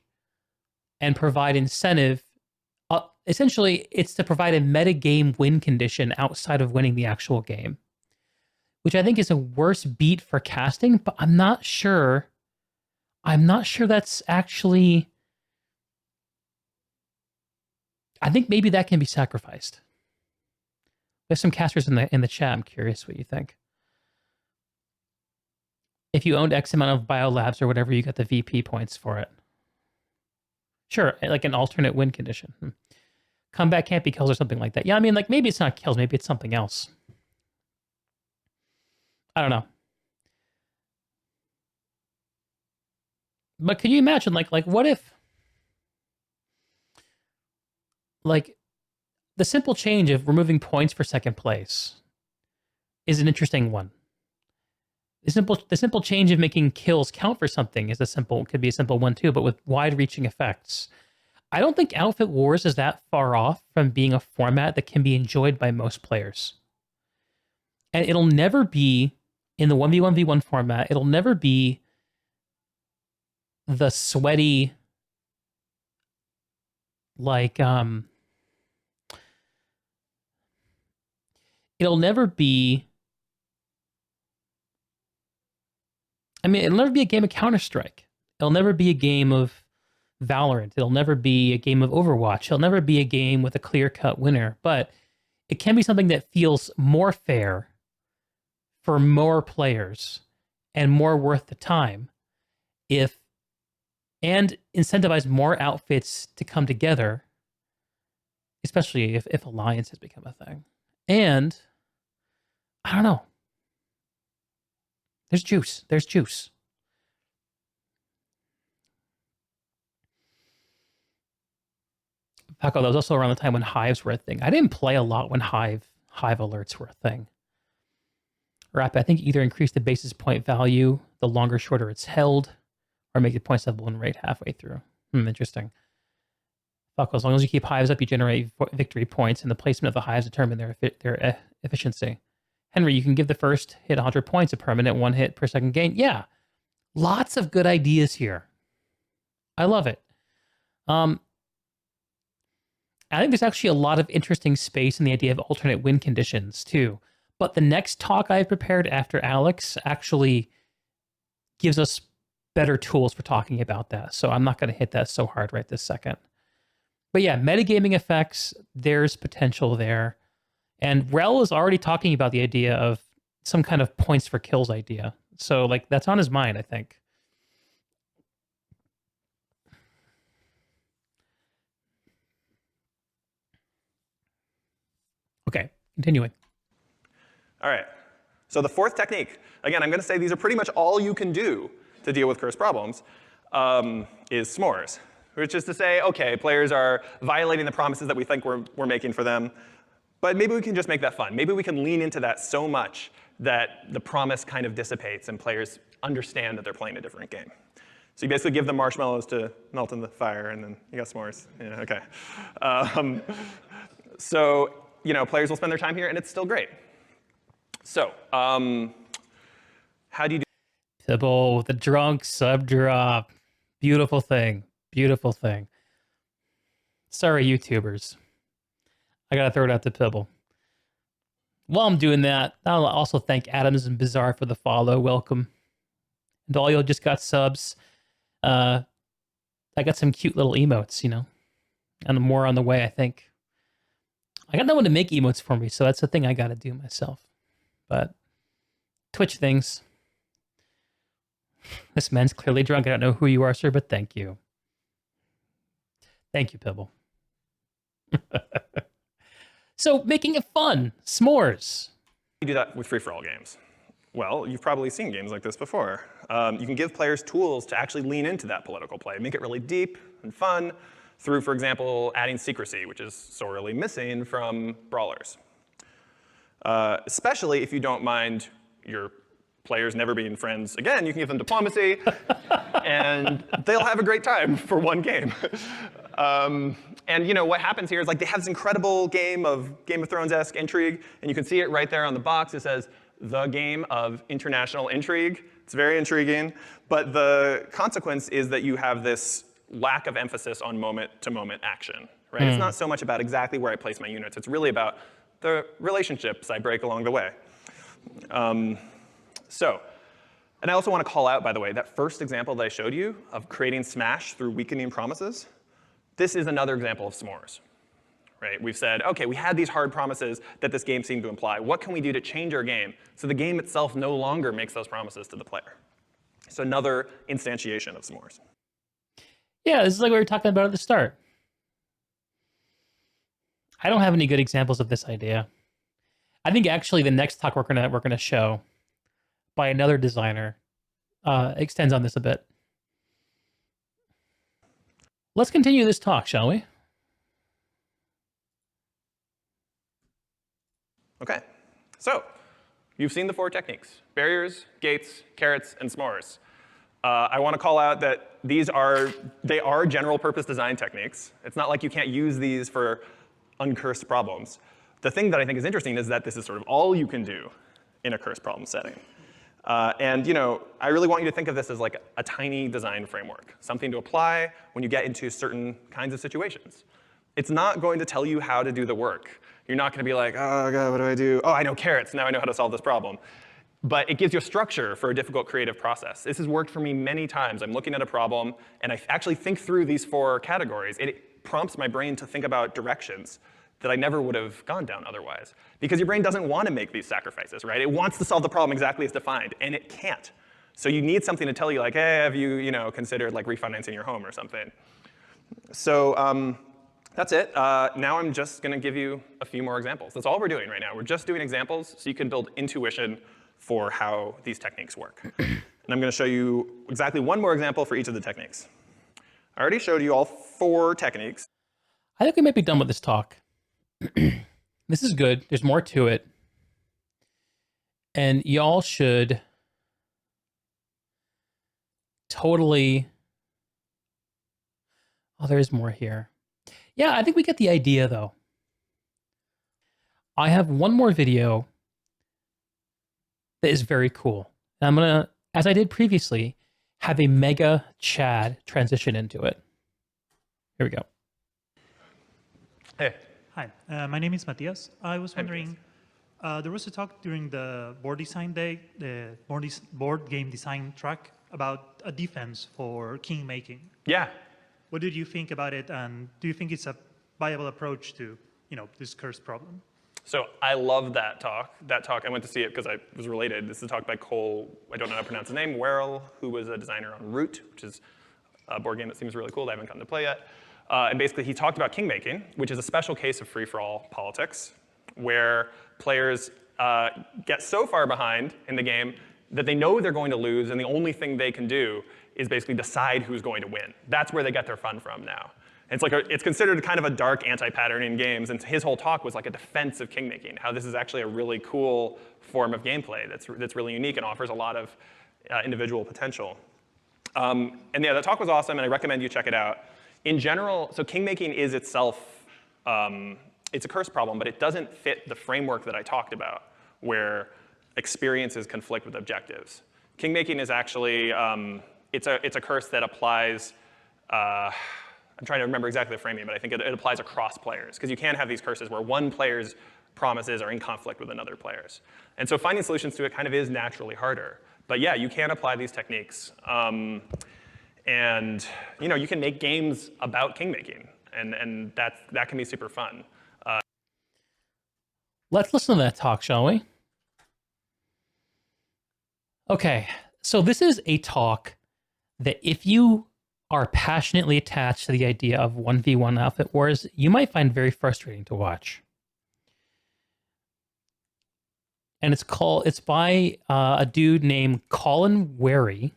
and provide incentive. Essentially, it's to provide a meta game win condition outside of winning the actual game, which I think is a worse beat for casting, but I'm not sure that's actually. I think maybe that can be sacrificed. There's some casters in the chat. I'm curious what you think. If you owned X amount of biolabs or whatever, you got the VP points for it. Sure, like an alternate win condition. Comeback can't be kills or something like that. Yeah, I mean, like maybe it's not kills, maybe it's something else. I don't know. But could you imagine, like what if, like, the simple change of removing points for second place is an interesting one. The simple change of making kills count for something could be a simple one too, but with wide-reaching effects. I don't think Outfit Wars is that far off from being a format that can be enjoyed by most players. And it'll never be, in the 1v1v1 format, it'll never be the sweaty, like, it'll never be, I mean, it'll never be a game of Counter-Strike. It'll never be a game of Valorant. It'll never be a game of Overwatch. It'll never be a game with a clear-cut winner, but it can be something that feels more fair for more players and more worth the time and incentivize more outfits to come together, especially if Alliance has become a thing. And I don't know. There's juice. There's juice. Paco, that was also around the time when hives were a thing. I didn't play a lot when hive alerts were a thing. Rap, I think either increase the basis point value the longer, shorter it's held, or make the points level and rate halfway through. Interesting. Paco, as long as you keep hives up, you generate victory points, and the placement of the hives determine their efficiency. Henry, you can give the first hit 100 points, a permanent 1 hit per second gain. Yeah, lots of good ideas here. I love it. I think there's actually a lot of interesting space in the idea of alternate win conditions too. But the next talk I've prepared after Alex actually gives us better tools for talking about that. So I'm not going to hit that so hard right this second. But yeah, metagaming effects, there's potential there. And Rel is already talking about the idea of some kind of points for kills idea. So like that's on his mind, I think. Okay, continuing. All right. So the fourth technique, again, I'm going to say these are pretty much all you can do to deal with curse problems, is s'mores, which is to say, okay, players are violating the promises that we think we're making for them, but maybe we can just make that fun. Maybe we can lean into that so much that the promise kind of dissipates and players understand that they're playing a different game. So you basically give them marshmallows to melt in the fire, and then you got s'mores. Yeah, okay. So players will spend their time here, and it's still great. So, how do you do? Tibble with the drunk sub drop. Beautiful thing. Beautiful thing. Sorry, YouTubers. I gotta throw it out to Pibble. While I'm doing that, I'll also thank Adams and Bizarre for the follow. Welcome. And all y'all just got subs. I got some cute little emotes, and more on the way, I think. I got no one to make emotes for me, so that's the thing I gotta do myself. But Twitch things. This man's clearly drunk. I don't know who you are, sir, but thank you. Thank you, Pibble. So, making it fun. S'mores. You do that with free-for-all games. Well, you've probably seen games like this before. You can give players tools to actually lean into that political play, make it really deep and fun through, for example, adding secrecy, which is sorely missing from brawlers. Especially if you don't mind your players never being friends again, you can give them diplomacy, and they'll have a great time for one game. And what happens here is like they have this incredible game of Thrones-esque intrigue, and you can see it right there on the box. It says, the game of international intrigue. It's very intriguing, but the consequence is that you have this lack of emphasis on moment-to-moment action, right? It's not so much about exactly where I place my units. It's really about the relationships I break along the way. And I also want to call out, by the way, that first example that I showed you of creating smash through weakening promises, this is another example of s'mores, right? We've said, OK, we had these hard promises that this game seemed to imply. What can we do to change our game so the game itself no longer makes those promises to the player? So another instantiation of s'mores. Yeah, this is like what we were talking about at the start. I don't have any good examples of this idea. I think actually the next talk we're gonna show by another designer extends on this a bit. Let's continue this talk, shall we? OK, so you've seen the 4 techniques: barriers, gates, carrots, and s'mores. I want to call out that they are general purpose design techniques. It's not like you can't use these for uncursed problems. The thing that I think is interesting is that this is sort of all you can do in a cursed problem setting. And I really want you to think of this as like a tiny design framework, something to apply when you get into certain kinds of situations. It's not going to tell you how to do the work. You're not going to be like, oh, God, what do I do? Oh, I know carrots. Now I know how to solve this problem. But it gives you a structure for a difficult creative process. This has worked for me many times. I'm looking at a problem, and I actually think through these 4 categories. It prompts my brain to think about directions that I never would have gone down otherwise. Because your brain doesn't want to make these sacrifices, right? It wants to solve the problem exactly as defined, and it can't. So you need something to tell you, like, hey, have you, considered like refinancing your home or something? So that's it. Now I'm just going to give you a few more examples. That's all we're doing right now. We're just doing examples so you can build intuition for how these techniques work. And I'm going to show you exactly one more example for each of the techniques. I already showed you all 4 techniques. I think we might be done with this talk. This is good. There's more to it. And y'all should totally... Oh, there is more here. Yeah, I think we get the idea, though. I have one more video that is very cool. And I'm going to, as I did previously, have a mega Chad transition into it. Here we go. Hey. Hi, my name is Matthias. I was wondering, there was a talk during the board design day, the board game design track, about a defense for Kingmaking. Yeah. What did you think about it, and do you think it's a viable approach to, this cursed problem? So I love that talk. That talk, I went to see it because I was related. This is a talk by Cole, I don't know how to pronounce his name, Werrell, who was a designer on Root, which is a board game that seems really cool that I haven't gotten to play yet. And basically, he talked about Kingmaking, which is a special case of free-for-all politics, where players get so far behind in the game that they know they're going to lose, and the only thing they can do is basically decide who's going to win. That's where they get their fun from now. And it's considered kind of a dark anti-pattern in games, and his whole talk was like a defense of Kingmaking, how this is actually a really cool form of gameplay that's really unique and offers a lot of individual potential. And yeah, that talk was awesome, and I recommend you check it out. In general, so Kingmaking is itself, it's a curse problem, but it doesn't fit the framework that I talked about, where experiences conflict with objectives. Kingmaking is actually, it's a curse that applies, I'm trying to remember exactly the framing, but I think it applies across players, because you can have these curses where one player's promises are in conflict with another player's. And so finding solutions to it kind of is naturally harder. But yeah, you can apply these techniques. And you can make games about Kingmaking, and that can be super fun. Let's listen to that talk, shall we? Okay, so this is a talk that if you are passionately attached to the idea of 1v1 Outfit Wars, you might find very frustrating to watch. And it's by a dude named Colin Wary.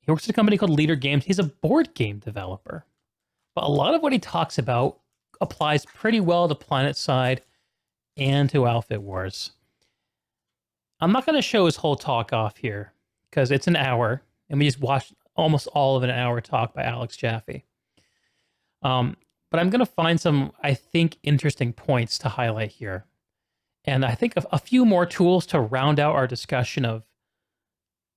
He works at a company called Leader Games. He's a board game developer. But a lot of what he talks about applies pretty well to Planetside and to Outfit Wars. I'm not going to show his whole talk off here because it's an hour, and we just watched almost all of an hour talk by Alex Jaffe. But I'm going to find some, I think, interesting points to highlight here. And I think of a few more tools to round out our discussion of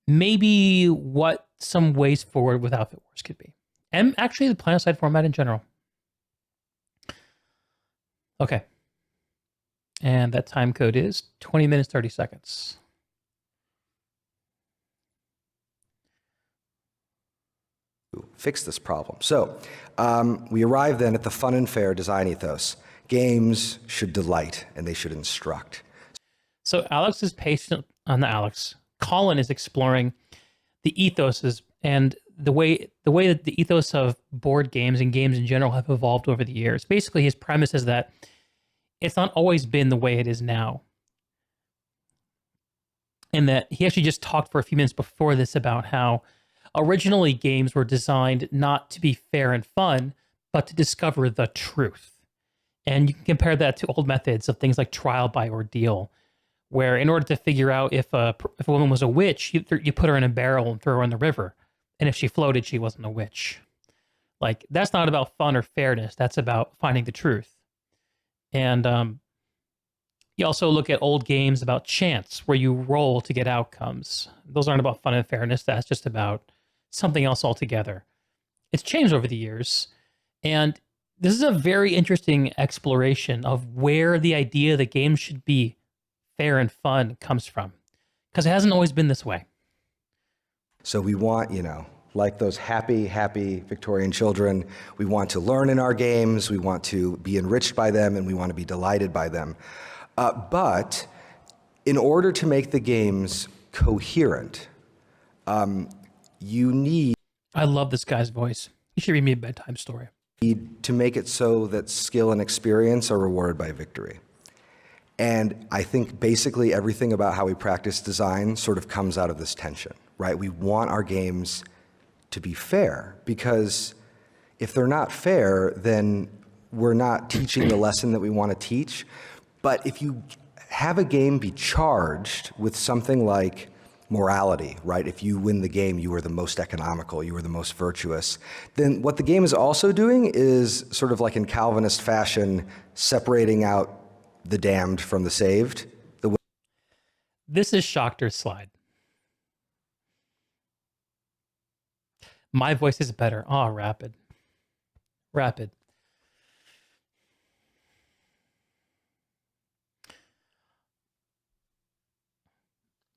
maybe what some ways forward with Outfit Wars could be. And actually the Planetside format in general. Okay. And that time code is 20 minutes, 30 seconds. Fix this problem. So we arrive then at the fun and fair design ethos. Games should delight and they should instruct. So Alex is patient on the Alex. Colin is exploring the ethoses and the way that the ethos of board games and games in general have evolved over the years. Basically, his premise is that it's not always been the way it is now. And that he actually just talked for a few minutes before this about how originally games were designed not to be fair and fun, but to discover the truth. And you can compare that to old methods of things like trial by ordeal, where in order to figure out if a woman was a witch, you put her in a barrel and throw her in the river. And if she floated, she wasn't a witch. Like, that's not about fun or fairness. That's about finding the truth. And you also look at old games about chance, where you roll to get outcomes. Those aren't about fun and fairness. That's just about something else altogether. It's changed over the years. And this is a very interesting exploration of where the idea that games should be fair and fun comes from, because it hasn't always been this way. So we want, like those happy Victorian children, we want to learn in our games, we want to be enriched by them, and we want to be delighted by them. But in order to make the games coherent, you need... I love this guy's voice. He should read me a bedtime story. To make it so that skill and experience are rewarded by victory. And I think basically everything about how we practice design sort of comes out of this tension, right? We want our games to be fair, because if they're not fair, then we're not teaching the lesson that we want to teach. But if you have a game be charged with something like morality, right? If you win the game, you are the most economical, you are the most virtuous. Then what the game is also doing is sort of like in Calvinist fashion, separating out the damned from the saved. This is Schachter's slide. My voice is better. Oh, rapid.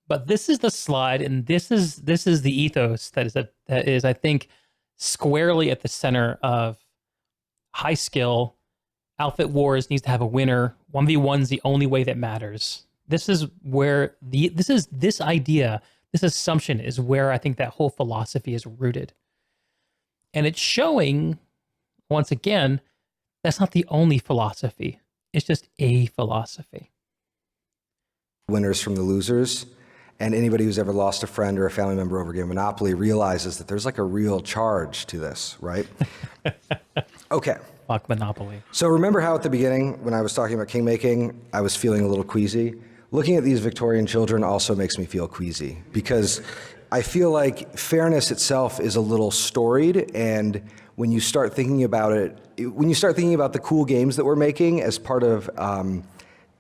But this is the slide, and this is the ethos that is I think squarely at the center of high skill. Outfit Wars needs to have a winner. 1v1's the only way that matters. This is where this idea, this assumption is where I think that whole philosophy is rooted. And it's showing, once again, that's not the only philosophy. It's just a philosophy. Winners from the losers. And anybody who's ever lost a friend or a family member over a game of Monopoly realizes that there's like a real charge to this, right? Okay. Fuck Monopoly. So remember how at the beginning, when I was talking about Kingmaking, I was feeling a little queasy? Looking at these Victorian children also makes me feel queasy, because I feel like fairness itself is a little storied, and when you start thinking about it, when you start thinking about the cool games that we're making as part of an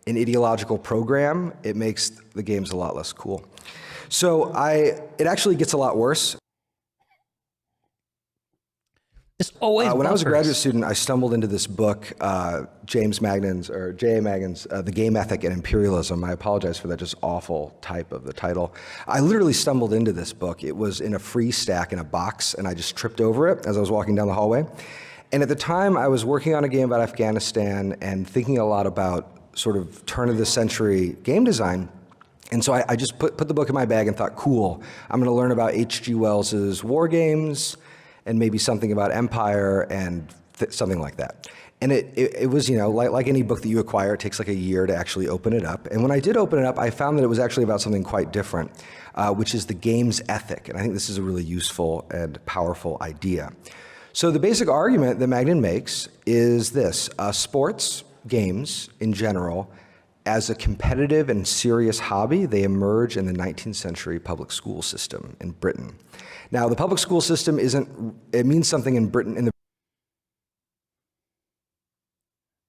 ideological program, it makes the games a lot less cool. So it actually gets a lot worse. It's always when I was a graduate student, I stumbled into this book, J.A. Magnan's, The Game Ethic and Imperialism. I apologize for that just awful type of the title. I literally stumbled into this book. It was in a free stack in a box, and I just tripped over it as I was walking down the hallway. And at the time, I was working on a game about Afghanistan and thinking a lot about sort of turn-of-the-century game design. And so I just put the book in my bag and thought, cool, I'm going to learn about H.G. Wells's war games, and maybe something about Empire and something like that. And it was, like any book that you acquire, it takes like a year to actually open it up. And when I did open it up, I found that it was actually about something quite different, which is the game's ethic. And I think this is a really useful and powerful idea. So the basic argument that Magnan makes is this: sports, games in general, as a competitive and serious hobby, they emerge in the 19th century public school system in Britain. Now, the public school system it means something in Britain in the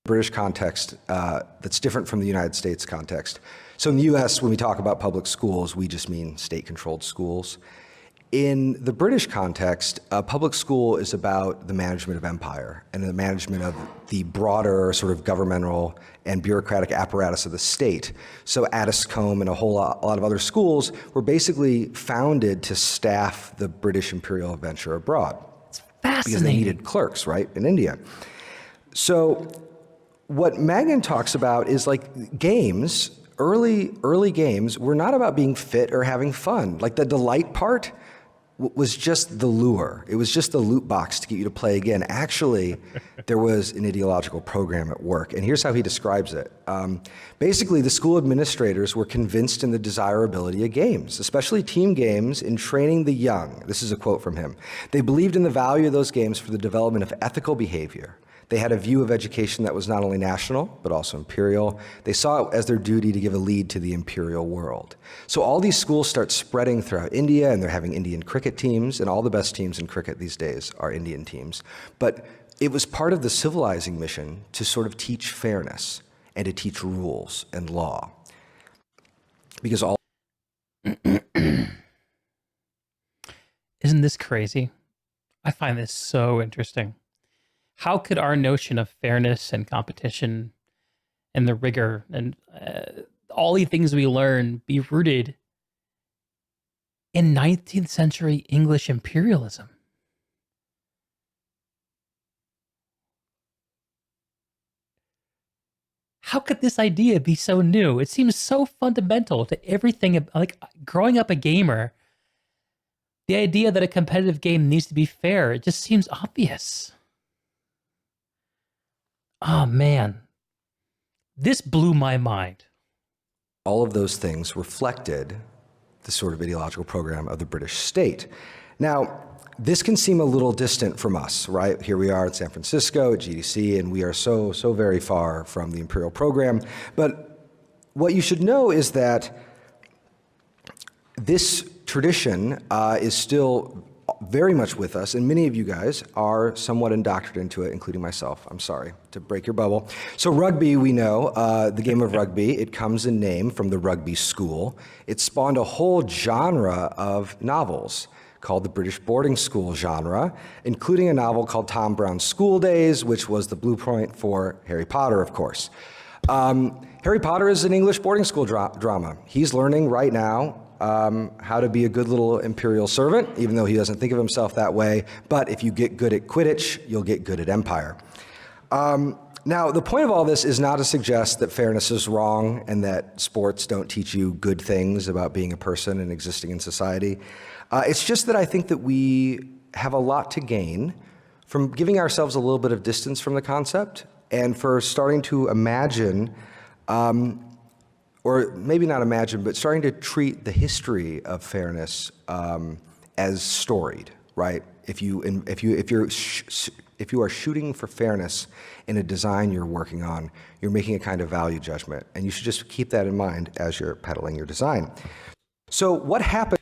British context that's different from the United States context. So in the US, when we talk about public schools, we just mean state-controlled schools. In the British context, a public school is about the management of empire and the management of the broader sort of governmental and bureaucratic apparatus of the state. So Addiscombe and a lot of other schools were basically founded to staff the British imperial adventure abroad. It's fascinating. Because they needed clerks, right, in India. So what Magnan talks about is like games, early games were not about being fit or having fun. Like the delight part was just the lure. It was just the loot box to get you to play again. Actually, there was an ideological program at work, and here's how he describes it. Basically, the school administrators were convinced in the desirability of games, especially team games, in training the young. This is a quote from him. They believed in the value of those games for the development of ethical behavior. They had a view of education that was not only national, but also imperial. They saw it as their duty to give a lead to the imperial world. So all these schools start spreading throughout India, and they're having Indian cricket teams, and all the best teams in cricket these days are Indian teams. But it was part of the civilizing mission to sort of teach fairness and to teach rules and law. Because all... Isn't this crazy? I find this so interesting. How could our notion of fairness and competition and the rigor and all the things we learn be rooted in 19th century English imperialism? How could this idea be so new? It seems so fundamental to everything. Like growing up a gamer, the idea that a competitive game needs to be fair, it just seems obvious. Oh, man. This blew my mind. All of those things reflected the sort of ideological program of the British state. Now, this can seem a little distant from us, right? Here we are in San Francisco at GDC, and we are so very far from the imperial program. But what you should know is that this tradition is still very much with us, and many of you guys are somewhat indoctrinated into it, including myself. I'm sorry to break your bubble. So rugby, we know, the game of rugby, it comes in name from the rugby school. It spawned a whole genre of novels called the British boarding school genre, including a novel called Tom Brown's School Days, which was the blueprint for Harry Potter, of course. Harry Potter is an English boarding school drama. He's learning right now how to be a good little imperial servant, even though he doesn't think of himself that way. But if you get good at Quidditch, you'll get good at empire. Now, the point of all this is not to suggest that fairness is wrong and that sports don't teach you good things about being a person and existing in society. It's just that I think that we have a lot to gain from giving ourselves a little bit of distance from the concept and for starting to imagine or maybe not imagine, but starting to treat the history of fairness as storied, right? If you are shooting for fairness in a design you're working on, you're making a kind of value judgment, and you should just keep that in mind as you're peddling your design. So what happened?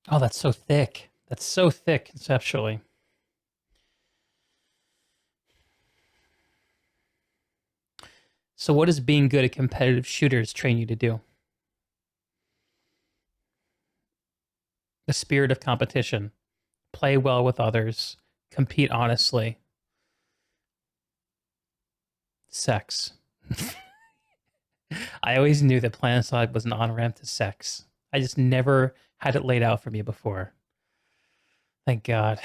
Oh, that's so thick. That's so thick conceptually. So what does being good at competitive shooters train you to do? The spirit of competition. Play well with others. Compete honestly. Sex. I always knew that Planetside was an on-ramp to sex. I just never had it laid out for me before. Thank God.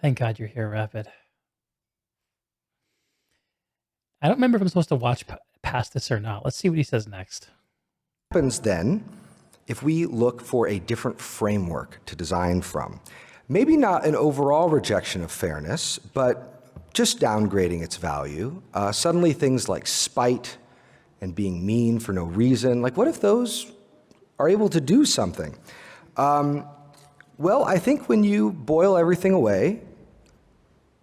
Thank God you're here, Rapid. I don't remember if I'm supposed to watch past this or not. Let's see what he says next. What happens then if we look for a different framework to design from? Maybe not an overall rejection of fairness, but just downgrading its value. Suddenly things like spite and being mean for no reason, like what if those are able to do something? Well, I think when you boil everything away,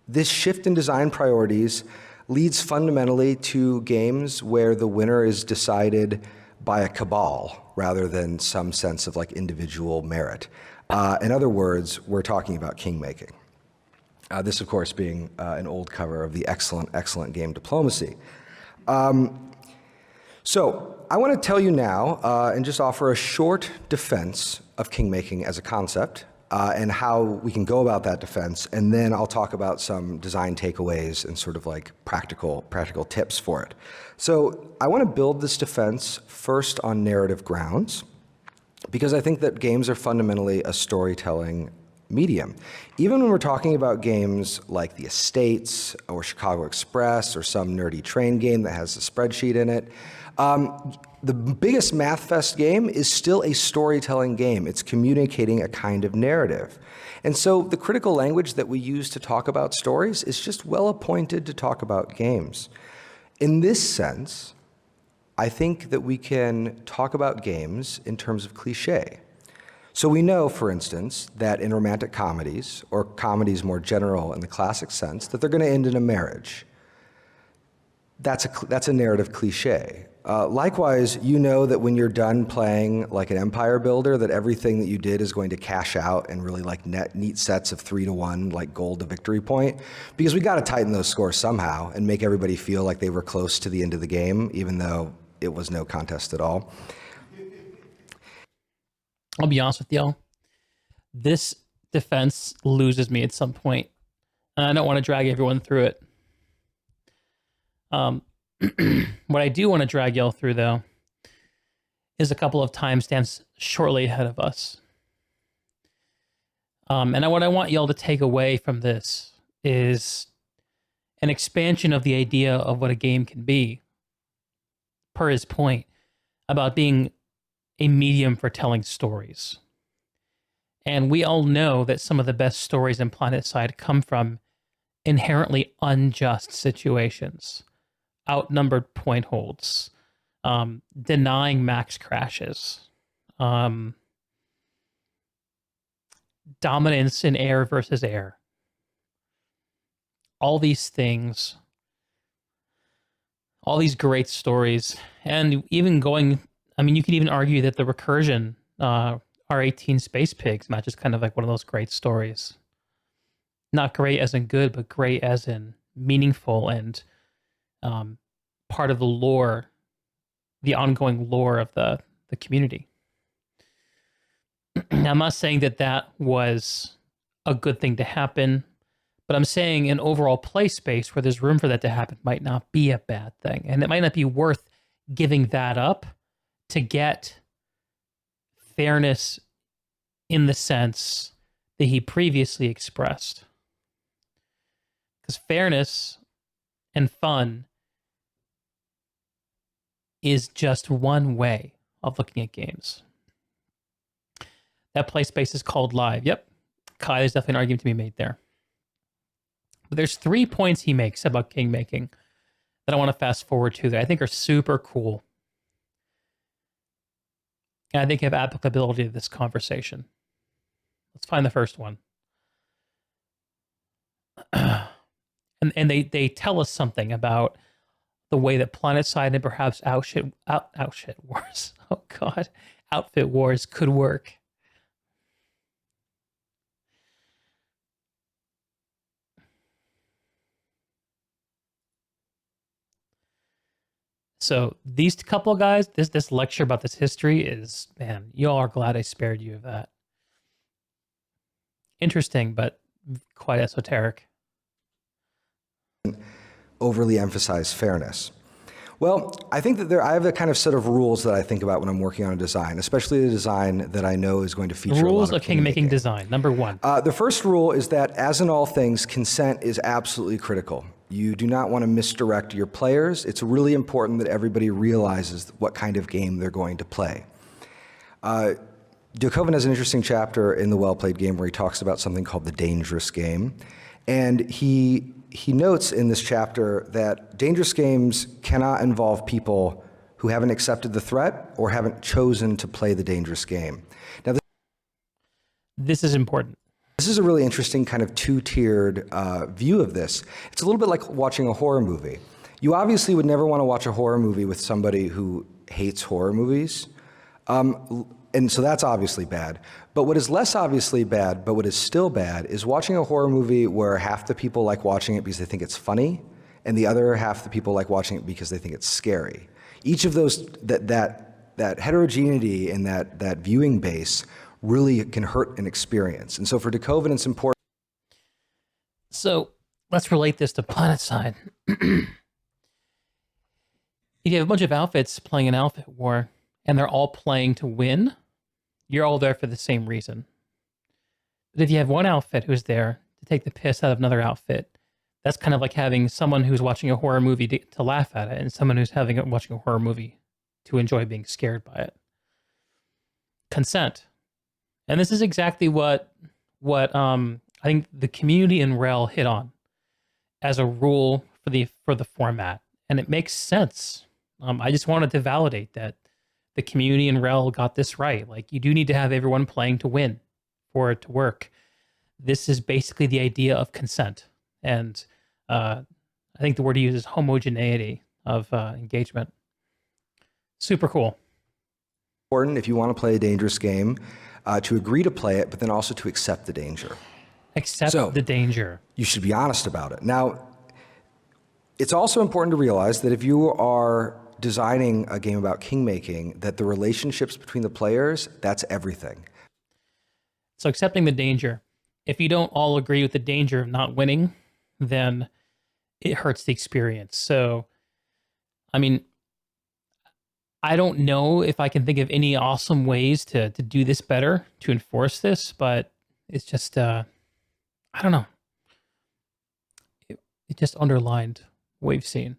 this shift in design priorities leads fundamentally to games where the winner is decided by a cabal rather than some sense of like individual merit. In other words, we're talking about kingmaking. This, of course, being an old cover of the excellent game Diplomacy. So I want to tell you now and just offer a short defense of Kingmaking as a concept and how we can go about that defense, and then I'll talk about some design takeaways and sort of like practical tips for it. So I want to build this defense first on narrative grounds, because I think that games are fundamentally a storytelling medium. Even when we're talking about games like The Estates or Chicago Express or some nerdy train game that has a spreadsheet in it, the biggest math fest game is still a storytelling game. It's communicating a kind of narrative. And so the critical language that we use to talk about stories is just well appointed to talk about games. In this sense, I think that we can talk about games in terms of cliche. So we know, for instance, that in romantic comedies, or comedies more general in the classic sense, that they're going to end in a marriage. That's a narrative cliche. Likewise, you know that when you're done playing like an empire builder, that everything that you did is going to cash out in really like neat sets of 3-to-1, like gold to victory point, because we got to tighten those scores somehow and make everybody feel like they were close to the end of the game, even though it was no contest at all. I'll be honest with y'all. This defense loses me at some point. And I don't want to drag everyone through it. What I do want to drag y'all through, though, is a couple of timestamps shortly ahead of us. And what I want y'all to take away from this is an expansion of the idea of what a game can be, per his point, about being a medium for telling stories. And we all know that some of the best stories in Planetside come from inherently unjust situations, outnumbered point holds, denying max crashes, dominance in air versus air. All these things, all these great stories, and even going, I mean, you could even argue that the Recursion R18 Space Pigs match is kind of like one of those great stories. Not great as in good, but great as in meaningful and part of the lore, the ongoing lore of the community. I'm not saying that that was a good thing to happen, but I'm saying an overall play space where there's room for that to happen might not be a bad thing. And it might not be worth giving that up to get fairness in the sense that he previously expressed. Because fairness and fun is just one way of looking at games. That play space is called live. Yep. Kai, there's definitely an argument to be made there. But there's 3 points he makes about Kingmaking that I want to fast forward to that I think are super cool. And I think have applicability to this conversation. Let's find the first one. And they tell us something about the way that Planetside and perhaps Outfit Wars, oh God, Outfit Wars could work. So these couple of guys, this lecture about this history is, man, y'all are glad I spared you of that. Interesting, but quite esoteric. Overly emphasize fairness. Well, I think that I have a kind of set of rules that I think about when I'm working on a design, especially a design that I know is going to feature Rules a lot of Kingmaking design, number 1. The first rule is that, as in all things, consent is absolutely critical. You do not want to misdirect your players. It's really important that everybody realizes what kind of game they're going to play. Dojos has an interesting chapter in the Well Played Game where he talks about something called the dangerous game. And he notes in this chapter that dangerous games cannot involve people who haven't accepted the threat or haven't chosen to play the dangerous game. Now, this is important. This is a really interesting kind of two-tiered view of this. It's a little bit like watching a horror movie. You obviously would never want to watch a horror movie with somebody who hates horror movies. And so that's obviously bad. But what is less obviously bad, but what is still bad, is watching a horror movie where half the people like watching it because they think it's funny, and the other half the people like watching it because they think it's scary. Each of those, that heterogeneity in that viewing base really can hurt an experience. And so for Dekoven, it's important. So let's relate this to Planetside. If you have a bunch of outfits playing an outfit war, and they're all playing to win, you're all there for the same reason. But if you have one outfit who's there to take the piss out of another outfit, that's kind of like having someone who's watching a horror movie to laugh at it, and someone who's watching a horror movie to enjoy being scared by it. Consent. And this is exactly what I think the community in Rel hit on as a rule for the format. And it makes sense. I just wanted to validate that the community in Rel got this right. Like, you do need to have everyone playing to win for it to work. This is basically the idea of consent. And I think the word he uses is homogeneity of engagement. Super cool. Important if you want to play a dangerous game, to agree to play it, but then also to accept the danger. Accept the danger. You should be honest about it. Now, it's also important to realize that if you are designing a game about kingmaking, that the relationships between the players, that's everything. So accepting the danger. If you don't all agree with the danger of not winning, then it hurts the experience. So, I mean, I don't know if I can think of any awesome ways to do this better, to enforce this, but it's just, I don't know. It just underlined what we've seen.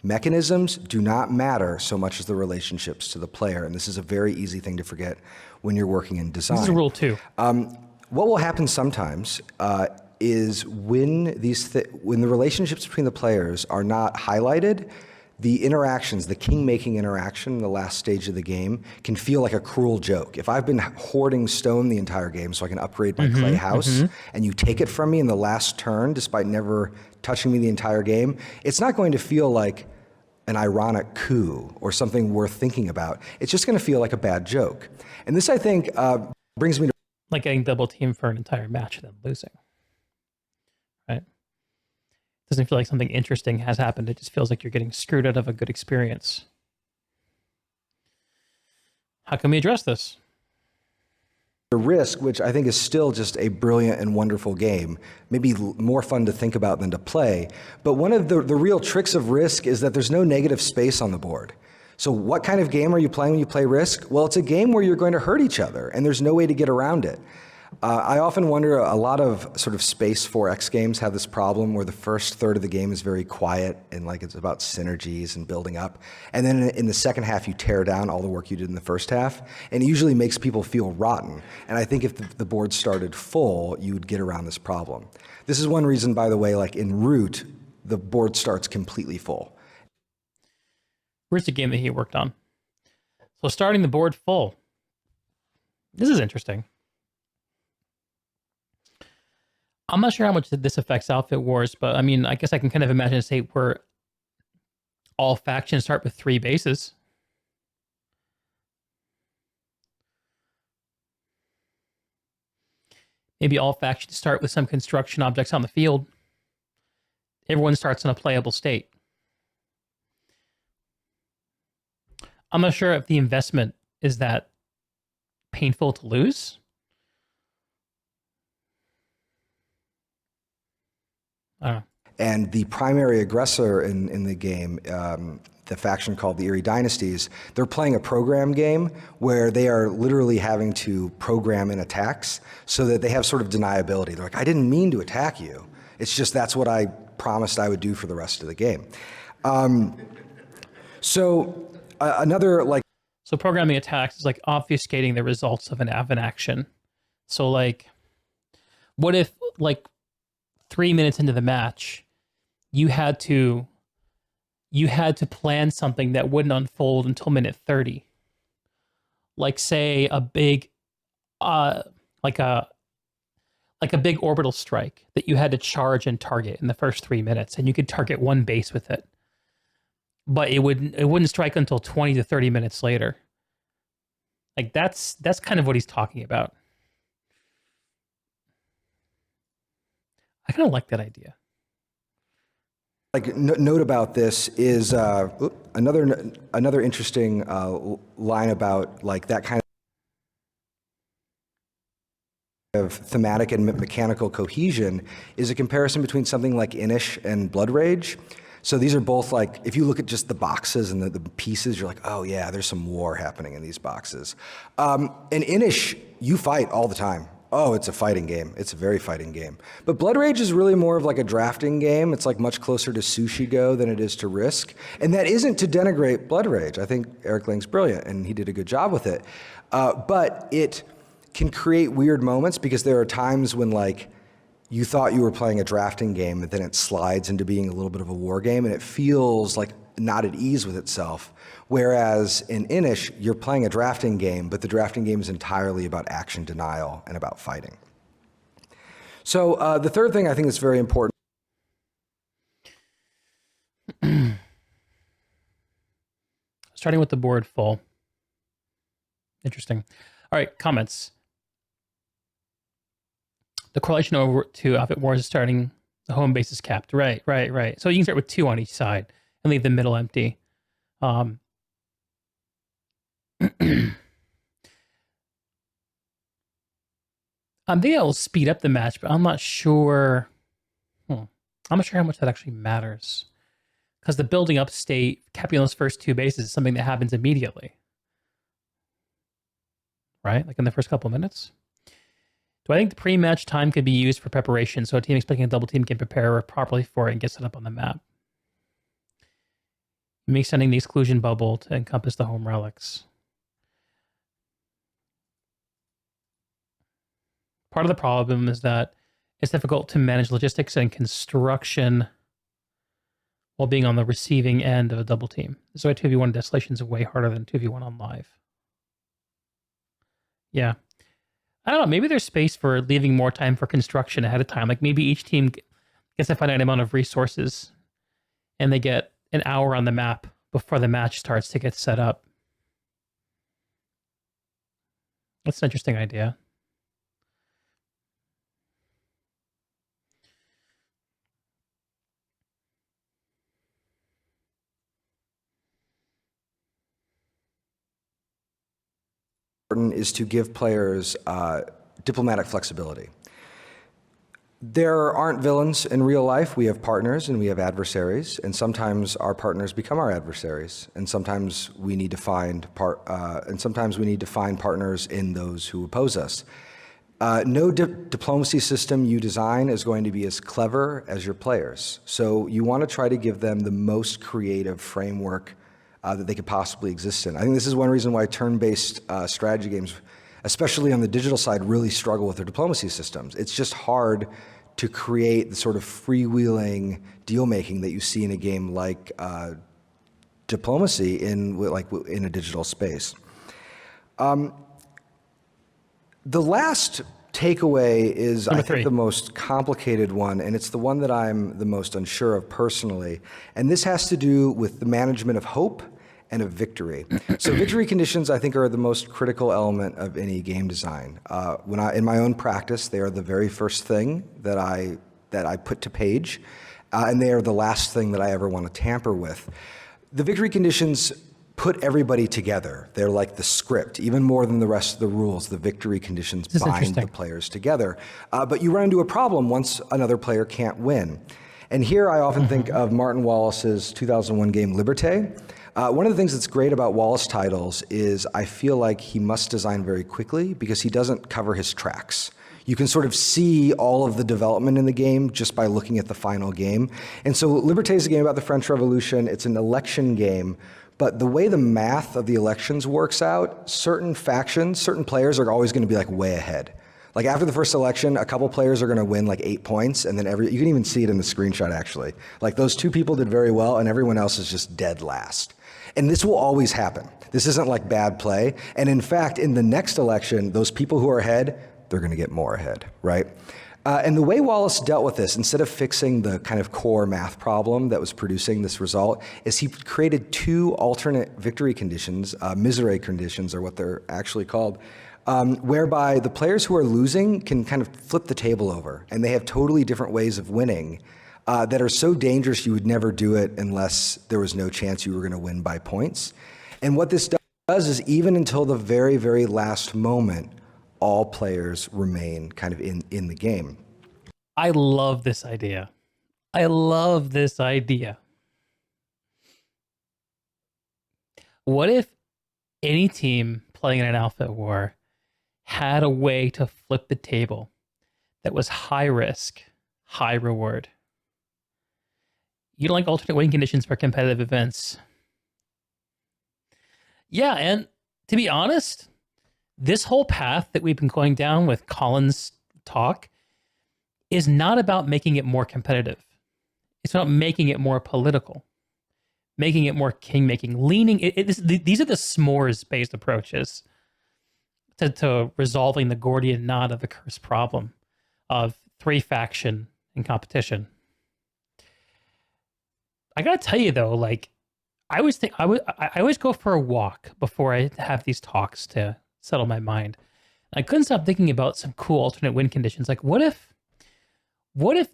Mechanisms do not matter so much as the relationships to the player, and this is a very easy thing to forget when you're working in design. This is rule 2. What will happen sometimes is when the relationships between the players are not highlighted, the interactions, the king-making interaction in the last stage of the game can feel like a cruel joke. If I've been hoarding stone the entire game so I can upgrade my clay house, and you take it from me in the last turn despite never touching me the entire game, it's not going to feel like an ironic coup or something worth thinking about. It's just going to feel like a bad joke. And this, I think, brings me to... Like getting double teamed for an entire match and then losing. Right? Doesn't feel like something interesting has happened. It just feels like you're getting screwed out of a good experience. How can we address this? Risk, which I think is still just a brilliant and wonderful game, maybe more fun to think about than to play. But one of the real tricks of Risk is that there's no negative space on the board. So what kind of game are you playing when you play Risk? Well, it's a game where you're going to hurt each other, and there's no way to get around it. I often wonder, a lot of sort of Space 4X games have this problem where the first third of the game is very quiet and like it's about synergies and building up. And then in the second half, you tear down all the work you did in the first half. And it usually makes people feel rotten. And I think if the board started full, you would get around this problem. This is one reason, by the way, like in Root, the board starts completely full. Where's the game that he worked on? So starting the board full. This is interesting. I'm not sure how much this affects Outfit Wars, but I mean, I guess I can kind of imagine a state where all factions start with 3 bases. Maybe all factions start with some construction objects on the field. Everyone starts in a playable state. I'm not sure if the investment is that painful to lose. And the primary aggressor in the game, the faction called the Eerie Dynasties, they're playing a program game where they are literally having to program in attacks so that they have sort of deniability. They're like, I didn't mean to attack you. It's just that's what I promised I would do for the rest of the game. So programming attacks is like obfuscating the results of an action. So like, what if like 3 minutes into the match, you had to plan something that wouldn't unfold until minute 30. Like say a big like a big orbital strike that you had to charge and target in the first 3 minutes, and you could target one base with it. But it wouldn't strike until 20 to 30 minutes later. Like that's kind of what he's talking about. I kind of like that idea. Like note about this is another interesting line about like that kind of thematic and mechanical cohesion is a comparison between something like Inish and Blood Rage. So these are both like, if you look at just the boxes and the pieces, you're like, oh yeah, there's some war happening in these boxes. In Inish, you fight all the time. Oh, it's a fighting game. It's a very fighting game. But Blood Rage is really more of like a drafting game. It's like much closer to Sushi Go than it is to Risk. And that isn't to denigrate Blood Rage. I think Eric Lang's brilliant and he did a good job with it. But it can create weird moments because there are times when like you thought you were playing a drafting game and then it slides into being a little bit of a war game and it feels like not at ease with itself. Whereas in Inish, you're playing a drafting game, but the drafting game is entirely about action denial and about fighting. So the third thing I think is very important. Starting with the board full. Interesting. All right, comments. The correlation over to Outfit Wars is starting, the home base is capped. Right. So you can start with 2 on each side and leave the middle empty. I think it'll speed up the match, but I'm not sure. I'm not sure how much that actually matters. Because the building up state, capping those first 2 bases is something that happens immediately. Right? Like in the first couple of minutes. Do I think the pre-match time could be used for preparation so a team expecting a double team can prepare properly for it and get set up on the map? Me extending the exclusion bubble to encompass the home relics. Part of the problem is that it's difficult to manage logistics and construction while being on the receiving end of a double team. So 2v1 Desolation is way harder than 2v1 on live. Yeah. I don't know, maybe there's space for leaving more time for construction ahead of time. Like maybe each team gets a finite amount of resources and they get an hour on the map before the match starts to get set up. That's an interesting idea. Is to give players diplomatic flexibility. There aren't villains in real life. We have partners and we have adversaries, and sometimes our partners become our adversaries, and sometimes we need to find partners in those who oppose us. No diplomacy system you design is going to be as clever as your players. So you want to try to give them the most creative framework that they could possibly exist in. I think this is one reason why turn-based strategy games, especially on the digital side, really struggle with their diplomacy systems. It's just hard to create the sort of freewheeling deal-making that you see in a game like diplomacy in a digital space. The last takeaway is, I think, the most complicated one, and it's the one that I'm the most unsure of personally. And this has to do with the management of hope and of victory. So victory conditions, I think, are the most critical element of any game design. In my own practice, they are the very first thing that I put to page, and they are the last thing that I ever want to tamper with. The victory conditions put everybody together. They're like the script, even more than the rest of the rules. The victory conditions bind the players together. But you run into a problem once another player can't win. And here I often think of Martin Wallace's 2001 game Liberté. One of the things that's great about Wallace titles is I feel like he must design very quickly because he doesn't cover his tracks. You can sort of see all of the development in the game just by looking at the final game. And so Liberté is a game about the French Revolution. It's an election game. But the way the math of the elections works out, certain factions, certain players are always going to be like way ahead. Like after the first election, a couple players are going to win like 8 points, and then you can even see it in the screenshot actually. Like those 2 people did very well, and everyone else is just dead last. And this will always happen. This isn't like bad play. And in fact, in the next election, those people who are ahead, they're going to get more ahead, right? And the way Wallace dealt with this, instead of fixing the kind of core math problem that was producing this result, is he created 2 alternate victory conditions, misery conditions are what they're actually called, whereby the players who are losing can kind of flip the table over, and they have totally different ways of winning that are so dangerous you would never do it unless there was no chance you were going to win by points. And what this does is even until the very, very last moment, all players remain kind of in the game. I love this idea. I love this idea. What if any team playing in an alpha war had a way to flip the table that was high risk, high reward? You don't like alternate winning conditions for competitive events. Yeah, and to be honest, this whole path that we've been going down with Colin's talk is not about making it more competitive. It's about making it more political, making it more king-making, leaning. These are the s'mores-based approaches to resolving the Gordian knot of the curse problem of 3 faction in competition. I gotta tell you though, like, I always go for a walk before I have these talks to settle my mind. And I couldn't stop thinking about some cool alternate win conditions. Like, what if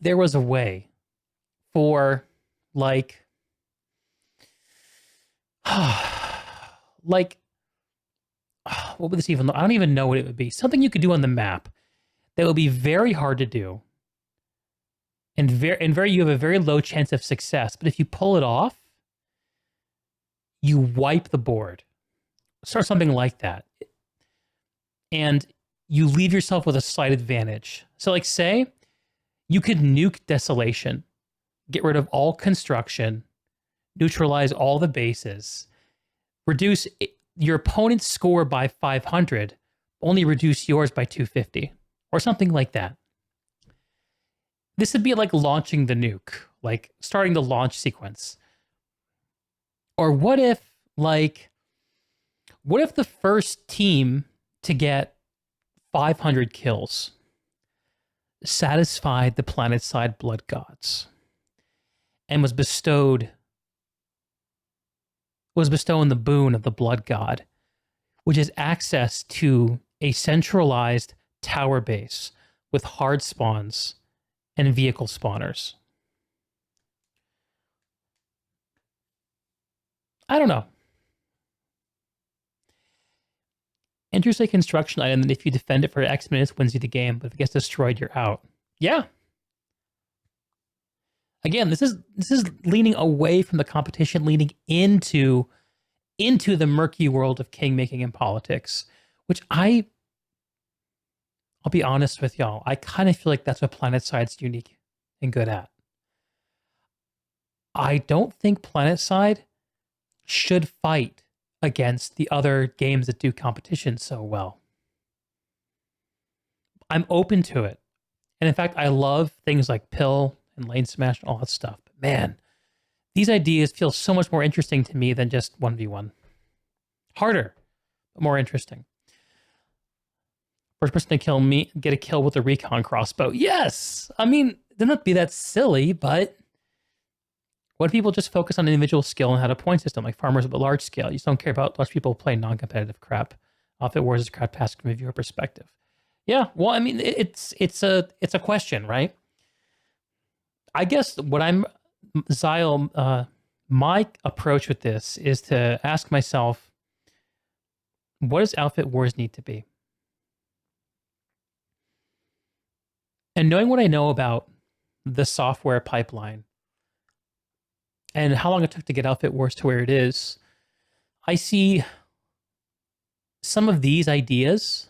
there was a way for, like, like, what would this even? I don't even know what it would be. Something you could do on the map that would be very hard to do, and you have a very low chance of success. But if you pull it off, you wipe the board. Start something like that. And you leave yourself with a slight advantage. So, like, say you could nuke Desolation, get rid of all construction, neutralize all the bases, reduce your opponent's score by 500, only reduce yours by 250, or something like that. This would be like launching the nuke, like starting the launch sequence. Or what if the first team to get 500 kills satisfied the Planetside blood gods and was bestowed the boon of the blood god, which is access to a centralized tower base with hard spawns and vehicle spawners? I don't know. Enters a construction item that if you defend it for X minutes wins you the game, but if it gets destroyed, you're out. Yeah. Again, this is leaning away from the competition, leaning into the murky world of king-making and politics, which I'll be honest with y'all, I kind of feel like that's what Planetside's unique and good at. I don't think Planetside should fight against the other games that do competition so well. I'm open to it. And in fact, I love things like Pill and Lane Smash and all that stuff. But man, these ideas feel so much more interesting to me than just 1v1. Harder, but more interesting. First person to get a kill with a recon crossbow. Yes! I mean, they're not be that silly, but what if people just focus on individual skill and had a point system like farmers but large scale? You just don't care about large people playing non-competitive crap. If it was a crowd pass from a viewer perspective. Yeah, well, I mean, it's a question, right? I guess what my approach with this is to ask myself, what does Outfit Wars need to be? And knowing what I know about the software pipeline and how long it took to get Outfit Wars to where it is, I see some of these ideas,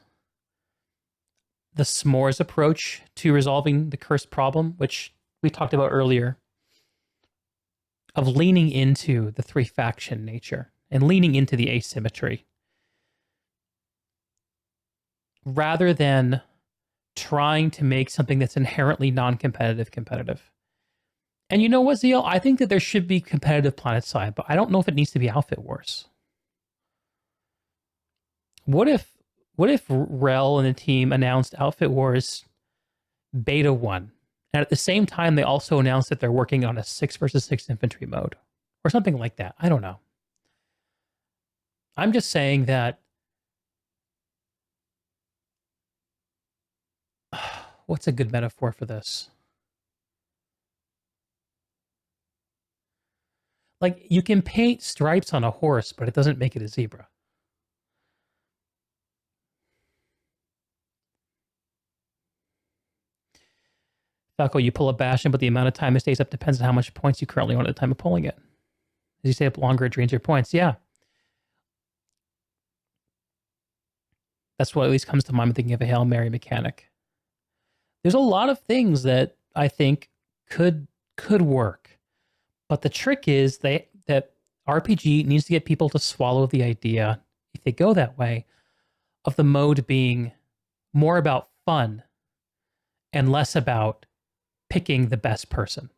the s'mores approach to resolving the curse problem, which we talked about earlier, of leaning into the 3 faction nature and leaning into the asymmetry, rather than trying to make something that's inherently non-competitive competitive. And you know what, Zeal? I think that there should be competitive Planetside, but I don't know if it needs to be Outfit Wars. What if Rel and the team announced Outfit Wars beta 1. And at the same time, they also announced that they're working on a 6 versus 6 infantry mode or something like that. I don't know. I'm just saying that what's a good metaphor for this? Like, you can paint stripes on a horse, but it doesn't make it a zebra. Falco, you pull a Bastion, but the amount of time it stays up depends on how much points you currently own at the time of pulling it. As you stay up longer, it drains your points. Yeah. That's what at least comes to mind when thinking of a Hail Mary mechanic. There's a lot of things that I think could work. But the trick is that RPG needs to get people to swallow the idea, if they go that way, of the mode being more about fun and less about picking the best person.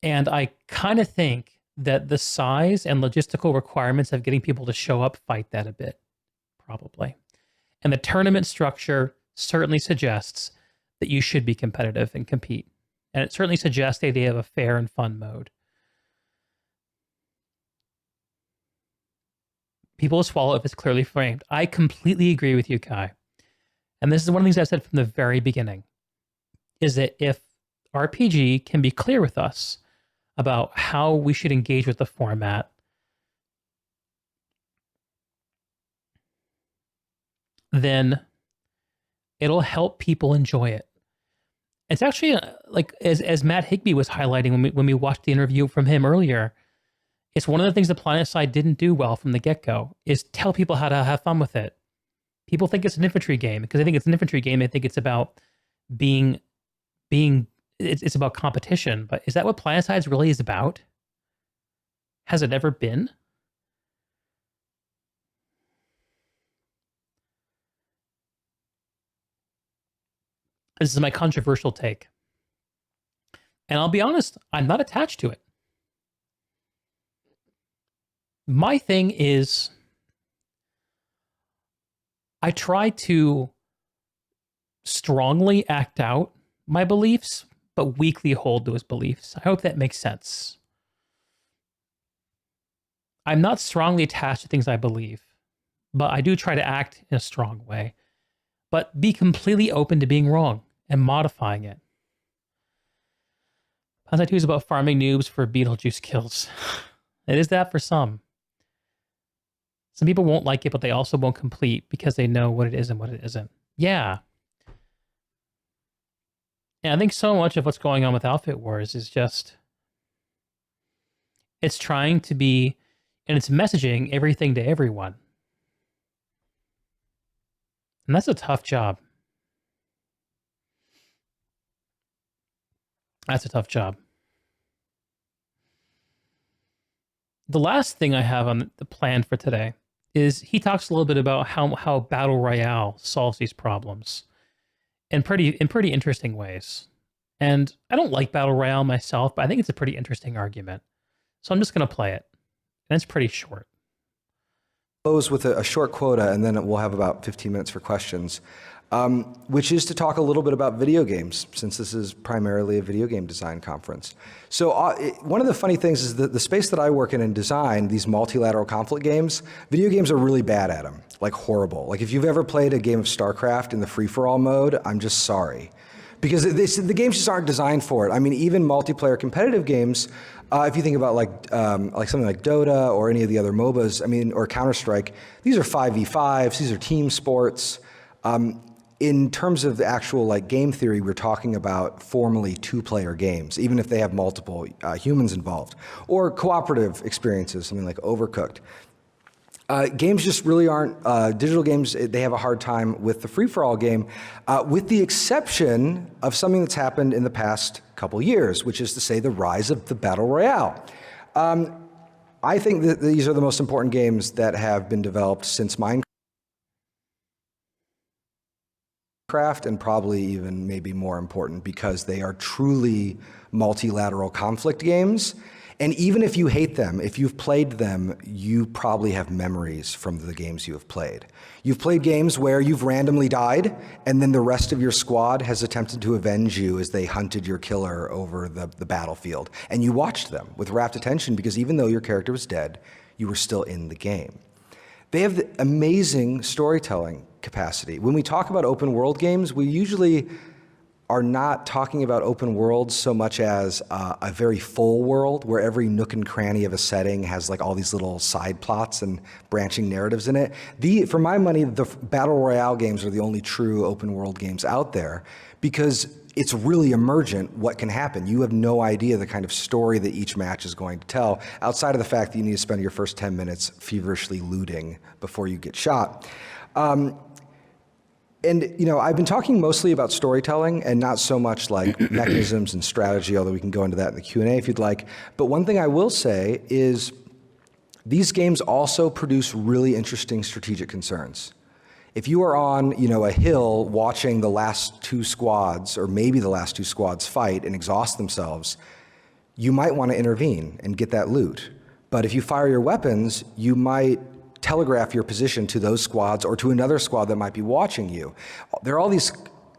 And I kind of think that the size and logistical requirements of getting people to show up fight that a bit, probably. And the tournament structure certainly suggests that you should be competitive and compete. And it certainly suggests the idea of a fair and fun mode. People will swallow if it's clearly framed. I completely agree with you, Kai. And this is one of the things I've said from the very beginning, is that if RPG can be clear with us about how we should engage with the format, then it'll help people enjoy it. It's actually like as Matt Higby was highlighting when we watched the interview from him earlier, it's one of the things the Planetside didn't do well from the get-go is tell people how to have fun with it. People think it's an infantry game because they think it's an infantry game. They think it's about it's about competition. But is that what Planetside really is about? Has it ever been? This is my controversial take. And I'll be honest, I'm not attached to it. My thing is, I try to strongly act out my beliefs, but weakly hold those beliefs. I hope that makes sense. I'm not strongly attached to things I believe, but I do try to act in a strong way, but be completely open to being wrong and modifying it. Planetside 2 is about farming noobs for Beetlejuice kills. It is that for some. Some people won't like it, but they also won't complete because they know what it is and what it isn't. Yeah. And I think so much of what's going on with Outfit Wars is just, it's trying to be, and it's messaging everything to everyone. And that's a tough job. That's a tough job. The last thing I have on the plan for today is he talks a little bit about how Battle Royale solves these problems in pretty interesting ways. And I don't like Battle Royale myself, but I think it's a pretty interesting argument. So I'm just going to play it. And it's pretty short. Close with a short quota, and then we'll have about 15 minutes for questions, which is to talk a little bit about video games, since this is primarily a video game design conference. So one of the funny things is that the space that I work in design, these multilateral conflict games, video games are really bad at them, like horrible. Like if you've ever played a game of StarCraft in the free-for-all mode, I'm just sorry. Because the games just aren't designed for it. I mean, even multiplayer competitive games, if you think about like something like Dota or any of the other MOBAs, I mean, or Counter-Strike, these are 5v5s, these are team sports. In terms of the actual like game theory, we're talking about formally two-player games, even if they have multiple humans involved, or cooperative experiences, something like Overcooked. Games just really aren't, digital games, they have a hard time with the free-for-all game, with the exception of something that's happened in the past couple years, which is to say the rise of the Battle Royale. I think that these are the most important games that have been developed since Minecraft, and probably even maybe more important because they are truly multilateral conflict games. And even if you hate them, if you've played them, you probably have memories from the games you have played. You've played games where you've randomly died, and then the rest of your squad has attempted to avenge you as they hunted your killer over the battlefield. And you watched them with rapt attention because even though your character was dead, you were still in the game. They have the amazing storytelling capacity. When we talk about open world games, we usually are not talking about open worlds so much as a very full world where every nook and cranny of a setting has like all these little side plots and branching narratives in it. For my money, the Battle Royale games are the only true open world games out there because it's really emergent what can happen. You have no idea the kind of story that each match is going to tell, outside of the fact that you need to spend your first 10 minutes feverishly looting before you get shot. And, you know, I've been talking mostly about storytelling and not so much like mechanisms and strategy, although we can go into that in the Q&A if you'd like. But one thing I will say is these games also produce really interesting strategic concerns. If you are on, you know, a hill watching the last two squads, or maybe the last two squads fight and exhaust themselves, you might want to intervene and get that loot. But if you fire your weapons, you might telegraph your position to those squads or to another squad that might be watching you. There are all these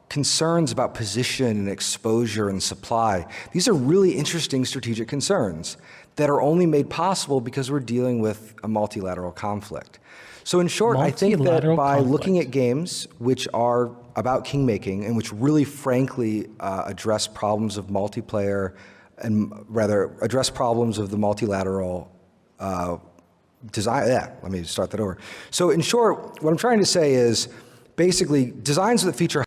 concerns about position and exposure and supply. These are really interesting strategic concerns that are only made possible because we're dealing with a multilateral conflict. So in short, I think that by looking at games which are about kingmaking and which really frankly address problems of multiplayer and rather address problems of the multilateral design, let me start that over. So in short, what I'm trying to say is basically designs that feature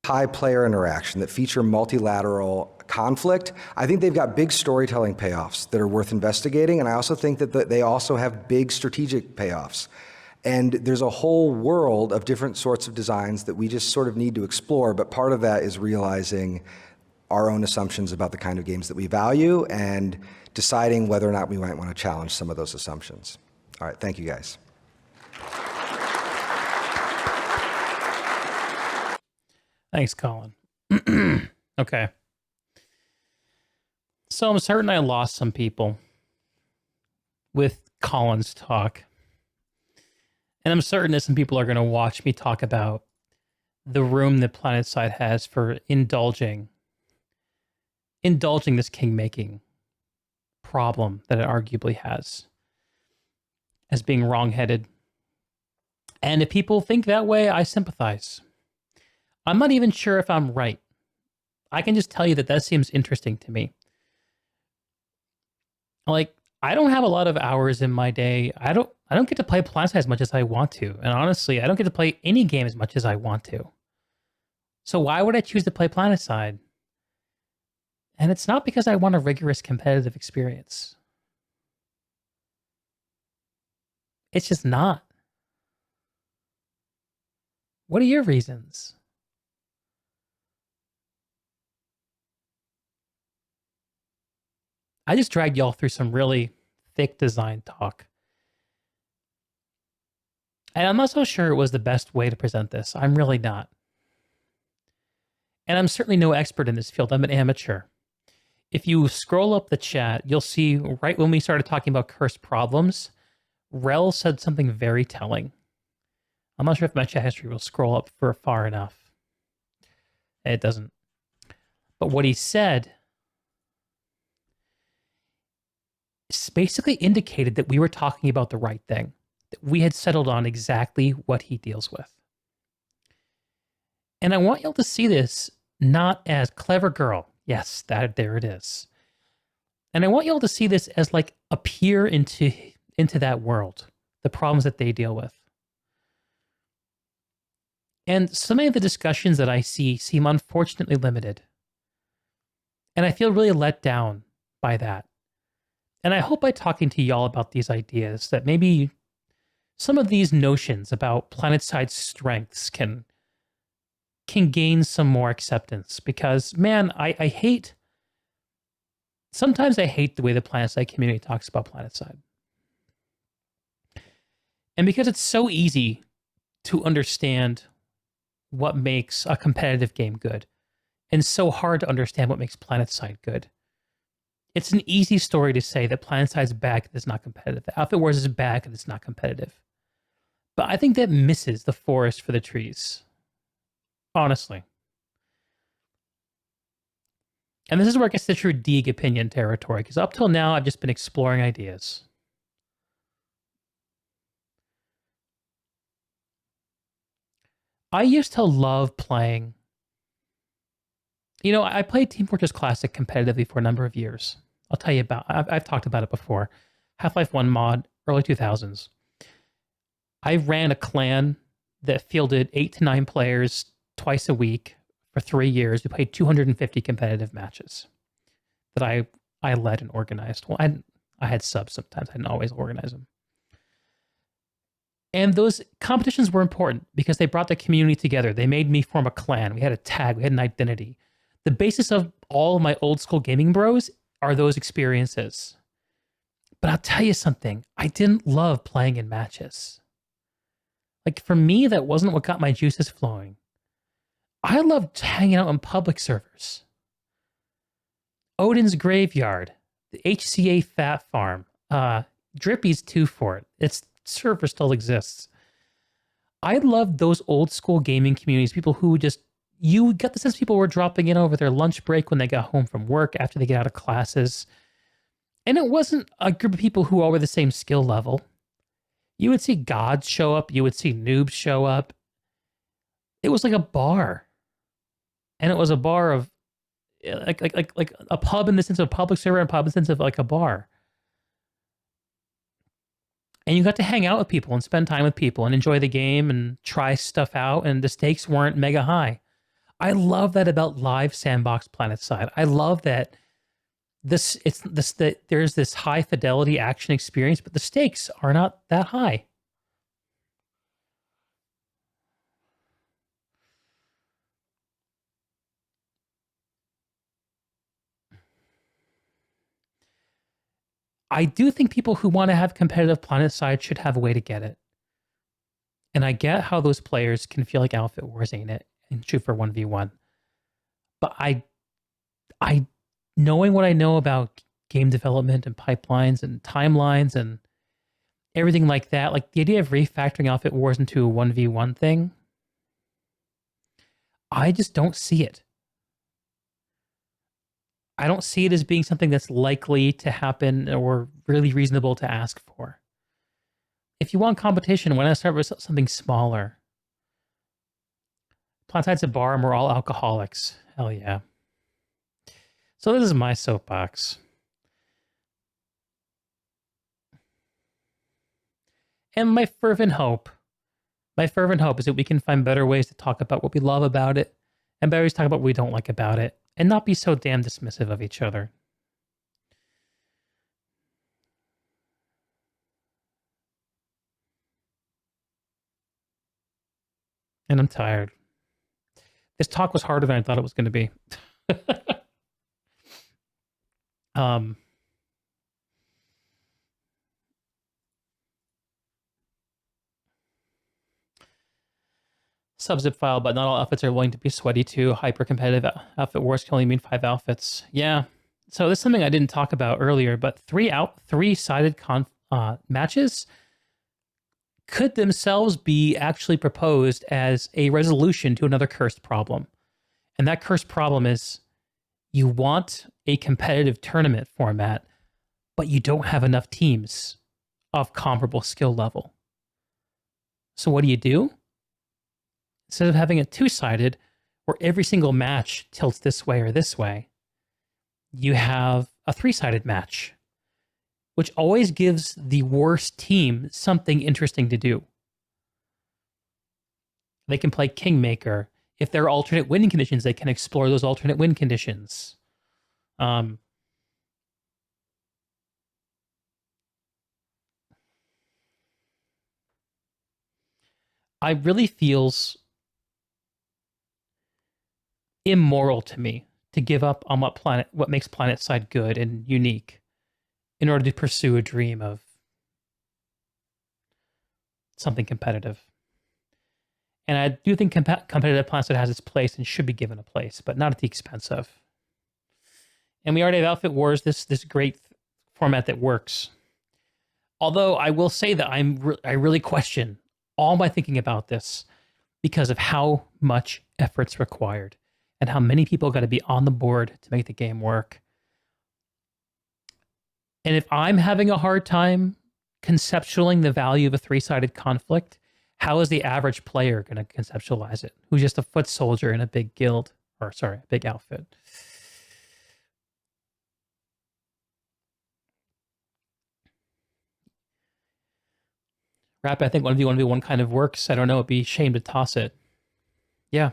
high player interaction, that feature multilateral conflict, I think they've got big storytelling payoffs that are worth investigating, and I also think that they also have big strategic payoffs. And there's a whole world of different sorts of designs that we just sort of need to explore, but part of that is realizing our own assumptions about the kind of games that we value and deciding whether or not we might want to challenge some of those assumptions. All right, thank you guys. Thanks, Colin. Okay. So I'm certain I lost some people with Colin's talk. And I'm certain that some people are going to watch me talk about the room that Planetside has for indulging this kingmaking problem that it arguably has as being wrong-headed. And if people think that way, I sympathize. I'm not even sure if I'm right. I can just tell you that seems interesting to me. Like, I don't have a lot of hours in my day. I don't get to play Planetside as much as I want to. And honestly, I don't get to play any game as much as I want to. So why would I choose to play Planetside? And it's not because I want a rigorous competitive experience. It's just not. What are your reasons? I just dragged y'all through some really thick design talk. And I'm not so sure it was the best way to present this. I'm really not. And I'm certainly no expert in this field. I'm an amateur. If you scroll up the chat, you'll see right when we started talking about cursed problems, Rel said something very telling. I'm not sure if my chat history will scroll up for far enough. It doesn't. But what he said basically indicated that we were talking about the right thing, that we had settled on exactly what he deals with. And I want y'all to see this not as clever girl. Yes, there it is. And I want y'all to see this as like a peer into that world, the problems that they deal with. And some of the discussions that I see seem unfortunately limited. And I feel really let down by that. And I hope by talking to y'all about these ideas that maybe some of these notions about Planetside strengths can gain some more acceptance. Because, man, I hate... Sometimes I hate the way the Planetside community talks about Planetside. And because it's so easy to understand what makes a competitive game good. and so hard to understand what makes Planetside good. It's an easy story to say that Planetside's bad because it's not competitive. The Outfit Wars is bad because it's not competitive. But I think that misses the forest for the trees. Honestly. And this is where it gets the true Deeg opinion territory, because up till now, I've just been exploring ideas. I used to love playing. You know, I played Team Fortress Classic competitively for a number of years. I'll tell you about. I've talked about it before. Half-Life 1 mod, early 2000s. I ran a clan that fielded 8 to 9 players twice a week for 3 years. We played 250 competitive matches that I led and organized. Well, I had subs sometimes. I didn't always organize them. And those competitions were important because they brought the community together. They made me form a clan. We had a tag. We had an identity. The basis of all of my old school gaming bros are those experiences. But I'll tell you something. I didn't love playing in matches. Like, for me, that wasn't what got my juices flowing. I loved hanging out on public servers. Odin's Graveyard, the HCA Fat Farm, Drippy's 2 Fort. Its server still exists. I loved those old school gaming communities, people who just, you got the sense people were dropping in over their lunch break when they got home from work, after they get out of classes. And it wasn't a group of people who all were the same skill level. You would see gods show up. You would see noobs show up. It was like a bar. And it was a bar of, like a pub in the sense of a public server and a pub in the sense of like a bar. And you got to hang out with people and spend time with people and enjoy the game and try stuff out. And the stakes weren't mega high. I love that about live sandbox Planetside. I love that there's this high fidelity action experience, but the stakes are not that high. I do think people who want to have competitive Planetside should have a way to get it. And I get how those players can feel like Outfit Wars ain't it and shoot for 1v1. But I knowing what I know about game development and pipelines and timelines and everything like that, like the idea of refactoring Outfit Wars into a 1v1 thing, I just don't see it. I don't see it as being something that's likely to happen or really reasonable to ask for. If you want competition, why not start with something smaller? Planetide's a bar and we're all alcoholics. Hell yeah. So this is my soapbox. And my fervent hope is that we can find better ways to talk about what we love about it and better ways to talk about what we don't like about it and not be so damn dismissive of each other. And I'm tired. This talk was harder than I thought it was going to be. Subzip file, but not all outfits are willing to be sweaty too. Hyper competitive outfit wars can only mean 5 outfits. Yeah. So this is something I didn't talk about earlier, but three-sided matches could themselves be actually proposed as a resolution to another cursed problem. And that cursed problem is you want a competitive tournament format, but you don't have enough teams of comparable skill level. So what do? Instead of having a 2-sided where every single match tilts this way or this way, you have a 3-sided match, which always gives the worst team something interesting to do. They can play Kingmaker. If there are alternate winning conditions, they can explore those alternate win conditions. I really feels immoral to me to give up on what makes Planetside good and unique in order to pursue a dream of something competitive. And I do think competitive Planetside has its place and should be given a place, but not at the expense of. And we already have Outfit Wars, this great format that works. Although I will say that I really question all my thinking about this because of how much effort's required and how many people got to be on the board to make the game work. And if I'm having a hard time conceptualizing the value of a three-sided conflict, how is the average player going to conceptualize it? Who's just a foot soldier in a big guild, or sorry, a big outfit? Rap, I think 1v1v1 kind of works. I don't know. It'd be a shame to toss it. Yeah.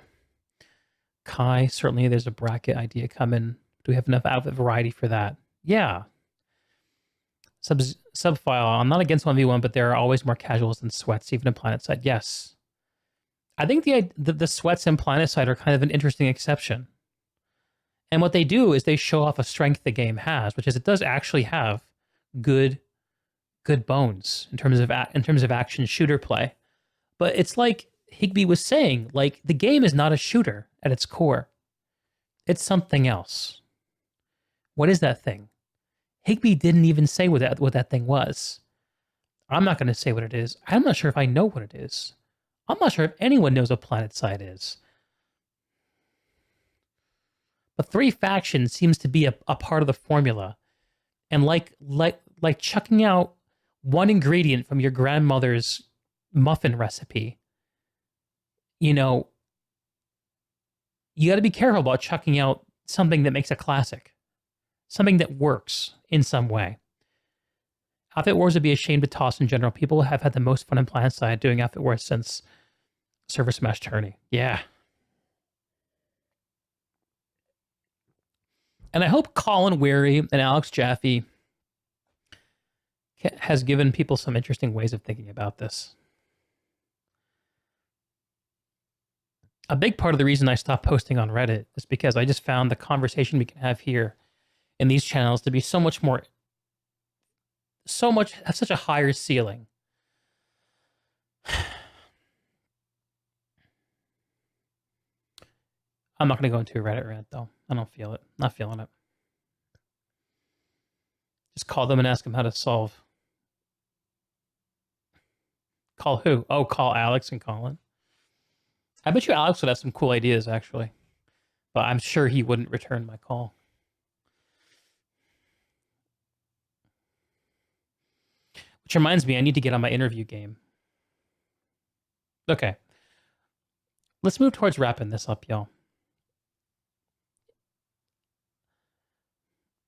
Kai, certainly there's a bracket idea coming. Do we have enough outfit variety for that? Yeah. Subfile, I'm not against 1v1, but there are always more casuals than sweats, even in Planetside. Yes. I think the sweats in Planetside are kind of an interesting exception. And what they do is they show off a strength the game has, which is it does actually have good bones in terms of action shooter play. But it's like Higby was saying, like, the game is not a shooter at its core. It's something else. What is that thing? Higby didn't even say what that thing was. I'm not going to say what it is. I'm not sure if I know what it is. I'm not sure if anyone knows what Planetside is. But 3 factions seems to be a part of the formula. And like chucking out one ingredient from your grandmother's muffin recipe, you know, you got to be careful about chucking out something that makes a classic. Something that works in some way. Outfit Wars would be a shame to toss in general. People have had the most fun in Planetside doing Outfit Wars since Server Smash Tourney. Yeah. And I hope Colin Weary and Alex Jaffe has given people some interesting ways of thinking about this. A big part of the reason I stopped posting on Reddit is because I just found the conversation we can have here in these channels to be have such a higher ceiling. I'm not going to go into a Reddit rant, though. I don't feel it. Not feeling it. Just call them and ask them how to solve. Call who? Oh, call Alex and Colin. I bet you Alex would have some cool ideas, actually. But I'm sure he wouldn't return my call. Which reminds me, I need to get on my interview game. Okay. Let's move towards wrapping this up, y'all.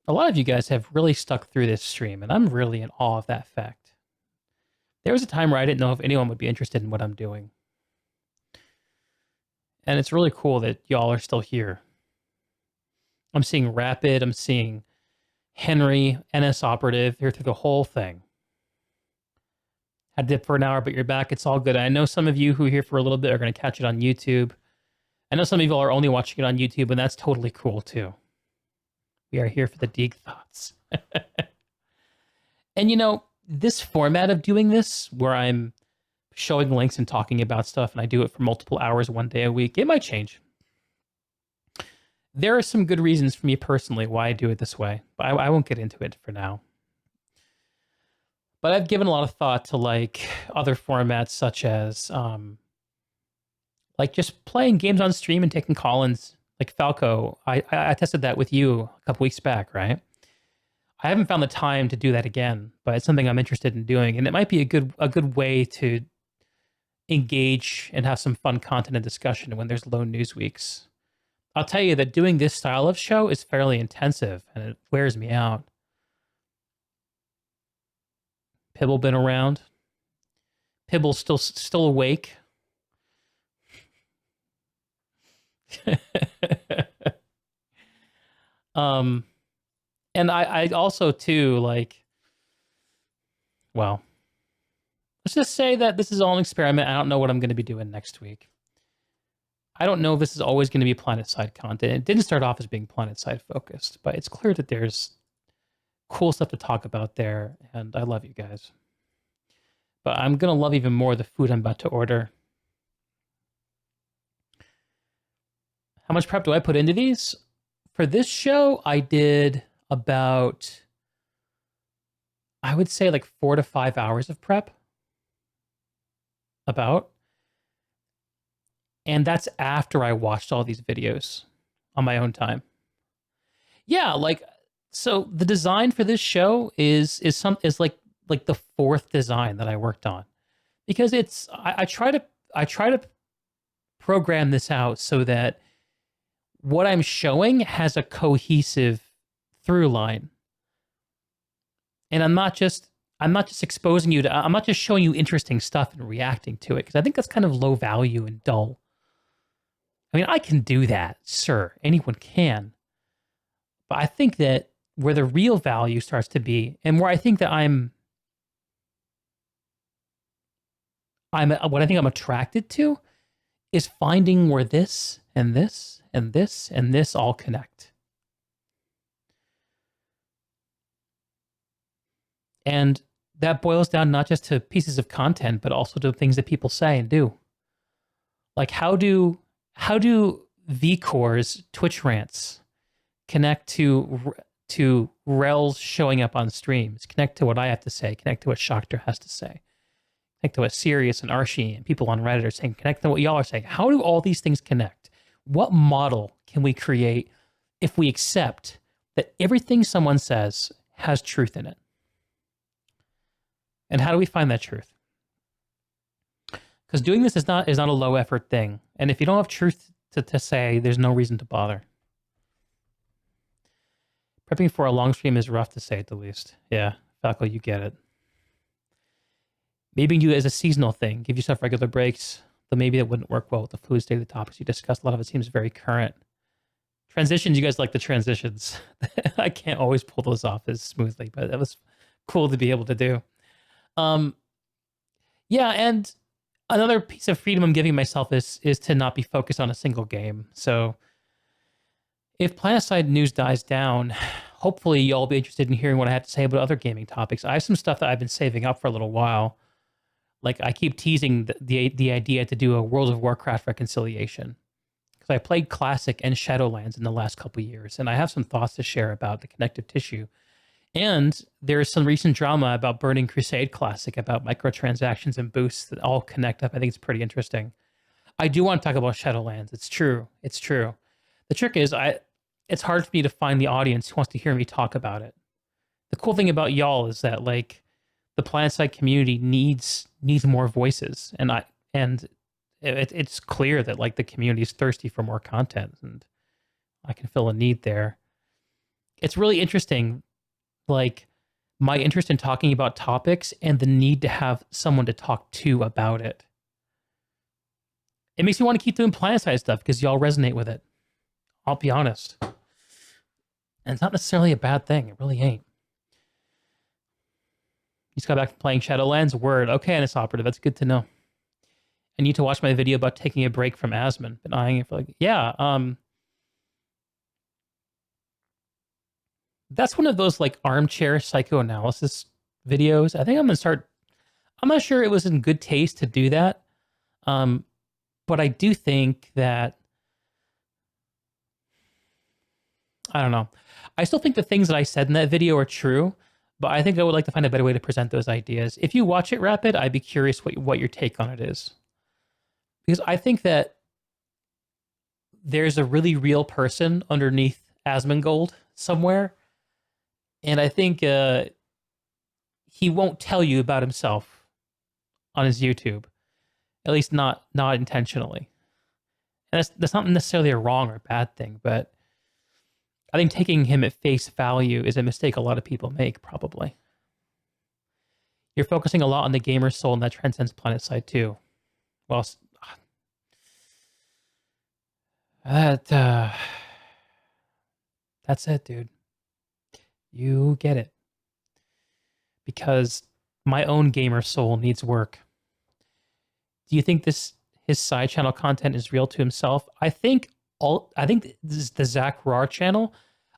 A lot of you guys have really stuck through this stream, and I'm really in awe of that fact. There was a time where I didn't know if anyone would be interested in what I'm doing. And it's really cool that y'all are still here. I'm seeing Rapid, I'm seeing Henry, NS Operative, here through the whole thing. Had dip for an hour, but you're back. It's all good. I know some of you who are here for a little bit are going to catch it on YouTube. I know some of you all are only watching it on YouTube, and that's totally cool too. We are here for the Deeg thoughts. And you know, this format of doing this, where I'm showing links and talking about stuff, and I do it for multiple hours, one day a week, it might change. There are some good reasons for me personally why I do it this way, but I won't get into it for now. But I've given a lot of thought to like other formats, such as like just playing games on stream and taking call-ins. Like Falco, I tested that with you a couple weeks back, right? I haven't found the time to do that again, but it's something I'm interested in doing, and it might be a good way to engage and have some fun content and discussion when there's low news weeks. I'll tell you that doing this style of show is fairly intensive, and it wears me out. Pibble been around. Pibble's still awake. And I also too, like, well, let's just say that this is all an experiment. I don't know what I'm going to be doing next week. I don't know if this is always going to be Planetside content. It didn't start off as being Planetside focused, but it's clear that there's cool stuff to talk about there, and I love you guys. But I'm going to love even more the food I'm about to order. How much prep do I put into these? For this show, I did about, I would say like 4 to 5 hours of prep. About. And that's after I watched all these videos on my own time. Yeah, like, so the design for this show is like the 4th design that I worked on, because it's I try to program this out so that what I'm showing has a cohesive through line, and I'm not just exposing you to, I'm not just showing you interesting stuff and reacting to it, because I think that's kind of low value and dull. I mean, I can do that, sure, anyone can. But I think that where the real value starts to be, and where I think that what I think I'm attracted to, is finding where this and this and this and this all connect. And that boils down not just to pieces of content, but also to things that people say and do. Like, how do VCore's Twitch rants connect to Rel's showing up on streams, connect to what I have to say, connect to what Shakhtar has to say, connect to what Sirius and Archie and people on Reddit are saying, connect to what y'all are saying. How do all these things connect? What model can we create if we accept that everything someone says has truth in it? And how do we find that truth? Because doing this is not a low effort thing. And if you don't have truth to say, there's no reason to bother. Prepping for a long stream is rough, to say at the least. Yeah, Falco, you get it. Maybe you as a seasonal thing, give yourself regular breaks, though maybe that wouldn't work well with the fluid state of the topics you discussed. A lot of it seems very current. Transitions, you guys like the transitions. I can't always pull those off as smoothly, but that was cool to be able to do. Yeah, and another piece of freedom I'm giving myself is to not be focused on a single game. So if Planetside news dies down, hopefully y'all will be interested in hearing what I have to say about other gaming topics. I have some stuff that I've been saving up for a little while. Like, I keep teasing the idea to do a World of Warcraft reconciliation, because I played Classic and Shadowlands in the last couple of years, and I have some thoughts to share about the connective tissue. And there's some recent drama about Burning Crusade Classic, about microtransactions and boosts that all connect up. I think it's pretty interesting. I do want to talk about Shadowlands. It's true. It's true. The trick is, it's hard for me to find the audience who wants to hear me talk about it. The cool thing about y'all is that, like, the Planetside community needs more voices, and it's clear that, like, the community is thirsty for more content, and I can fill a need there. It's really interesting, like, my interest in talking about topics and the need to have someone to talk to about it. It makes me want to keep doing Planetside stuff because y'all resonate with it. I'll be honest. And it's not necessarily a bad thing. It really ain't. You just got back from playing Shadowlands? Word. Okay, and it's operative. That's good to know. I need to watch my video about taking a break from Asmon. Been eyeing it for, like, yeah. That's one of those, like, armchair psychoanalysis videos. I think I'm going to start. I'm not sure it was in good taste to do that. But I do think that, I don't know. I still think the things that I said in that video are true, but I think I would like to find a better way to present those ideas. If you watch it, Rapid, I'd be curious what your take on it is. Because I think that there's a really real person underneath Asmongold somewhere. And I think he won't tell you about himself on his YouTube. At least not intentionally. And that's not necessarily a wrong or bad thing, but I think taking him at face value is a mistake a lot of people make, probably. You're focusing a lot on the gamer soul, and that transcends Planetside too. Well, that's it, dude. You get it. Because my own gamer soul needs work. Do you think his side channel content is real to himself? I think this is the Zach Rar channel.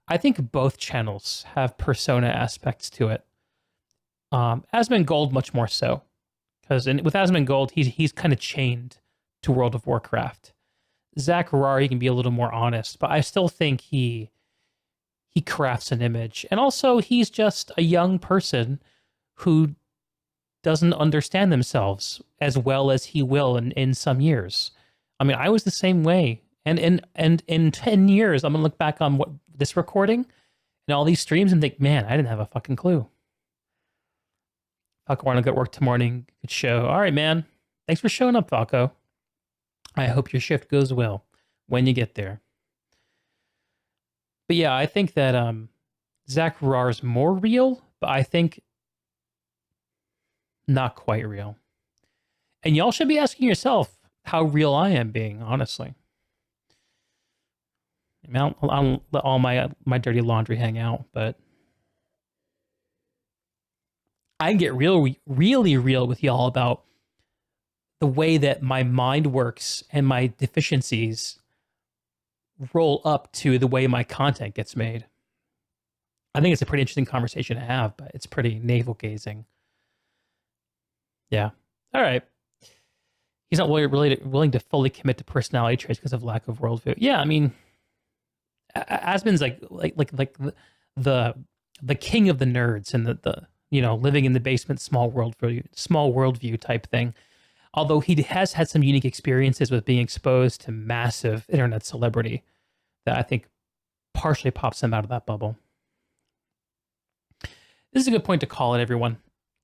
I think both channels have persona aspects to it. Asmongold much more so, because with Asmongold he's kind of chained to World of Warcraft. Zach Harari can be a little more honest, but I still think he crafts an image. And also, he's just a young person who doesn't understand themselves as well as he will in some years. I mean, I was the same way. And in 10 years, I'm going to look back on this recording and all these streams and think, man, I didn't have a fucking clue. Falco, want to go to work tomorrow morning. Good show. All right, man. Thanks for showing up, Falco. I hope your shift goes well when you get there. But yeah, I think that Zach Harrar is more real, but I think not quite real. And y'all should be asking yourself how real I am being, honestly. I mean, I'll let all my dirty laundry hang out, but I can get really real with y'all about the way that my mind works and my deficiencies roll up to the way my content gets made. I think it's a pretty interesting conversation to have, but it's pretty navel-gazing. Yeah. All right. He's not willing to fully commit to personality traits because of lack of worldview. Yeah, I mean, Aspen's like the king of the nerds and the living in the basement, small worldview type thing. Although he has had some unique experiences with being exposed to massive internet celebrity that I think partially pops him out of that bubble. This is a good point to call it, everyone.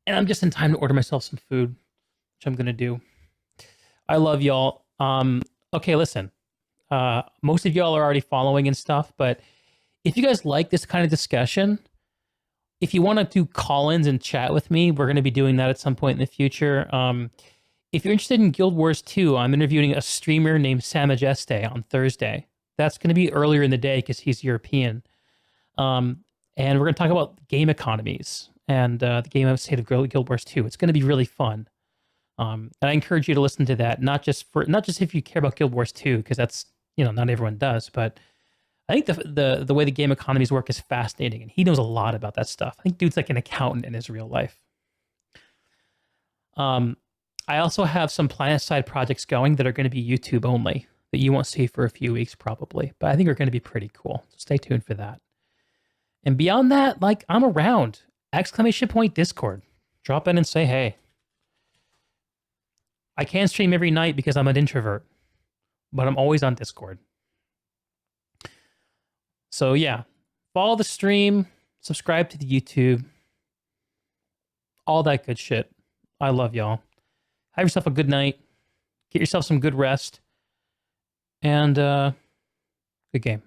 And I'm just in time to order myself some food, which I'm going to do. I love y'all. Okay, listen. Most of y'all are already following and stuff, but if you guys like this kind of discussion, if you want to do call-ins and chat with me, we're going to be doing that at some point in the future. If you're interested in Guild Wars 2, I'm interviewing a streamer named Sam Majeste on Thursday. That's going to be earlier in the day because he's European. And we're going to talk about game economies and the game state of Guild Wars 2. It's going to be really fun. And I encourage you to listen to that, not just if you care about Guild Wars 2, because that's, not everyone does, but I think the way the game economies work is fascinating, and he knows a lot about that stuff. I think dude's like an accountant in his real life. I also have some Planetside projects going that are going to be YouTube only that you won't see for a few weeks probably, but I think are going to be pretty cool. So stay tuned for that. And beyond that, I'm around. ! Discord. Drop in and say hey. I can't stream every night because I'm an introvert, but I'm always on Discord. So yeah, follow the stream, subscribe to the YouTube, all that good shit. I love y'all. Have yourself a good night. Get yourself some good rest. And good game.